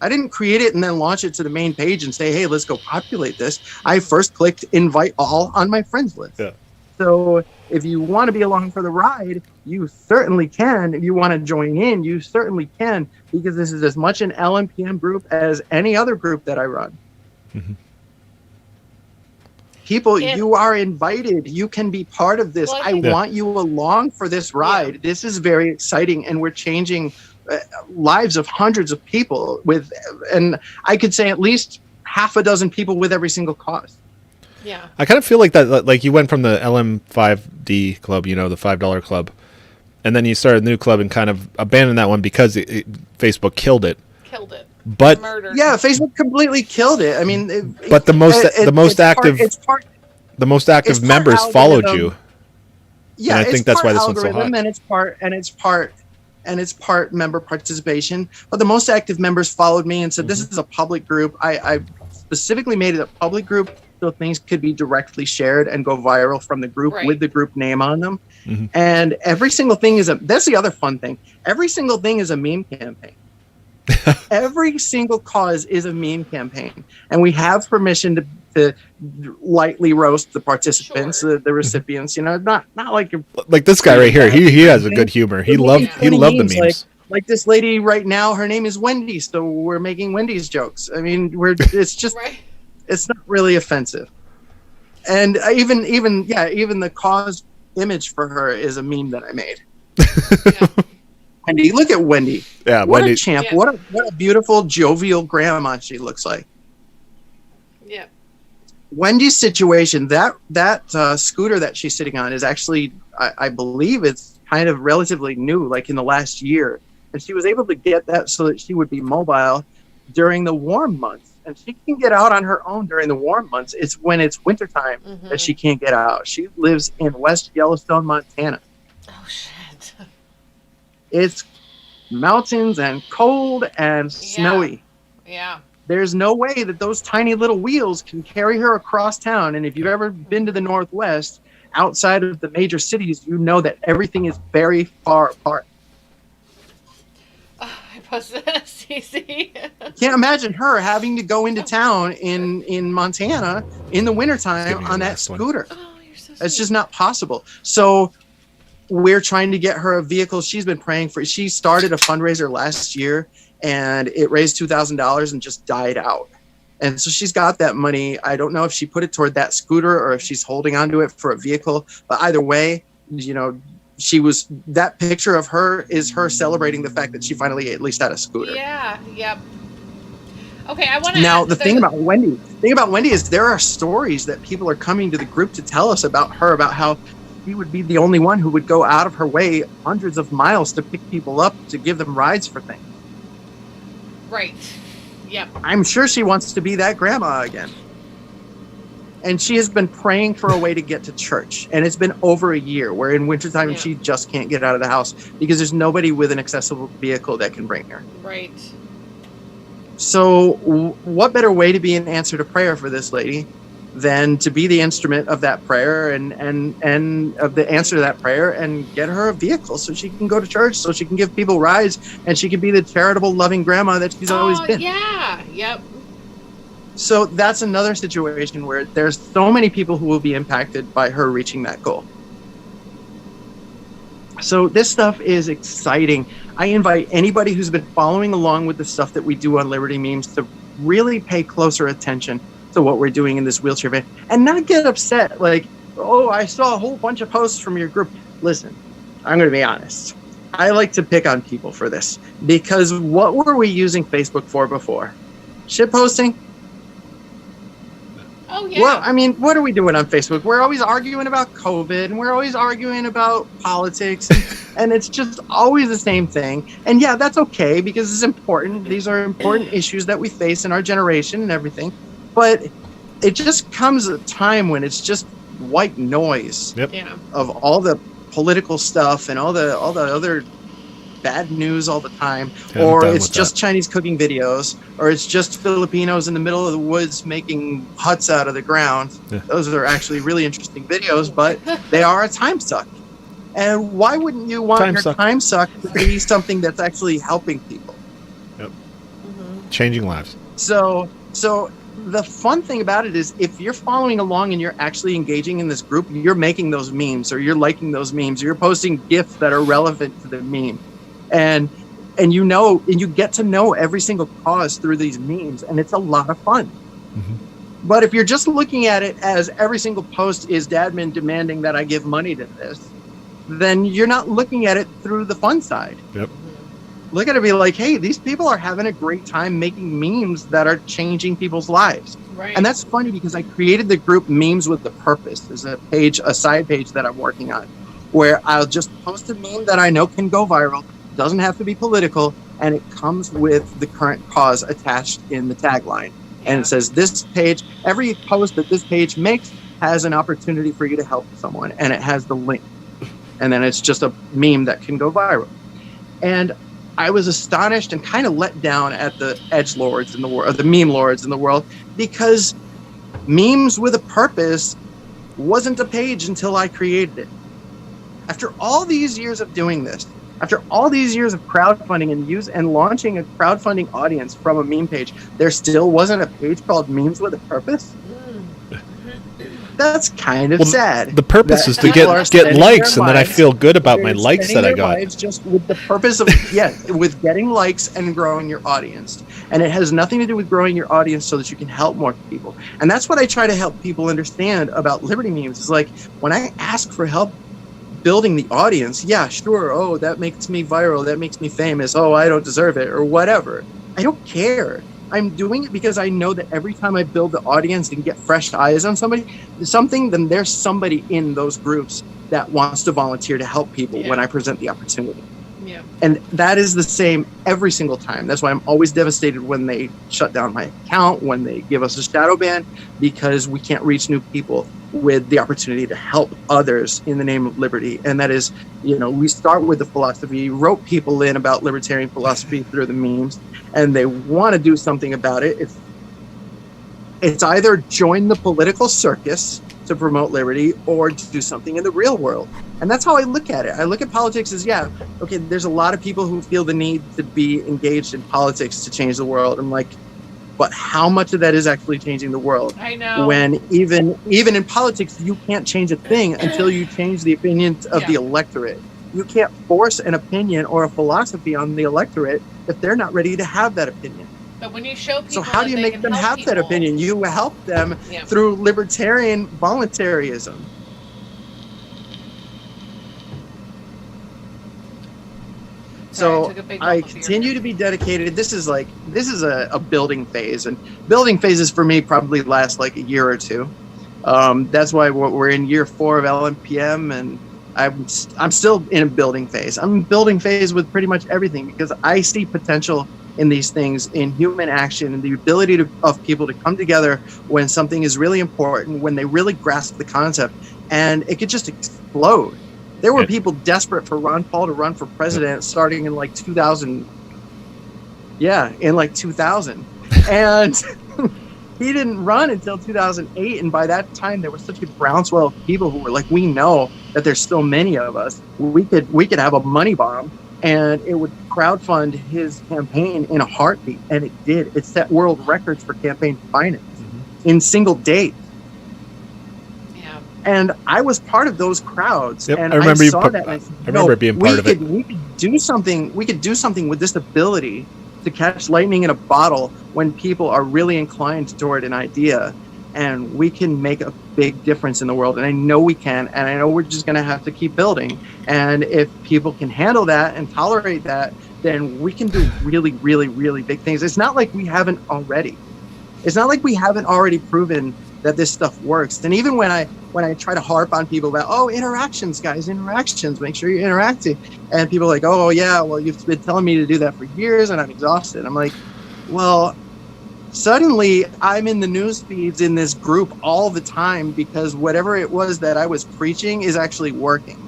I didn't create it and then launch it to the main page and say, hey, let's go populate this. I first clicked invite all on my friends list. Yeah. So if you want to be along for the ride, you certainly can. If you want to join in, you certainly can, because this is as much an LMPM group as any other group that I run. Mm-hmm. People, you are invited. You can be part of this. I want you along for this ride. Yeah. This is very exciting, and we're changing lives of hundreds of people and I could say at least half a dozen people with every single cause. Yeah. I kind of feel like that, like you went from the LM5D club, the $5 club, and then you started a new club and kind of abandoned that one because Facebook killed it. But yeah, Facebook completely killed it. I mean, but the most active members followed you. Yeah, and I think that's why this one's so hot. And it's part member participation. But the most active members followed me and said, this is a public group. I specifically made it a public group so things could be directly shared and go viral from the group with the group name on them. Mm-hmm. And every single thing that's the other fun thing. Every single thing is a meme campaign. Every single cause is a meme campaign. And we have permission to lightly roast the participants, the recipients, not like this guy right here. He has a good humor. He loved the memes. Like this lady right now, her name is Wendy, so we're making Wendy's jokes. I mean, it's just it's not really offensive. And even the cause image for her is a meme that I made. Wendy. Look at Wendy. Yeah, what Wendy. a champ. Yeah. What a beautiful, jovial grandma she looks like. Yeah. Wendy's situation, that scooter that she's sitting on is actually, I believe it's kind of relatively new, like in the last year. And she was able to get that so that she would be mobile during the warm months. And she can get out on her own during the warm months. It's when it's wintertime that she can't get out. She lives in West Yellowstone, Montana. Oh, shit. It's mountains and cold and snowy. Yeah. There's no way that those tiny little wheels can carry her across town. And if you've ever been to the Northwest, outside of the major cities, you know that everything is very far apart. I posted a CC. Can't imagine her having to go into town in Montana in the wintertime on that scooter. Oh, you're so It's just not possible. So we're trying to get her a vehicle. She's been praying for. She started a fundraiser last year, and it raised $2,000 and just died out. And so she's got that money. I don't know if she put it toward that scooter or if she's holding onto it for a vehicle. But either way, you know, that picture of her is her celebrating the fact that she finally at least had a scooter. Yeah. Yep. Okay, I want to. Now, the thing about Wendy is there are stories that people are coming to the group to tell us about her, about how she would be the only one who would go out of her way hundreds of miles to pick people up to give them rides for things. Right. Yep. I'm sure she wants to be that grandma again. And she has been praying for a way to get to church. And it's been over a year, where in wintertime she just can't get out of the house because there's nobody with an accessible vehicle that can bring her. Right. So what better way to be an answer to prayer for this lady than to be the instrument of that prayer and of the answer to that prayer and get her a vehicle so she can go to church, so she can give people rides, and she can be the charitable, loving grandma that she's always been. Yeah. Yep. So that's another situation where there's so many people who will be impacted by her reaching that goal. So this stuff is exciting. I invite anybody who's been following along with the stuff that we do on Liberty Memes to really pay closer attention to what we're doing in this wheelchair van and not get upset like, oh, I saw a whole bunch of posts from your group. Listen, I'm going to be honest. I like to pick on people for this because what were we using Facebook for before? Shit posting? Oh, yeah. Well, I mean, what are we doing on Facebook? We're always arguing about COVID and we're always arguing about politics and it's just always the same thing. And yeah, that's okay because it's important. These are important issues that we face in our generation and everything. But it just comes a time when it's just white noise of all the political stuff and all the other bad news all the time, or it's just Chinese cooking videos, or it's just Filipinos in the middle of the woods making huts out of the ground. Yeah. Those are actually really interesting videos, but they are a time suck. And why wouldn't you want your time suck to be something that's actually helping people? Yep. Changing lives. So the fun thing about it is if you're following along and you're actually engaging in this group, you're making those memes, or you're liking those memes, or you're posting GIFs that are relevant to the meme. And you know, and you get to know every single cause through these memes, and it's a lot of fun. Mm-hmm. But if you're just looking at it as every single post is Dadman demanding that I give money to this, then you're not looking at it through the fun side. Yep. Look at it, be like, hey, these people are having a great time making memes that are changing people's lives. Right. And that's funny because I created the group Memes with the Purpose. There's a side page that I'm working on where I'll just post a meme that I know can go viral. Doesn't have to be political, and it comes with the current cause attached in the tagline. And it says this page, every post that this page makes has an opportunity for you to help someone, and it has the link. And then it's just a meme that can go viral. And I was astonished and kind of let down at the edgelords in the world, the meme lords in the world, because Memes with a Purpose wasn't a page until I created it. After all these years of doing this, after all these years of crowdfunding and launching a crowdfunding audience from a meme page, there still wasn't a page called Memes with a Purpose? That's kind of sad. The purpose is to get likes, and then I feel good about my likes that I got. Just with the purpose of, with getting likes and growing your audience. And it has nothing to do with growing your audience so that you can help more people. And that's what I try to help people understand about Liberty Memes. Is like, when I ask for help, building the audience, yeah, sure. Oh, that makes me viral. That makes me famous. Oh, I don't deserve it or whatever. I don't care. I'm doing it because I know that every time I build the audience and get fresh eyes on something, then there's somebody in those groups that wants to volunteer to help people when I present the opportunity. Yeah. And that is the same every single time. That's why I'm always devastated when they shut down my account, when they give us a shadow ban, because we can't reach new people with the opportunity to help others in the name of liberty. And that is, we start with the philosophy, rope people in about libertarian philosophy through the memes, and they want to do something about it. It's either join the political circus to promote liberty or do something in the real world. And that's how I look at it. I look at politics as, there's a lot of people who feel the need to be engaged in politics to change the world. I'm like, but how much of that is actually changing the world? I know. When even in politics, you can't change a thing until you change the opinions of the electorate. You can't force an opinion or a philosophy on the electorate if they're not ready to have that opinion. But when you show people, so how do you make them have that opinion? You help them through libertarian voluntarism. So I continue to be dedicated. This is a building phase, and building phases for me probably last like a year or two. That's why we're in year 4 of LMPM, and I'm still in a building phase. I'm in building phase with pretty much everything because I see potential in these things, in human action, and the ability of people to come together when something is really important, when they really grasp the concept, and it could just explode. There were people desperate for Ron Paul to run for president starting in like 2000. Yeah, in like 2000. And he didn't run until 2008. And by that time, there was such a groundswell of people who were like, we know that there's still many of us. We could have a money bomb and it would crowdfund his campaign in a heartbeat. And it did. It set world records for campaign finance in single days. And I was part of those crowds, and I remember I remember being part of it. We could do something. We could do something with this ability to catch lightning in a bottle when people are really inclined toward an idea, and we can make a big difference in the world. And I know we can, and I know we're just going to have to keep building. And if people can handle that and tolerate that, then we can do really, really, really big things. It's not like we haven't already. It's not like we haven't already proven that this stuff works. And even when I try to harp on people about, interactions, guys, interactions, make sure you're interacting. And people are like, oh, yeah, well, you've been telling me to do that for years and I'm exhausted. I'm like, well, suddenly I'm in the news feeds in this group all the time because whatever it was that I was preaching is actually working.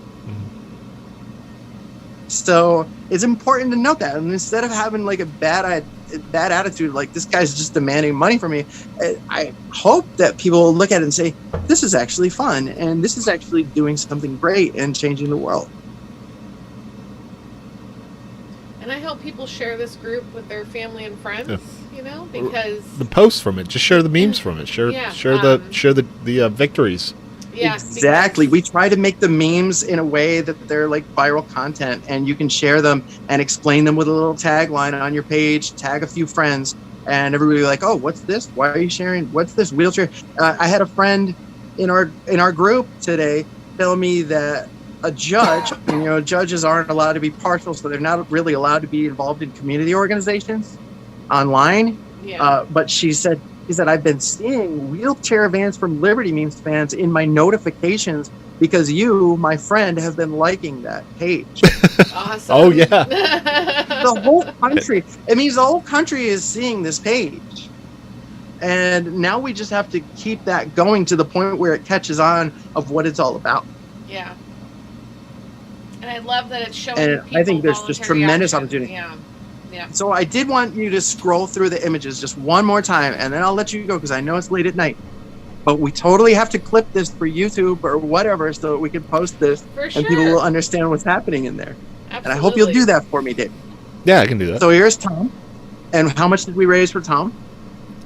So it's important to note that. And instead of having like a bad attitude, like this guy's just demanding money from me, I hope that people will look at it and say, this is actually fun and this is actually doing something great and changing the world. And I hope people share this group with their family and friends, because the posts from it, just share the memes from it, share the victories. Yeah, exactly. We try to make the memes in a way that they're like viral content, and you can share them and explain them with a little tagline on your page, tag a few friends, and everybody will be like, oh, what's this? Why are you sharing? What's this wheelchair? I had a friend in our group today tell me that a judge, judges aren't allowed to be partial, so they're not really allowed to be involved in community organizations online. Yeah. But she said, I've been seeing wheelchair vans from Liberty Memes fans in my notifications because you, my friend, have been liking that page. Awesome. Oh, yeah. The whole country. It means the whole country is seeing this page. And now we just have to keep that going to the point where it catches on of what it's all about. Yeah. And I love that it's showing And people I think there's just tremendous action. opportunity. Yeah. Yeah. So I did want you to scroll through the images just one more time, and then I'll let you go because I know it's late at night. But we totally have to clip this for YouTube or whatever so that we can post this For and people will understand what's happening in there. Absolutely. And I hope you'll do that for me, Dave. Yeah, I can do that. So here's Tom. And how much did we raise for Tom?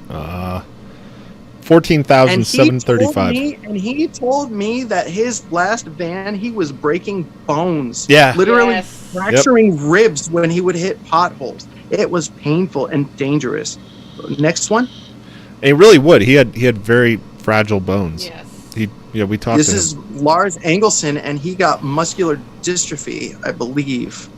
$14,735. And he told me that his last van, he was breaking bones. Yeah. Literally fracturing ribs when he would hit potholes. It was painful and dangerous. Next one. And he really would. He had very fragile bones. Yes. We talked This to him. is Lars Engelson, and he got muscular dystrophy, I believe.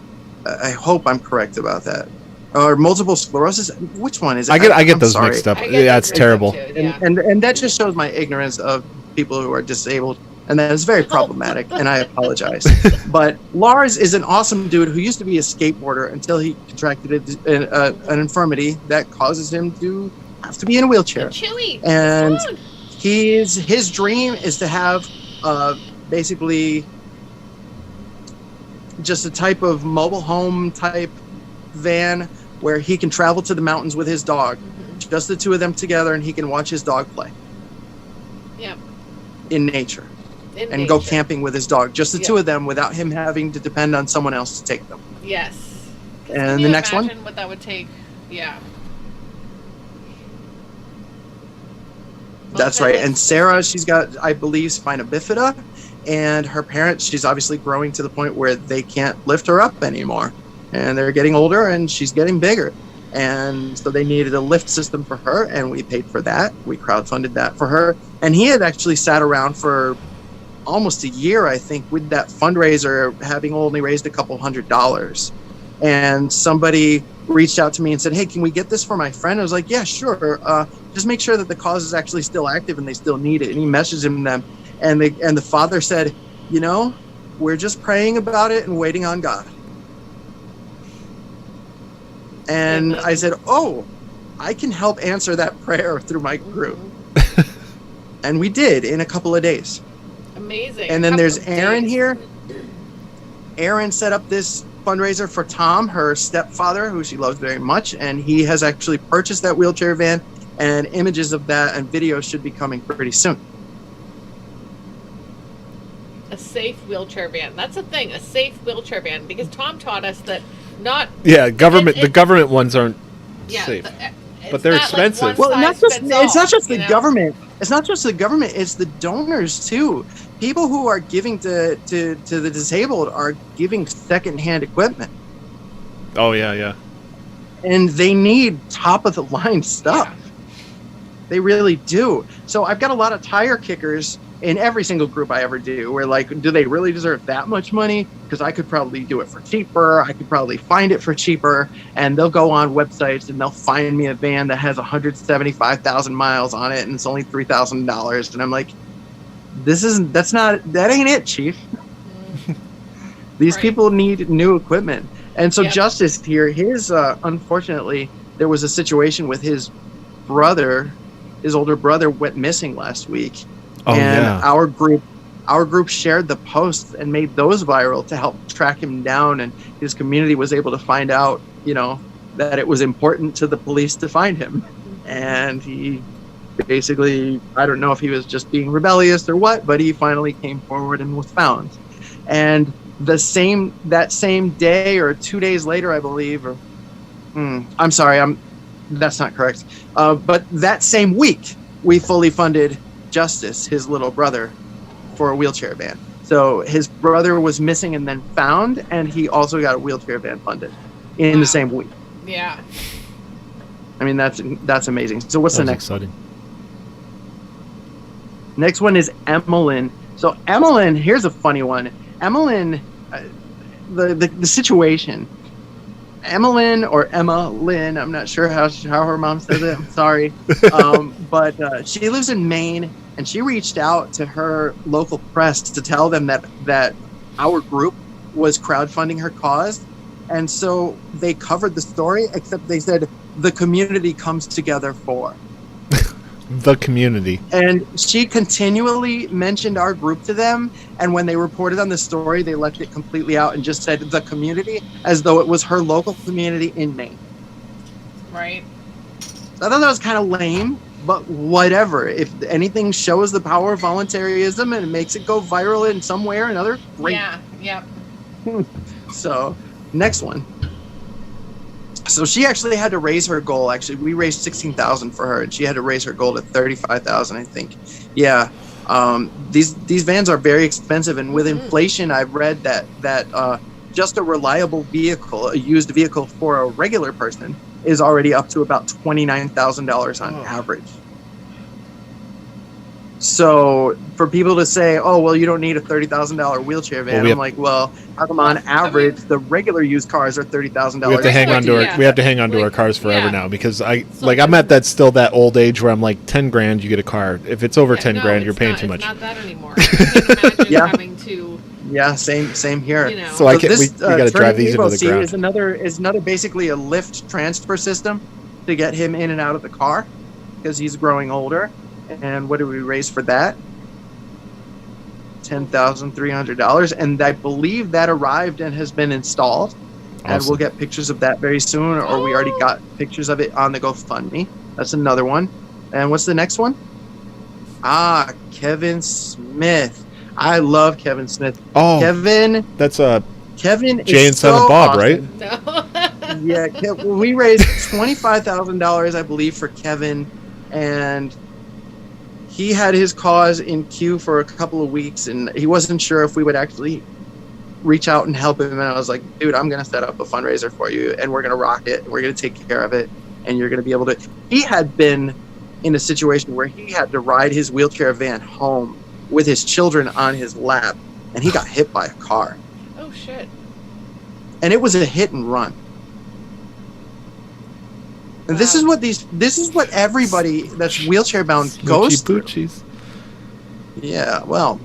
I hope I'm correct about that. Or multiple sclerosis. Which one is it? I get I'm those sorry. mixed up. I get Yeah, those it's mixed terrible. up too, yeah. And that just shows my ignorance of people who are disabled, and that is very problematic, and I apologize. But Lars is an awesome dude who used to be a skateboarder until he contracted an infirmity that causes him to have to be in a wheelchair. Chewy. And Come on. his dream is to have basically just a type of mobile home type van where he can travel to the mountains with his dog, just the two of them together, and he can watch his dog play Yeah. in nature In and go nature. camping with his dog, just the Yeah. two of them, without him having to depend on someone else to take them. Yes. Can And you the next one? imagine what that would take? Yeah. That's Okay, right. let's- And Sarah, she's got, I believe, spina bifida, and her parents, she's obviously growing to the point where they can't lift her up anymore. And they're getting older, and she's getting bigger. And so they needed a lift system for her, and we paid for that. We crowdfunded that for her. And he had actually sat around for almost a year, I think, with that fundraiser, having only raised a couple $100. And somebody reached out to me and said, "Hey, can we get this for my friend?" I was like, "Yeah, sure. Just make sure that the cause is actually still active and they still need it." And he messaged them, and the father said, "We're just praying about it and waiting on God." And I said, "Oh, I can help answer that prayer through my group." And we did in a couple of days. Amazing. And then Couple there's of Aaron days. here. Aaron set up this fundraiser for Tom, her stepfather, who she loves very much, and he has actually purchased that wheelchair van, and images of that and videos should be coming pretty soon. A safe wheelchair van. That's a thing. A safe wheelchair van, because Tom taught us that not. Yeah, government. It- The government ones aren't Yeah. safe. It's But they're not like expensive. one Well, not size just fits it's not all, just the you know? government. It's not just the government. It's the donors too. People who are giving to the disabled are giving secondhand equipment, Oh yeah. and they need top of the line stuff. Yeah. They really do. So I've got a lot of tire kickers in every single group I ever do. Where like, do they really deserve that much money? Because I could probably do it for cheaper. I could probably find it for cheaper. And they'll go on websites and they'll find me a van that has 175,000 miles on it, and it's only $3,000. And I'm like, that ain't it, Chief. These Right. people need new equipment. And so Yep. Justice here, unfortunately, there was a situation with his brother. His older brother went missing last week. Oh And yeah. our group shared the posts and made those viral to help track him down, and his community was able to find out, that it was important to the police to find him. And he basically, I don't know if he was just being rebellious or what, but he finally came forward and was found. And that same day or 2 days later, I believe, I'm sorry, that's not correct. But that same week, we fully funded Justice, his little brother, for a wheelchair van. So his brother was missing and then found, and he also got a wheelchair van funded in Wow. the same week. Yeah. I mean, that's amazing. So what's the That was next one? exciting. Next one is Emmeline. So Emmeline, here's a funny one. Emmeline, the situation. Emmeline or Emma Lynn, I'm not sure how her mom says it. I'm sorry. But she lives in Maine, and she reached out to her local press to tell them that our group was crowdfunding her cause. And so they covered the story, except they said the community comes together for. The community. And she continually mentioned our group to them. And when they reported on the story, they left it completely out and just said the community, as though it was her local community in Maine. Right. I thought that was kind of lame, but whatever. If anything shows the power of voluntarism and it makes it go viral in some way or another, great. Yeah. Yep. So, next one. So she actually had to raise her goal. Actually, we raised $16,000 for her, and she had to raise her goal to $35,000, I think. Yeah, these vans are very expensive, and with inflation, I've read that just a reliable vehicle, a used vehicle for a regular person, is already up to about $29,000 on average. So for people to say, "Oh, well, you don't need a $30,000 wheelchair van," I'm like, "Well, how come on average the regular used cars are $30,000?" We have to hang on to our we have to hang on to our cars forever now because I'm at that old age where I'm like 10 grand you get a car. If it's over 10 grand, you're paying too much. It's not that anymore. I can't imagine having to. Yeah, same here. You know. So I can't. We got to drive these into the ground. Is another basically a lift transfer system to get him in and out of the car because he's growing older. And what did we raise for that? $10,300, and I believe that arrived and has been installed. Awesome. And we'll get pictures of that very soon, or we already got pictures of it on the GoFundMe. That's another one. And what's the next one? Kevin Smith. I love Kevin Smith. Oh, Kevin. That's Kevin. Jay and Silent Bob, right? Yeah, we raised $25,000, I believe, for Kevin, and he had his cause in queue for a couple of weeks, and he wasn't sure if we would actually reach out and help him. And I was like, dude, I'm going to set up a fundraiser for you, and we're going to rock it. We're going to take care of it, and you're going to be able to. He had been in a situation where he had to ride his wheelchair van home with his children on his lap, and he got hit by a car. Oh, shit. And it was a hit and run. And this is what everybody that's wheelchair bound goes through. Yeah, well,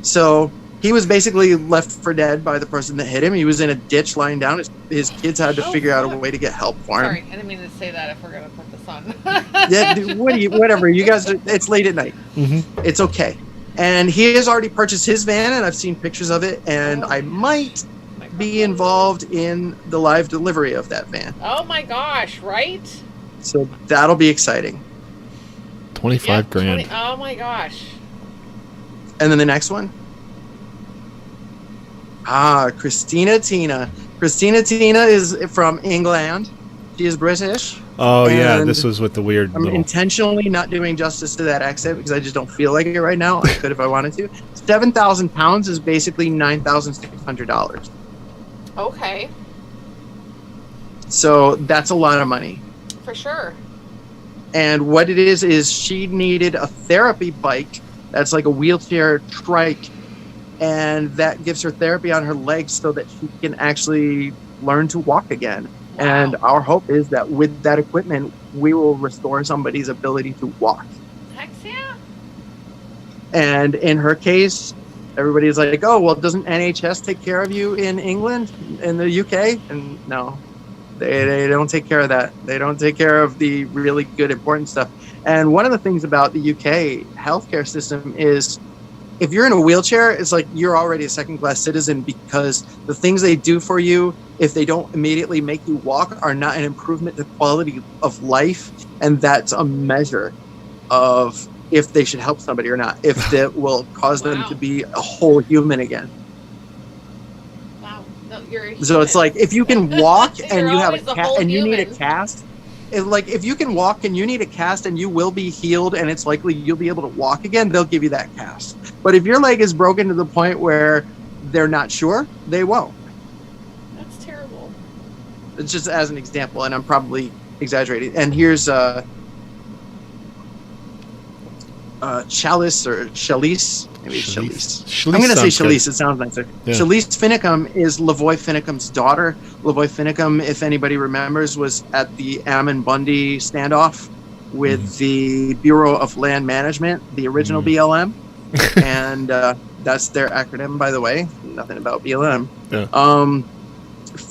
so he was basically left for dead by the person that hit him. He was in a ditch lying down. His kids had to figure out a way to get help for him. Sorry, I didn't mean to say that if we're going to put this on. Yeah, dude, whatever. You guys, it's late at night. Mm-hmm. It's okay. And he has already purchased his van, and I've seen pictures of it, and I might be involved in the live delivery of that van. Oh my gosh, right? So that'll be exciting. 25 grand. Oh my gosh. And then the next one. Christina Tina. Christina Tina is from England. She is British. Oh yeah, this was with the weird. I'm intentionally not doing justice to that accent because I just don't feel like it right now. I could if I wanted to. 7,000 pounds is basically $9,600. Okay. So that's a lot of money. For sure. And what it is she needed a therapy bike that's like a wheelchair trike, and that gives her therapy on her legs so that she can actually learn to walk again. Wow. And our hope is that with that equipment, we will restore somebody's ability to walk. Heck yeah. And in her case, everybody's like, oh, well, doesn't NHS take care of you in England, in the UK? And no. They don't take care of that. They don't take care of the really good, important stuff. And one of the things about the UK healthcare system is if you're in a wheelchair, it's like you're already a second-class citizen because the things they do for you, if they don't immediately make you walk, are not an improvement to quality of life. And that's a measure of if they should help somebody or not, if that will cause them to be a whole human again. So it's like if you can walk and you have a cast and you need a cast, if you can walk and you need a cast and you will be healed and it's likely you'll be able to walk again, they'll give you that cast. But if your leg is broken to the point where they're not sure, they won't. That's terrible. It's just as an example, and I'm probably exaggerating. And here's Chalice or Chalice. Maybe Chalice. I'm going to say Chalice. It sounds nicer. Yeah. Chalice Finicum is Lavoy Finicum's daughter. Lavoy Finicum, if anybody remembers, was at the Ammon Bundy standoff with the Bureau of Land Management, the original BLM. And that's their acronym, by the way. Nothing about BLM. Yeah.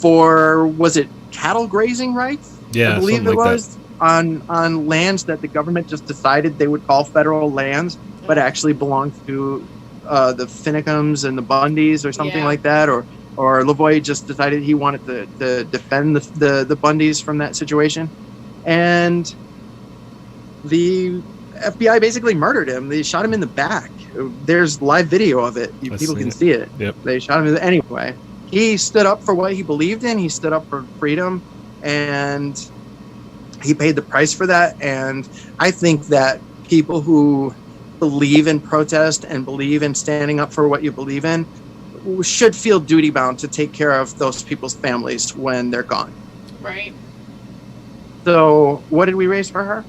Was it cattle grazing rights? Yeah, I believe it was. On lands that the government just decided they would call federal lands, but actually belonged to the Finicums and the Bundys or something like that, or Lavoy just decided he wanted to defend the Bundys from that situation, and the FBI basically murdered him. They shot him in the back. There's live video of it. People can see it. Yep. They shot him anyway. He stood up for what he believed in. He stood up for freedom, and he paid the price for that. And I think that people who believe in protest and believe in standing up for what you believe in should feel duty bound to take care of those people's families when they're gone. Right. So what did we raise for her?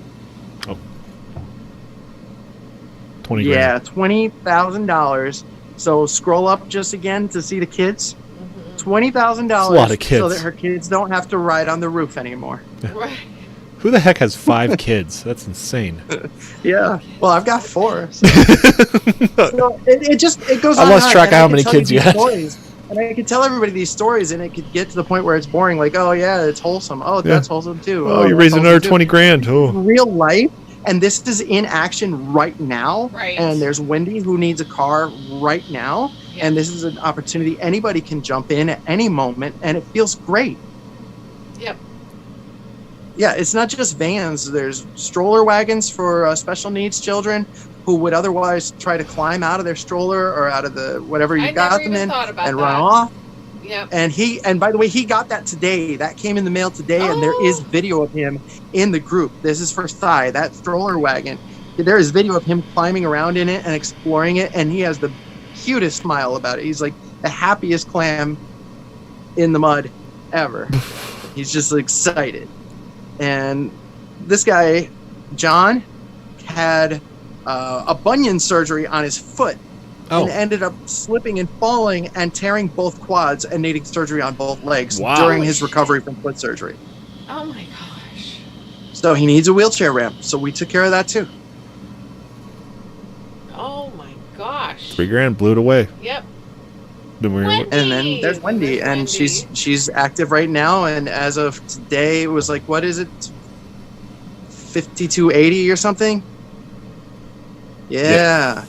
$20,000. Yeah, $20,000. So scroll up just again to see the kids. $20,000. That's a lot of kids. So that her kids don't have to ride on the roof anymore. Right. Who the heck has 5 kids? That's insane. Yeah. Well, I've got 4. So, it goes on. I lost and track of I how can many tell kids you these had. stories, and I could tell everybody these stories, and it could get to the point where it's boring. Like, oh yeah, it's wholesome. Oh, that's wholesome too. Oh, you're that's raising another wholesome, too. $20,000. Oh. Real life, and this is in action right now. Right. And there's Wendy who needs a car right now, and this is an opportunity anybody can jump in at any moment, and it feels great. Yep. Yeah, it's not just vans. There's stroller wagons for special needs children who would otherwise try to climb out of their stroller or out of the whatever you got them in and run off. Yep. And by the way, he got that today. That came in the mail today, and there is video of him in the group. This is for Thigh, that stroller wagon. There is video of him climbing around in it and exploring it, and he has the cutest smile about it. He's like the happiest clam in the mud ever. He's just excited. And this guy, John, had a bunion surgery on his foot and ended up slipping and falling and tearing both quads and needing surgery on both legs during his recovery from foot surgery. Oh my gosh. So he needs a wheelchair ramp. So we took care of that too. Oh my gosh. $3,000 blew it away. Yep. And then there's Wendy, and she's active right now. And as of today, it was like, what is it, 5280 or something? Yeah.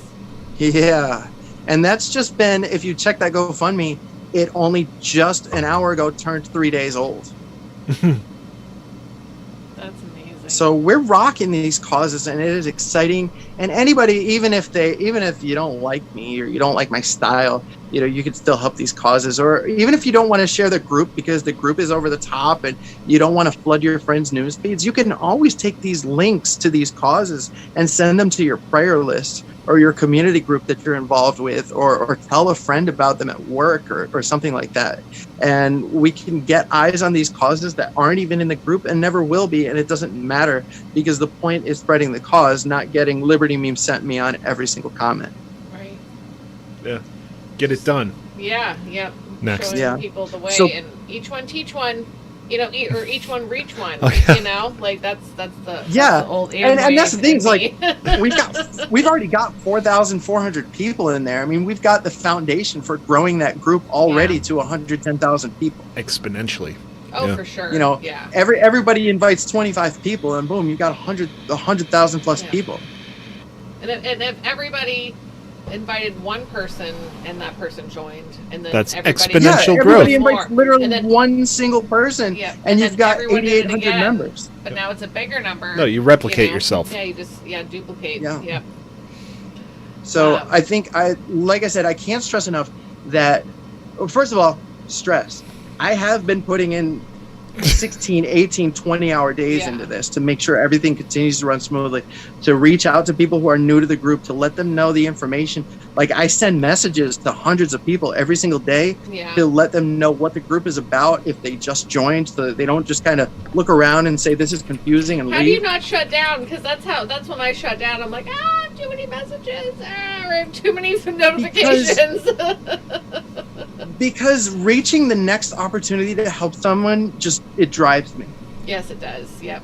And that's just been, if you check that GoFundMe, it only just an hour ago turned 3 days old. That's amazing. So we're rocking these causes, and it is exciting. And anybody, even if you don't like me or you don't like my style, you can still help these causes. Or even if you don't want to share the group because the group is over the top and you don't want to flood your friends' news feeds, you can always take these links to these causes and send them to your prayer list or your community group that you're involved with, or tell a friend about them at work or something like that. And we can get eyes on these causes that aren't even in the group and never will be. And it doesn't matter, because the point is spreading the cause, not getting Liberty Meme sent me on every single comment. Right. Yeah. Get it done. Yeah. Yep. Next. Showing people the way, So- and each one teach one. Or each one reach one. Oh, yeah. Like that's the old and that's the thing. It's like me. we've already got 4,400 people in there. I mean, we've got the foundation for growing that group already to 110,000 people Exponentially. Oh, Yeah. for sure. Yeah. Everybody invites 25 people, and boom, you got 100,000 plus people. And if everybody invited one person and that person joined, and then That's everybody exponential growth. Everybody invites literally And then- one single person, Yeah, and then you've got everyone did it 8,800 again. members. But now it's a bigger number. No, you replicate yourself. Yeah, you just duplicate. Yeah. Yep. So Wow. I think like I said, I can't stress enough that, well, first of all, stress. I have been putting in 16, 18, 20-hour days into this to make sure everything continues to run smoothly, to reach out to people who are new to the group, to let them know the information. Like, I send messages to hundreds of people every single day to let them know what the group is about if they just joined, so they don't just kind of look around and say this is confusing and How do leave. you not shut down? Because that's when I shut down. I'm like, too many messages. Or I have too many notifications. Because reaching the next opportunity to help someone, it drives me. Yes, it does. Yep.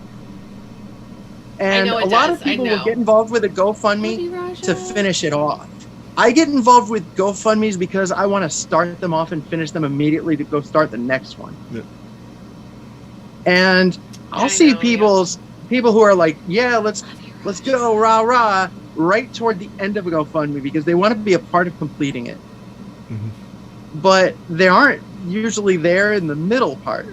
And I know a it lot does. of people I will know. get involved with a GoFundMe to finish it off. I get involved with GoFundMes because I want to start them off and finish them immediately to go start the next one. Yeah. And I'll see people who are like, yeah, let's go, rah, rah, right toward the end of a GoFundMe because they want to be a part of completing it. Mhm. But they aren't usually there in the middle part.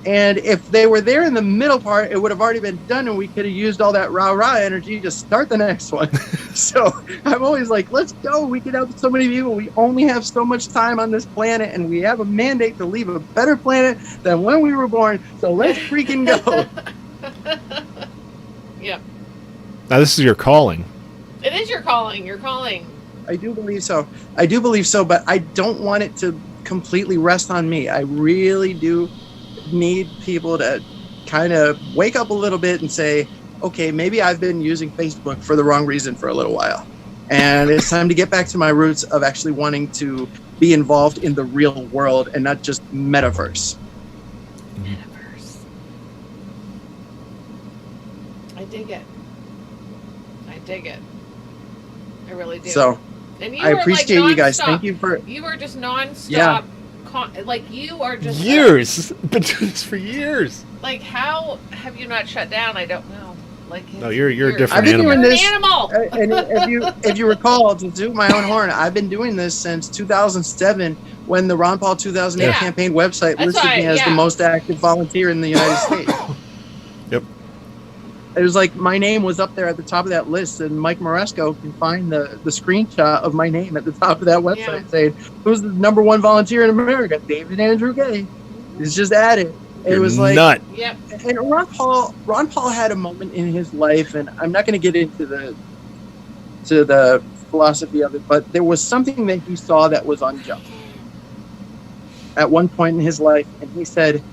And if they were there in the middle part, it would have already been done and we could have used all that rah-rah energy to start the next one. So I'm always like, let's go. We can help so many people. We only have so much time on this planet, and we have a mandate to leave a better planet than when we were born. So let's freaking go. Yep. Now, this is your calling. It is your calling. Your calling. I do believe so. But I don't want it to completely rest on me. I really do need people to kind of wake up a little bit and say, okay, maybe I've been using Facebook for the wrong reason for a little while. And it's time to get back to my roots of actually wanting to be involved in the real world and not just metaverse. Metaverse. I dig it. I really do. So and you I were, appreciate like, you guys. nonstop. Thank you for. You are just nonstop. Yeah. Like you are just Years. Been doing this for years. Like how have you not shut down? I don't know. Like No, you're a different I've been animal. doing You're this. an animal. And if you recall, to toot my own horn, I've been doing this since 2007 when the Ron Paul 2008 Yeah. campaign website That's listed why, me as the yeah. most active volunteer in the United States. Yep. It was like my name was up there at the top of that list, and Mike Moresco can find the screenshot of my name at the top of that website saying, who's the number one volunteer in America? David Andrew Gay. It's just added. It You're was like, nut. Yep. and Ron Paul had a moment in his life, and I'm not going to get into the philosophy of it, but there was something that he saw that was unjust at one point in his life, and he said,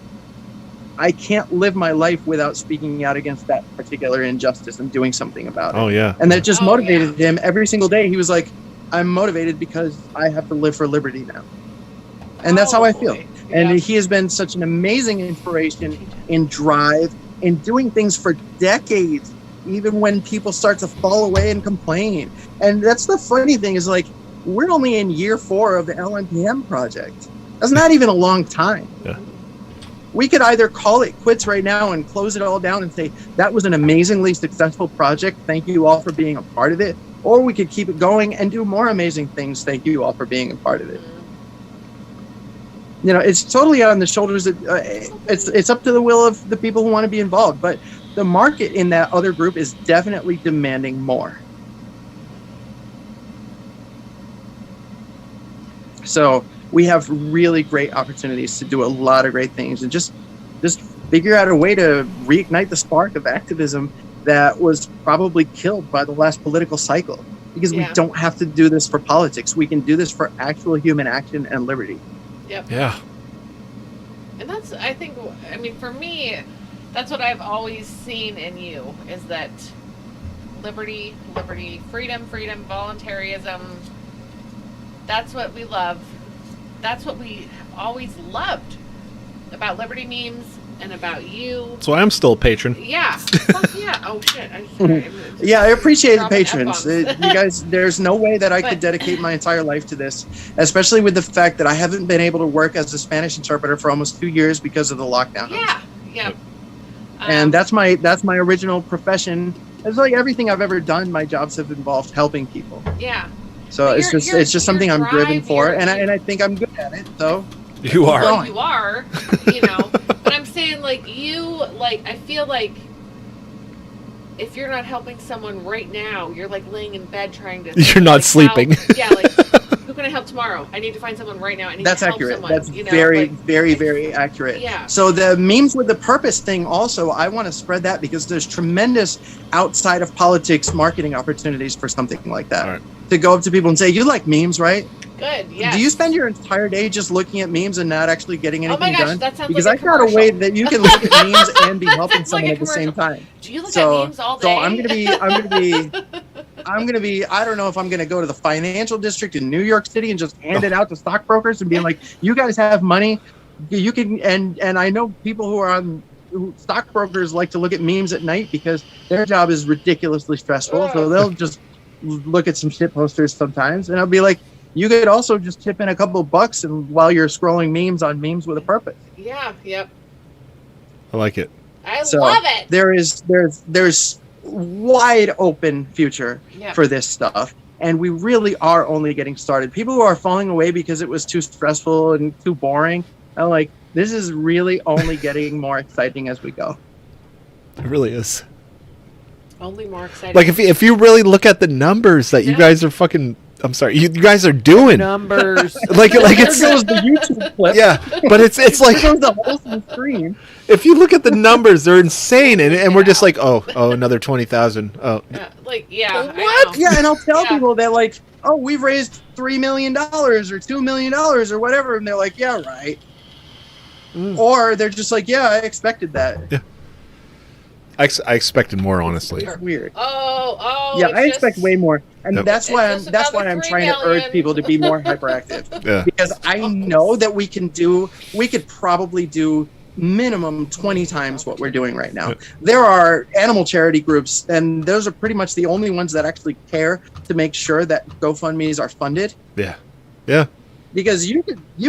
I can't live my life without speaking out against that particular injustice and doing something about it. Oh yeah. And that just Oh, motivated him every single day. He was like, I'm motivated because I have to live for liberty now. And that's how I feel. boy. And Yeah. he has been such an amazing inspiration in drive, in doing things for decades, even when people start to fall away and complain. And that's the funny thing is, like, we're only in year 4 of the LNPM project. That's not even a long time. Yeah. We could either call it quits right now and close it all down and say, that was an amazingly successful project. Thank you all for being a part of it. Or we could keep it going and do more amazing things. Thank you all for being a part of it. You know, it's totally on the shoulders of, it's up to the will of the people who want to be involved. But the market in that other group is definitely demanding more. So we have really great opportunities to do a lot of great things, and just figure out a way to reignite the spark of activism that was probably killed by the last political cycle. Because we don't have to do this for politics. We can do this for actual human action and liberty. Yep. Yeah. And that's, I think, I mean, for me, that's what I've always seen in you, is that liberty, freedom, voluntarism. That's what we love. That's what we always loved about Liberty Memes and about you. So I'm still a patron. Yeah. Fuck yeah. Oh, shit. I'm sorry. Yeah, I appreciate the Dropping patrons. F-bombs. You guys, there's no way that I could dedicate my entire life to this, especially with the fact that I haven't been able to work as a Spanish interpreter for almost 2 years because of the lockdown. Yeah. Yeah. And that's my original profession. It's like everything I've ever done, my jobs have involved helping people. Yeah. So But it's just something I'm driven drive, for, and I think I'm good at it. So You are. Well, you are, you know. But I'm saying, like, you, like, I feel like if you're not helping someone right now, you're like laying in bed trying to. You're not like, sleeping. Yeah, like, who can I help tomorrow? I need to find someone right now. I need that's to help accurate. someone. That's you know, very, like, very accurate. Yeah. So the memes with the purpose thing also, I want to spread that because there's tremendous outside of politics marketing opportunities for something like that. All right. To go up to people and say, you like memes, right? Good, yeah. Do you spend your entire day just looking at memes and not actually getting Oh anything my gosh, done? that sounds Because like a I got a way commercial. that you can look at memes and be helping Sounds like someone a at the same time. Do you look So- at memes all day? So I'm gonna be. I don't know if I'm gonna go to the financial district in New York City and just hand it out to stockbrokers and be like, "You guys have money, you can." And I know people who stockbrokers like to look at memes at night because their job is ridiculously stressful. So they'll just look at some shit posters sometimes, and I'll be like, "You could also just chip in a couple of bucks and while you're scrolling memes on Memes with a Purpose." Yeah, yep. I like it. I So love it. there's wide open future Yeah. for this stuff, and we really are only getting started. People who are falling away because it was too stressful and too boring, I'm like, this is really only getting more exciting as we go. It really is. Only more exciting. Like if you really look at the numbers that you guys are fucking, I'm sorry, you guys are doing. Numbers. Like There it's goes the YouTube clip. yeah, but it's like There goes the whole screen. if you look at the numbers, they're insane, and we're just like, oh, another 20,000. Oh, Yeah, like, yeah. I What? know. Yeah, and I'll tell Yeah. people that, like, oh, we've raised $3 million or $2 million or whatever, and they're like, yeah, right. Or they're just like, yeah, I expected that. Yeah. I expected more, honestly. It's weird. Oh, I expect way more, and Yep. that's why It's I'm just trying another to 3 urge million. people to be more hyperactive. Yeah. Because I know that we could probably do minimum 20 times what we're doing right now. There are animal charity groups, and those are pretty much the only ones that actually care to make sure that GoFundMe's are funded. Yeah. Yeah. Because you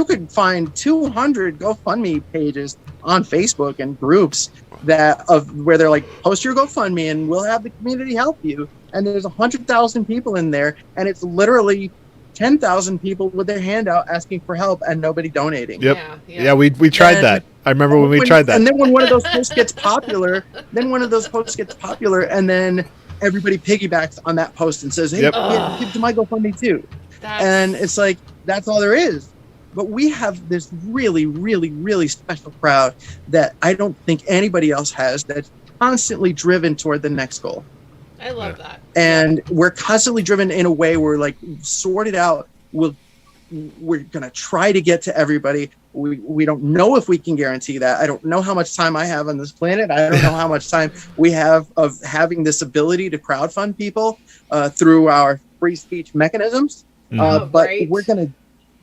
could find 200 GoFundMe pages on Facebook and groups where they're like, post your GoFundMe and we'll have the community help you. And there's 100,000 people in there, and it's literally 10,000 people with their hand out asking for help and nobody donating. Yep. Yeah. Yeah, we tried And- that. I remember when we tried that. And then when one of those posts gets popular, and then everybody piggybacks on that post and says, hey, Yep. give to my GoFundMe too. And it's like, that's all there is. But we have this really, really, really special crowd that I don't think anybody else has, that's constantly driven toward the next goal. I love that. And we're constantly driven in a way where, like, sorted out, we're going to try to get to everybody. We don't know if we can guarantee that. I don't know how much time I have on this planet. I don't know how much time we have of having this ability to crowdfund people through our free speech mechanisms. But Right. we're going to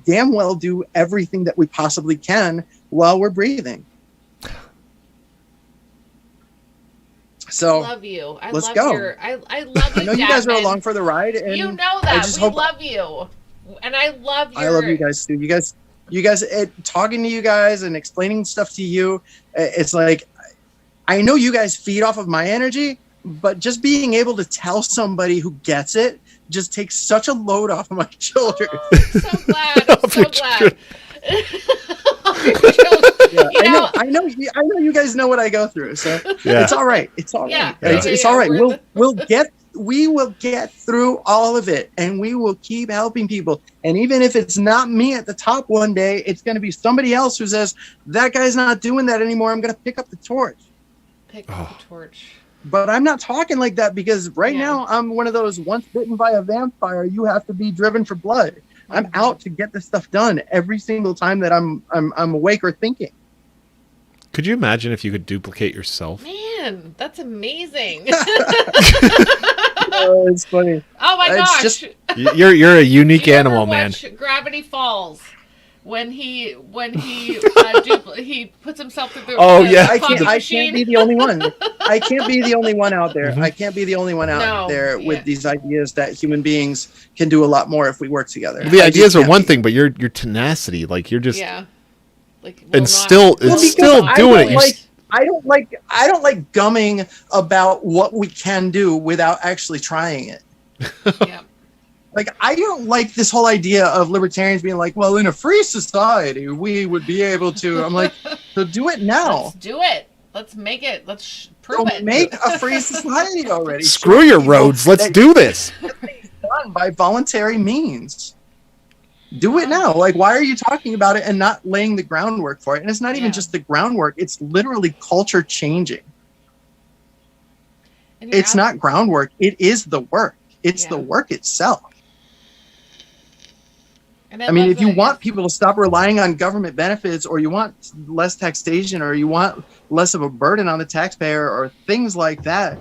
damn well do everything that we possibly can while we're breathing. So I love you. I let's love go. I love you. I know you guys are Jasmine. along for the ride, and You know I that. just We hope love you. And I love your I love you guys too. You guys, talking to you guys and explaining stuff to you, it's like, I know you guys feed off of my energy, but just being able to tell somebody who gets it just takes such a load off of my shoulders. I'm so glad. I'm so glad. Yeah, I know you guys know what I go through, so Yeah. it's all right. It's all right. Yeah. It's all right. We will get through all of it, and we will keep helping people. And even if it's not me at the top one day, it's going to be somebody else who says, that guy's not doing that anymore. I'm going to pick up the torch. Pick up the torch. But I'm not talking like that because now I'm one of those once bitten by a vampire, you have to be driven for blood. I'm out to get this stuff done every single time that I'm awake or thinking. Could you imagine if you could duplicate yourself? Man, that's amazing. Oh, it's funny. Oh my It's gosh. just- You're a unique You ever animal, man. watch Gravity Falls. When he he puts himself through the Oh, yeah. I coffee can't machine. be the only one. I can't be the only one out there. Mhm. I can't be the only one out No, there with yeah. these ideas that human beings can do a lot more if we work together. The I ideas just are can't one be. thing, but your tenacity, like you're just Yeah. Like, will and not- still Well, it's because still I doing don't it. You like- I don't like gumming about what we can do without actually trying it. Yeah. Like, I don't like this whole idea of libertarians being like, well, in a free society, we would be able to. I'm like, so do it now. Let's do it. Let's make it. Let's prove Don't it. make a free society already. Screw your Show roads. people Let's that do this. it's done by voluntary means. Do it now. Like, why are you talking about it and not laying the groundwork for it? And it's not even Yeah. just the groundwork. It's literally culture changing. And you're It's out- not groundwork. It is the work. It's Yeah. the work itself. and I mean, love if you that- want people to stop relying on government benefits, or you want less taxation, or you want less of a burden on the taxpayer, or things like that,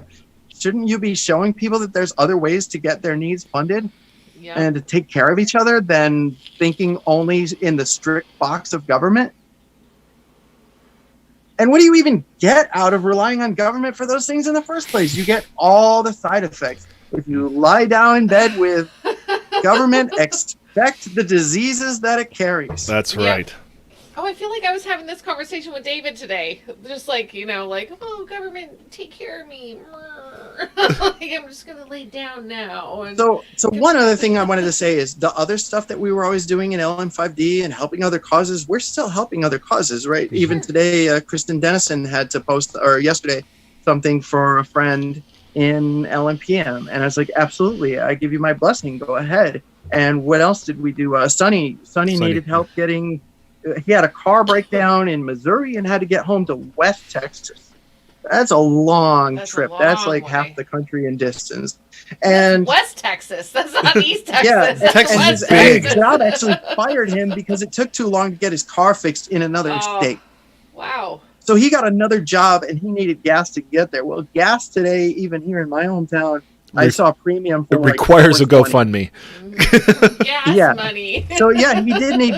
shouldn't you be showing people that there's other ways to get their needs funded yeah. and to take care of each other than thinking only in the strict box of government? And what do you even get out of relying on government for those things in the first place? You get all the side effects. If you lie down in bed with government, expect the diseases that it carries. That's Yeah. right. Oh, I feel like I was having this conversation with David today. Just like, like, oh, government, take care of me. Like, I'm just going to lay down now. And So one other thing I wanted to say is the other stuff that we were always doing in LM5D and helping other causes, we're still helping other causes, right? Even today, Kristen Dennison had to post, or yesterday, something for a friend in LMPM. And I was like, absolutely, I give you my blessing, go ahead. And what else did we do? Sonny needed help getting, he had a car breakdown in Missouri and had to get home to West Texas. That's a long That's a trip. That's long like way. half the country in distance. And West Texas. That's not East Texas. yeah, That's Texas West is and big. his job actually fired him because it took too long to get his car fixed in another Oh. state. Wow. So he got another job and he needed gas to get there. Well, gas today, even here in my hometown, I saw premium for It requires a $4.20. GoFundMe. Gas money. So yeah, he did need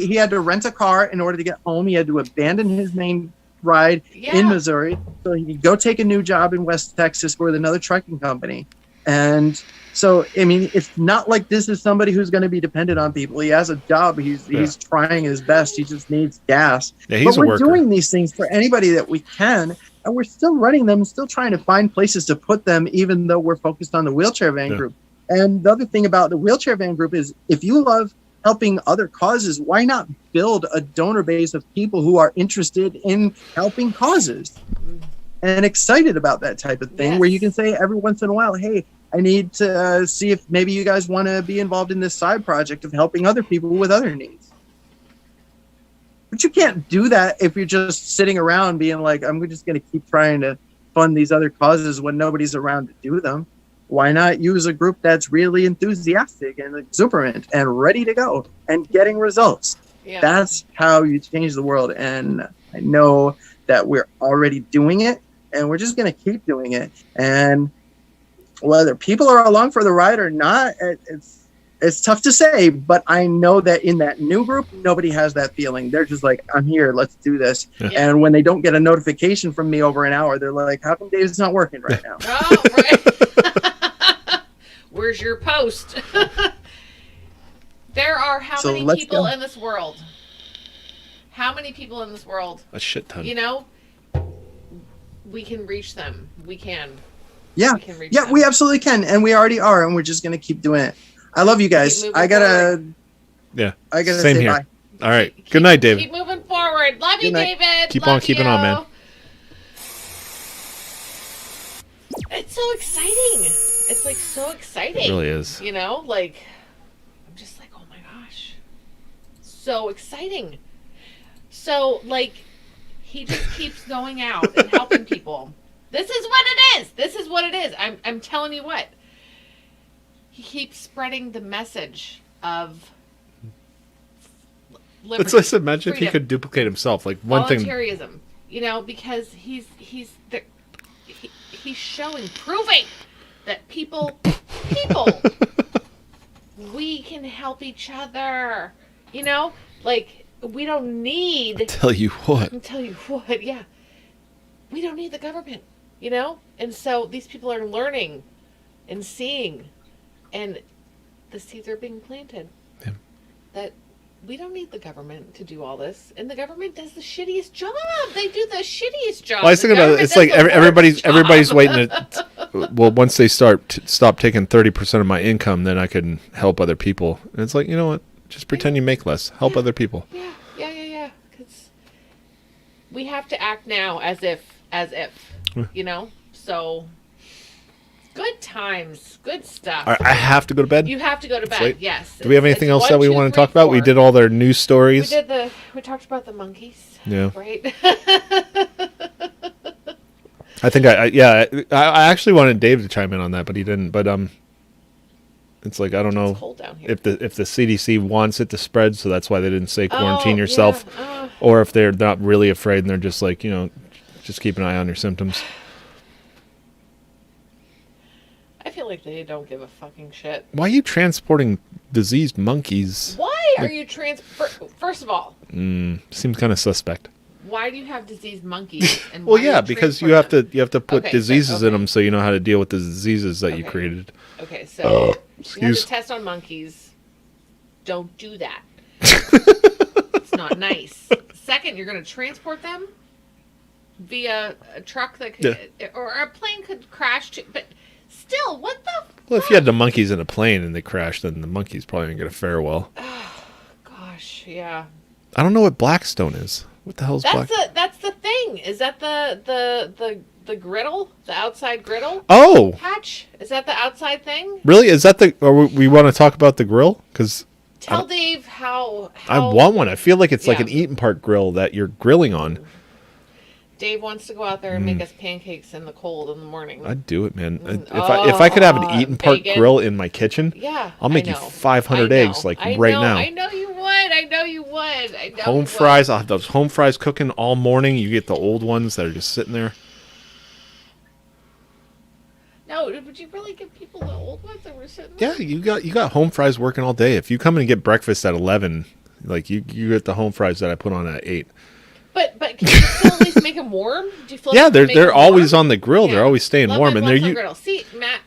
he had to rent a car in order to get home. He had to abandon his main ride in Missouri. So he could go take a new job in West Texas with another trucking company. And so, I mean, it's not like this is somebody who's going to be dependent on people. He has a job. He's trying his best. He just needs gas. Yeah, he's but a we're worker. doing these things for anybody that we can. And we're still running them, still trying to find places to put them, even though we're focused on the wheelchair van group. And the other thing about the wheelchair van group is if you love helping other causes, why not build a donor base of people who are interested in helping causes and excited about that type of thing, where you can say every once in a while, hey, I need to see if maybe you guys want to be involved in this side project of helping other people with other needs. But you can't do that if you're just sitting around being like, I'm just going to keep trying to fund these other causes when nobody's around to do them. Why not use a group that's really enthusiastic and exuberant and ready to go and getting results? Yeah. That's how you change the world. And I know that we're already doing it, and we're just going to keep doing it. And whether people are along for the ride or not, it's tough to say, but I know that in that new group, nobody has that feeling. They're just like, I'm here, let's do this. Yeah. And when they don't get a notification from me over an hour, they're like, how come Dave's not working right now? Oh, right. Where's your post? There are how So many let's people go. in this world? How many people in this world? A shit ton. You know, we can reach them. We can. Yeah, We can reach yeah, them. we absolutely can, and we already are, and we're just going to keep doing it. I love you guys. Keep I moving gotta Yeah. say Same here. bye. All right. Good night, David. Keep moving forward. Love you, Good night. David. Keep Love on keeping on, man. It's so exciting. It's like so exciting. It really is. You know, like I'm just like, oh my gosh, so exciting. So like, he just keeps going out and helping people. This is what it is. This is what it is. I'm telling you what. He keeps spreading the message of liberty. That's what I said. Imagine if he freedom, could duplicate himself. Like one thing. voluntarism. You know, because he's showing, proving that people, we can help each other. You know, like we don't need. Tell you what. I'll tell you what. Yeah, we don't need the government. You know, and so these people are learning and seeing, and the seeds are being planted. Yeah. That we don't need the government to do all this, and the government does the shittiest job. They do the shittiest job. Well, I was thinking about it. It's like everybody's waiting to. Well, once they stop taking 30% of my income, then I can help other people. And it's like, you know what? Just pretend you make less. Help other people. Yeah. Because we have to act now as if, you know. So good times, good stuff. All right, I have to go to bed. You have to go to bed. late. Yes. Do we have anything else that we want to talk about? We did all their news stories. We talked about the monkeys. Yeah. Right. I think I actually wanted Dave to chime in on that, but he didn't. But it's like I don't know cold down here. if the CDC wants it to spread, so that's why they didn't say quarantine Oh, yourself, yeah. or if they're not really afraid and they're just like, you know, just keep an eye on your symptoms. I feel like they don't give a fucking shit. Why are you transporting diseased monkeys? Why are you First of all, Seems kind of suspect. why do you have diseased monkeys? And Well, why do yeah, because transport you have to put Okay, diseases in okay. them, so you know how to deal with the diseases that you Okay. created. them? Okay, so you have excuse- to test on monkeys. Don't do that. It's not nice. Second, you're going to transport them via a truck that could, or a plane could crash. But still, what the? Well, if you had the monkeys in a plane and they crashed, then the monkeys probably aren't going to fare well. Gosh, yeah. I don't know what Blackstone is. What the hell's Black? That's the thing. Is that the griddle, the outside griddle? Oh, Hatch? Is that the outside thing? really? Is that the? Or we want to talk about the grill? Because Tell Dave how I want one. I feel like it's like Yeah. an Eaton Park grill that you're grilling on. Dave wants to go out there and make us pancakes in the cold in the morning. I'd do it, man. If I could have an Eaton Park bacon. grill in my kitchen, Yeah, I'll make I you know. 500 I know. eggs like I right know. now. I know you would. would. I know Home you would. fries. I'll have those home fries cooking all morning. You get the old ones that are just sitting there. No, would you really give people the old ones that were sitting there? Yeah, you got home fries working all day. If you come in and get breakfast at 11, like you get the home fries that I put on at 8. But can you still at least make them warm? Do you feel Yeah, like you make they're them always warm? on the grill. Yeah. They're always staying Love warm, my and gloves they're on griddle. See, Matt.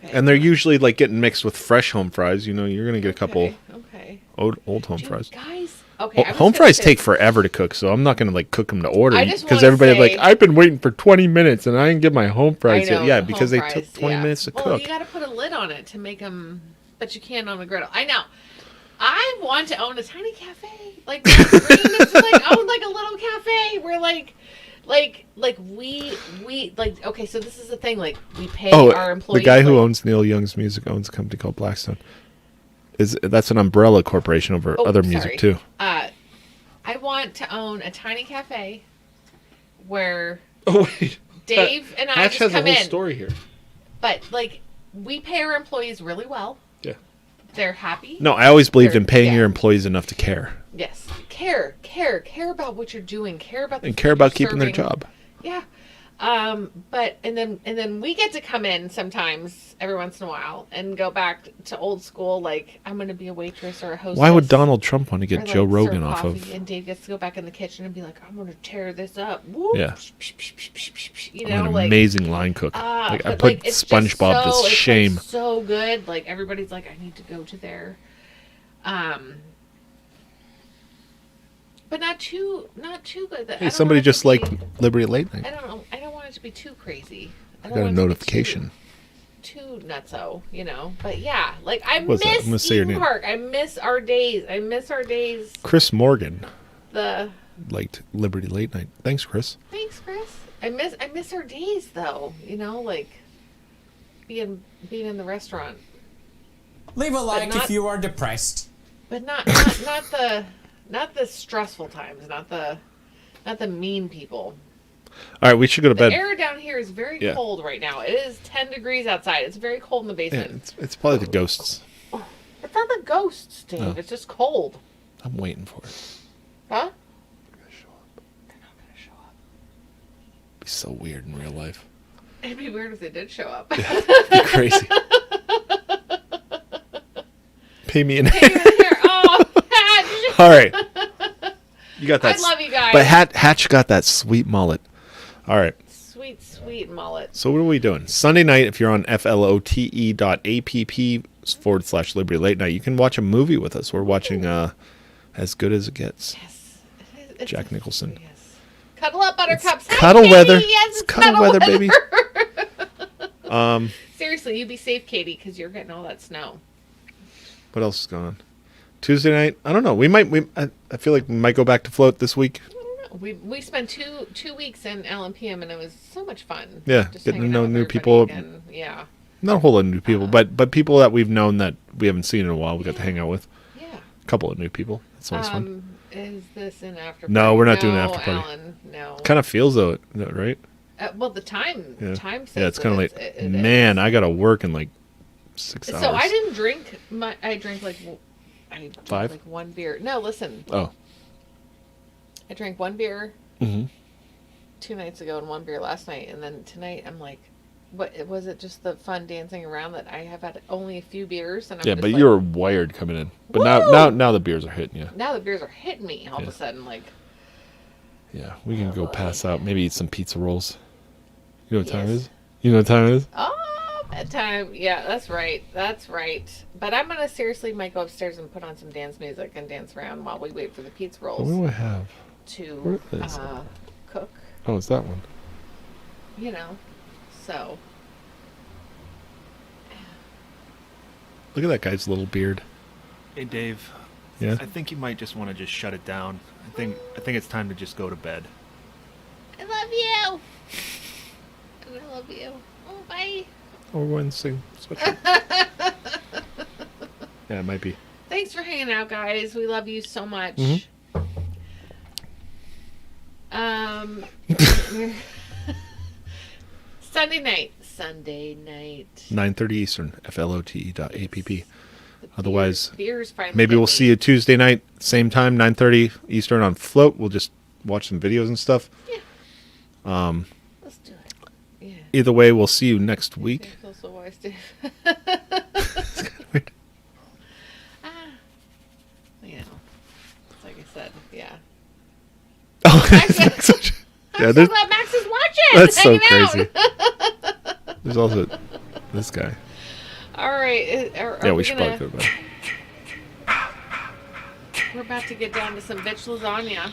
Okay. and they're usually like getting mixed with fresh home fries. You know, you're gonna get a couple Okay. old home Dude, fries. guys. Okay. I'm Home just gonna fries say take this. forever to cook, so I'm not gonna like cook them to order I just because wanna everybody's say- like, I've been waiting for 20 minutes and I didn't get my home I fries know, yet. Yeah, the because home they took fries, 20 yeah. minutes to well, cook. you got to put a lid on it to make them, but you can't on the griddle. I know. I want to own a tiny cafe, like that dream is to like own like a little cafe where like we like okay. So this is the thing. Like we pay our employees. the guy who like, owns Neil Young's music owns a company called Blackstone. That's an umbrella corporation over other music too. I want to own a tiny cafe where Oh wait, Dave and I just come in. story here. But like we pay our employees really well. Yeah. They're happy. No, I always believed in They're- paying yeah. your employees enough to care Yes. Care about what you're doing. Care about the and food care about you're keeping their serving. job. Yeah. But and then we get to come in sometimes every once in a while and go back to old school. Like I'm going to be a waitress or a hostess. Why would Donald Trump want to or, get like, Joe Rogan serve off coffee, of? And Dave gets to go back in the kitchen and be like, I'm going to tear this up. Whoop, Yeah. You I'm know, an like amazing line cook. Like I but, put it's just SpongeBob so- to it's, shame. like, so good. Like everybody's like, I need to go to there. But not too good. I Hey, don't somebody want it just to like be- Liberty Late Night. I don't know. I don't want it to be too crazy. I I don't got a want it to be notification. Too nutso, you know. But yeah, like I What's that? I'm gonna miss say your Eden name. Park. I miss our days. I miss our days. Chris Morgan The liked Liberty Late Night. Thanks, Chris. thanks, Chris. I miss our days though. You know, like being in the restaurant. Leave a like not- if you are depressed. But not the stressful times, not the mean people. All right, we should go to The bed. air down here is very Yeah. cold right now. It is 10 degrees outside. It's very cold in the Yeah, basement. it's probably the ghosts. It's not the ghosts, Dave. Oh. It's just cold. I'm waiting for it. Huh? Be so weird in real life. It'd be weird if they did show up. Be crazy. Pay me in. Oh, Hatch! All right. You got that. I love you guys. But Hatch got that sweet mullet. All right. Sweet mullet. So what are we doing? Sunday night, if you're on flote.app/Liberty Late Night, you can watch a movie with us. We're watching As Good as It Gets. Yes. Jack Nicholson. Yes. Cuddle up, buttercups. Hi, Cuddle Katie. weather. Yes, It's cuddle weather, baby. Seriously, you be safe, Katie, because you're getting all that snow. What else is going on? Tuesday night? I don't know. I feel like we might go back to float this week. We spent two weeks in LMPM and it was so much fun. Yeah, Just getting to hanging know out with new everybody people. again. Yeah. Not a whole lot of new people, but people that we've known that we haven't seen in a while. We got to hang out with. Yeah. A couple of new people. That's always fun. Is this an after party? No, we're not doing an after party. Alan, no. Kind of feels though, right? Well, the time. Yeah. Time says Yeah, it's kind of that late. it Man, is. I got to work in like 6 hours. So I didn't drink. I drank like. I drank 5? like one beer. No, listen. Oh. I drank one beer Mm-hmm. 2 nights ago and one beer last night, and then tonight I'm like, what was it? Just the fun dancing around that I have had only a few beers, and I'm Yeah, just but like, you were wired coming in. But Woo! now the beers are hitting you. now the beers are hitting me all of Yeah. a sudden. Like, Yeah, we can go pass out. Maybe eat some pizza rolls. You know what time it Yes. is? You know what time it is? oh, bedtime. Yeah, that's right. That's right. But I'm gonna seriously might go upstairs and put on some dance music and dance around while we wait for the pizza What rolls do I have? to Where is it? cook. Oh, it's that one. You know, so. Look at that guy's little beard. Hey, Dave. Yeah? I think you might just want to just shut it down. I think it's time to just go to bed. I love you. I love you. Oh, bye. Oh, we're going to sing. Yeah, it might be. Thanks for hanging out, guys. We love you so much. Mhm. Sunday night. 9:30 Eastern. flote.app. Otherwise, beers finally maybe hit we'll me. see you Tuesday night, same time, 9:30 Eastern on Float. We'll just watch some videos and stuff. Yeah. Let's do it. Yeah. Either way, we'll see you next week. Also wise, Dave. You know, like I said, yeah. Oh, Max, yeah, I'm so glad Max is watching. that's so hanging crazy. out. There's also this guy. All right. Yeah, we should probably go back. We're about to get down to some bitch lasagna.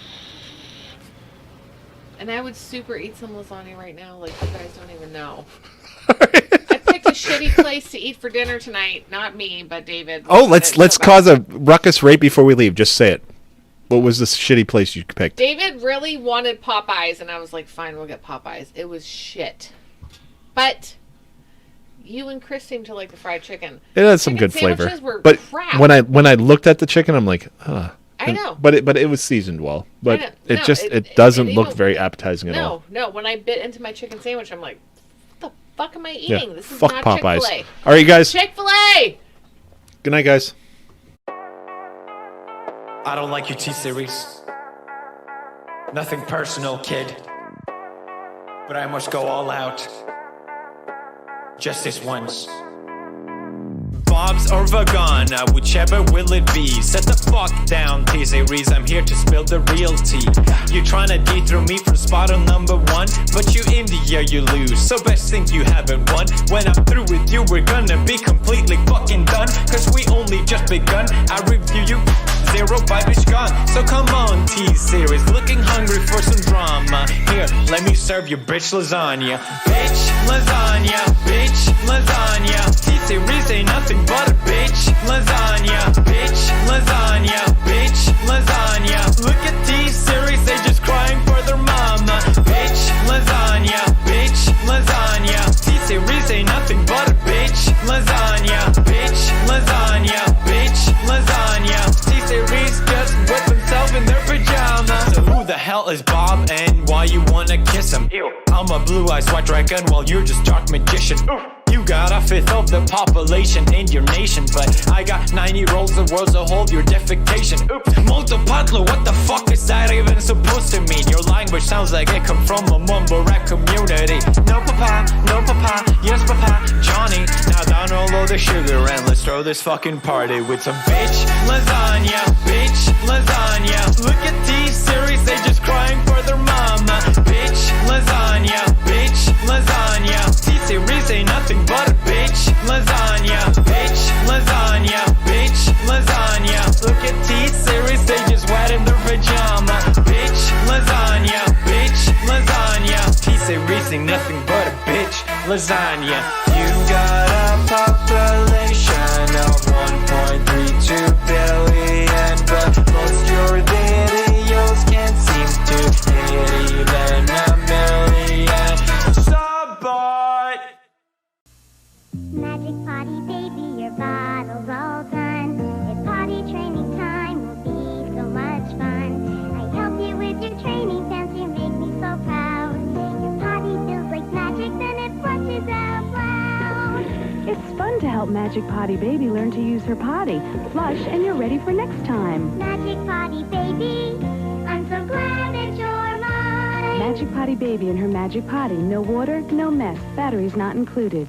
And I would super eat some lasagna right now, like you guys don't even know. I picked a shitty place to eat for dinner tonight. Not me, but David. Oh, let's cause a ruckus right before we leave. Just say it. What was the shitty place you picked? David really wanted Popeyes, and I was like, fine, we'll get Popeyes. It was shit. But you and Chris seem to like the fried chicken. It had some good flavor. Sandwiches were But crap. when I looked at the chicken, I'm like, huh. I know. But it was seasoned well. But it doesn't look very appetizing at all. No. When I bit into my chicken sandwich, I'm like, what the fuck am I eating? Yeah. This is Fuck not Popeyes. Chick-fil-A. All right, you guys. Chick-fil-A! Good night, guys. I don't like your T-Series. Nothing personal, kid. But I must go all out. Just this once. Bob's or Vagana, whichever will it be. Set the fuck down, T-Series, I'm here to spill the real tea. You tryna dethrone me from spot on number one, but you India, you lose, so best think you haven't won. When I'm through with you, we're gonna be completely fucking done, cause we only just begun. I review you, zero by bitch gone. So come on, T-Series, looking hungry for some drama. Here, let me serve you bitch lasagna. Bitch lasagna, bitch lasagna. T-Series ain't nothing but a bitch lasagna. Bitch lasagna, bitch lasagna. Look at T-Series, they just crying for their mama. Bitch lasagna, bitch lasagna. T-Series ain't nothing but a bitch lasagna. Bitch lasagna, bitch lasagna. T-Series just whip himself in their pajamas. So who the hell is Bob and why you wanna kiss him? Ew. I'm a blue-eyed white dragon while you're just dark magician. Oof. You got a fifth of the population in your nation, but I got 90 rolls of worlds to hold your defecation. Oops, multipatlo, what the fuck is that even supposed to mean? Your language sounds like it come from a mumble rap community. No papa, yes papa, Johnny. Now download the sugar and let's throw this fucking party with some bitch lasagna, bitch lasagna. Look at T-Series, they just crying for their mama. Bitch lasagna, bitch lasagna. T-Series ain't nothing but a bitch lasagna. Bitch lasagna, bitch lasagna. Look at T-Series, they just wet in their pajama. Bitch lasagna, bitch lasagna. T-Series ain't nothing but a bitch lasagna. You got a population of 1.32 billion, but most your videos can't seem to hit even a million. Subbot! Magic potty, baby, your bottle's all done. It's potty training time, will be so much fun. I help you with your training pants, you make me so proud. Your potty feels like magic, then it flushes out loud. It's fun to help Magic Potty Baby learn to use her potty. Flush and you're ready for next time. Magic potty, baby, I'm so glad that you're mine. Magic Potty Baby and her Magic Potty. No water, no mess. Batteries not included.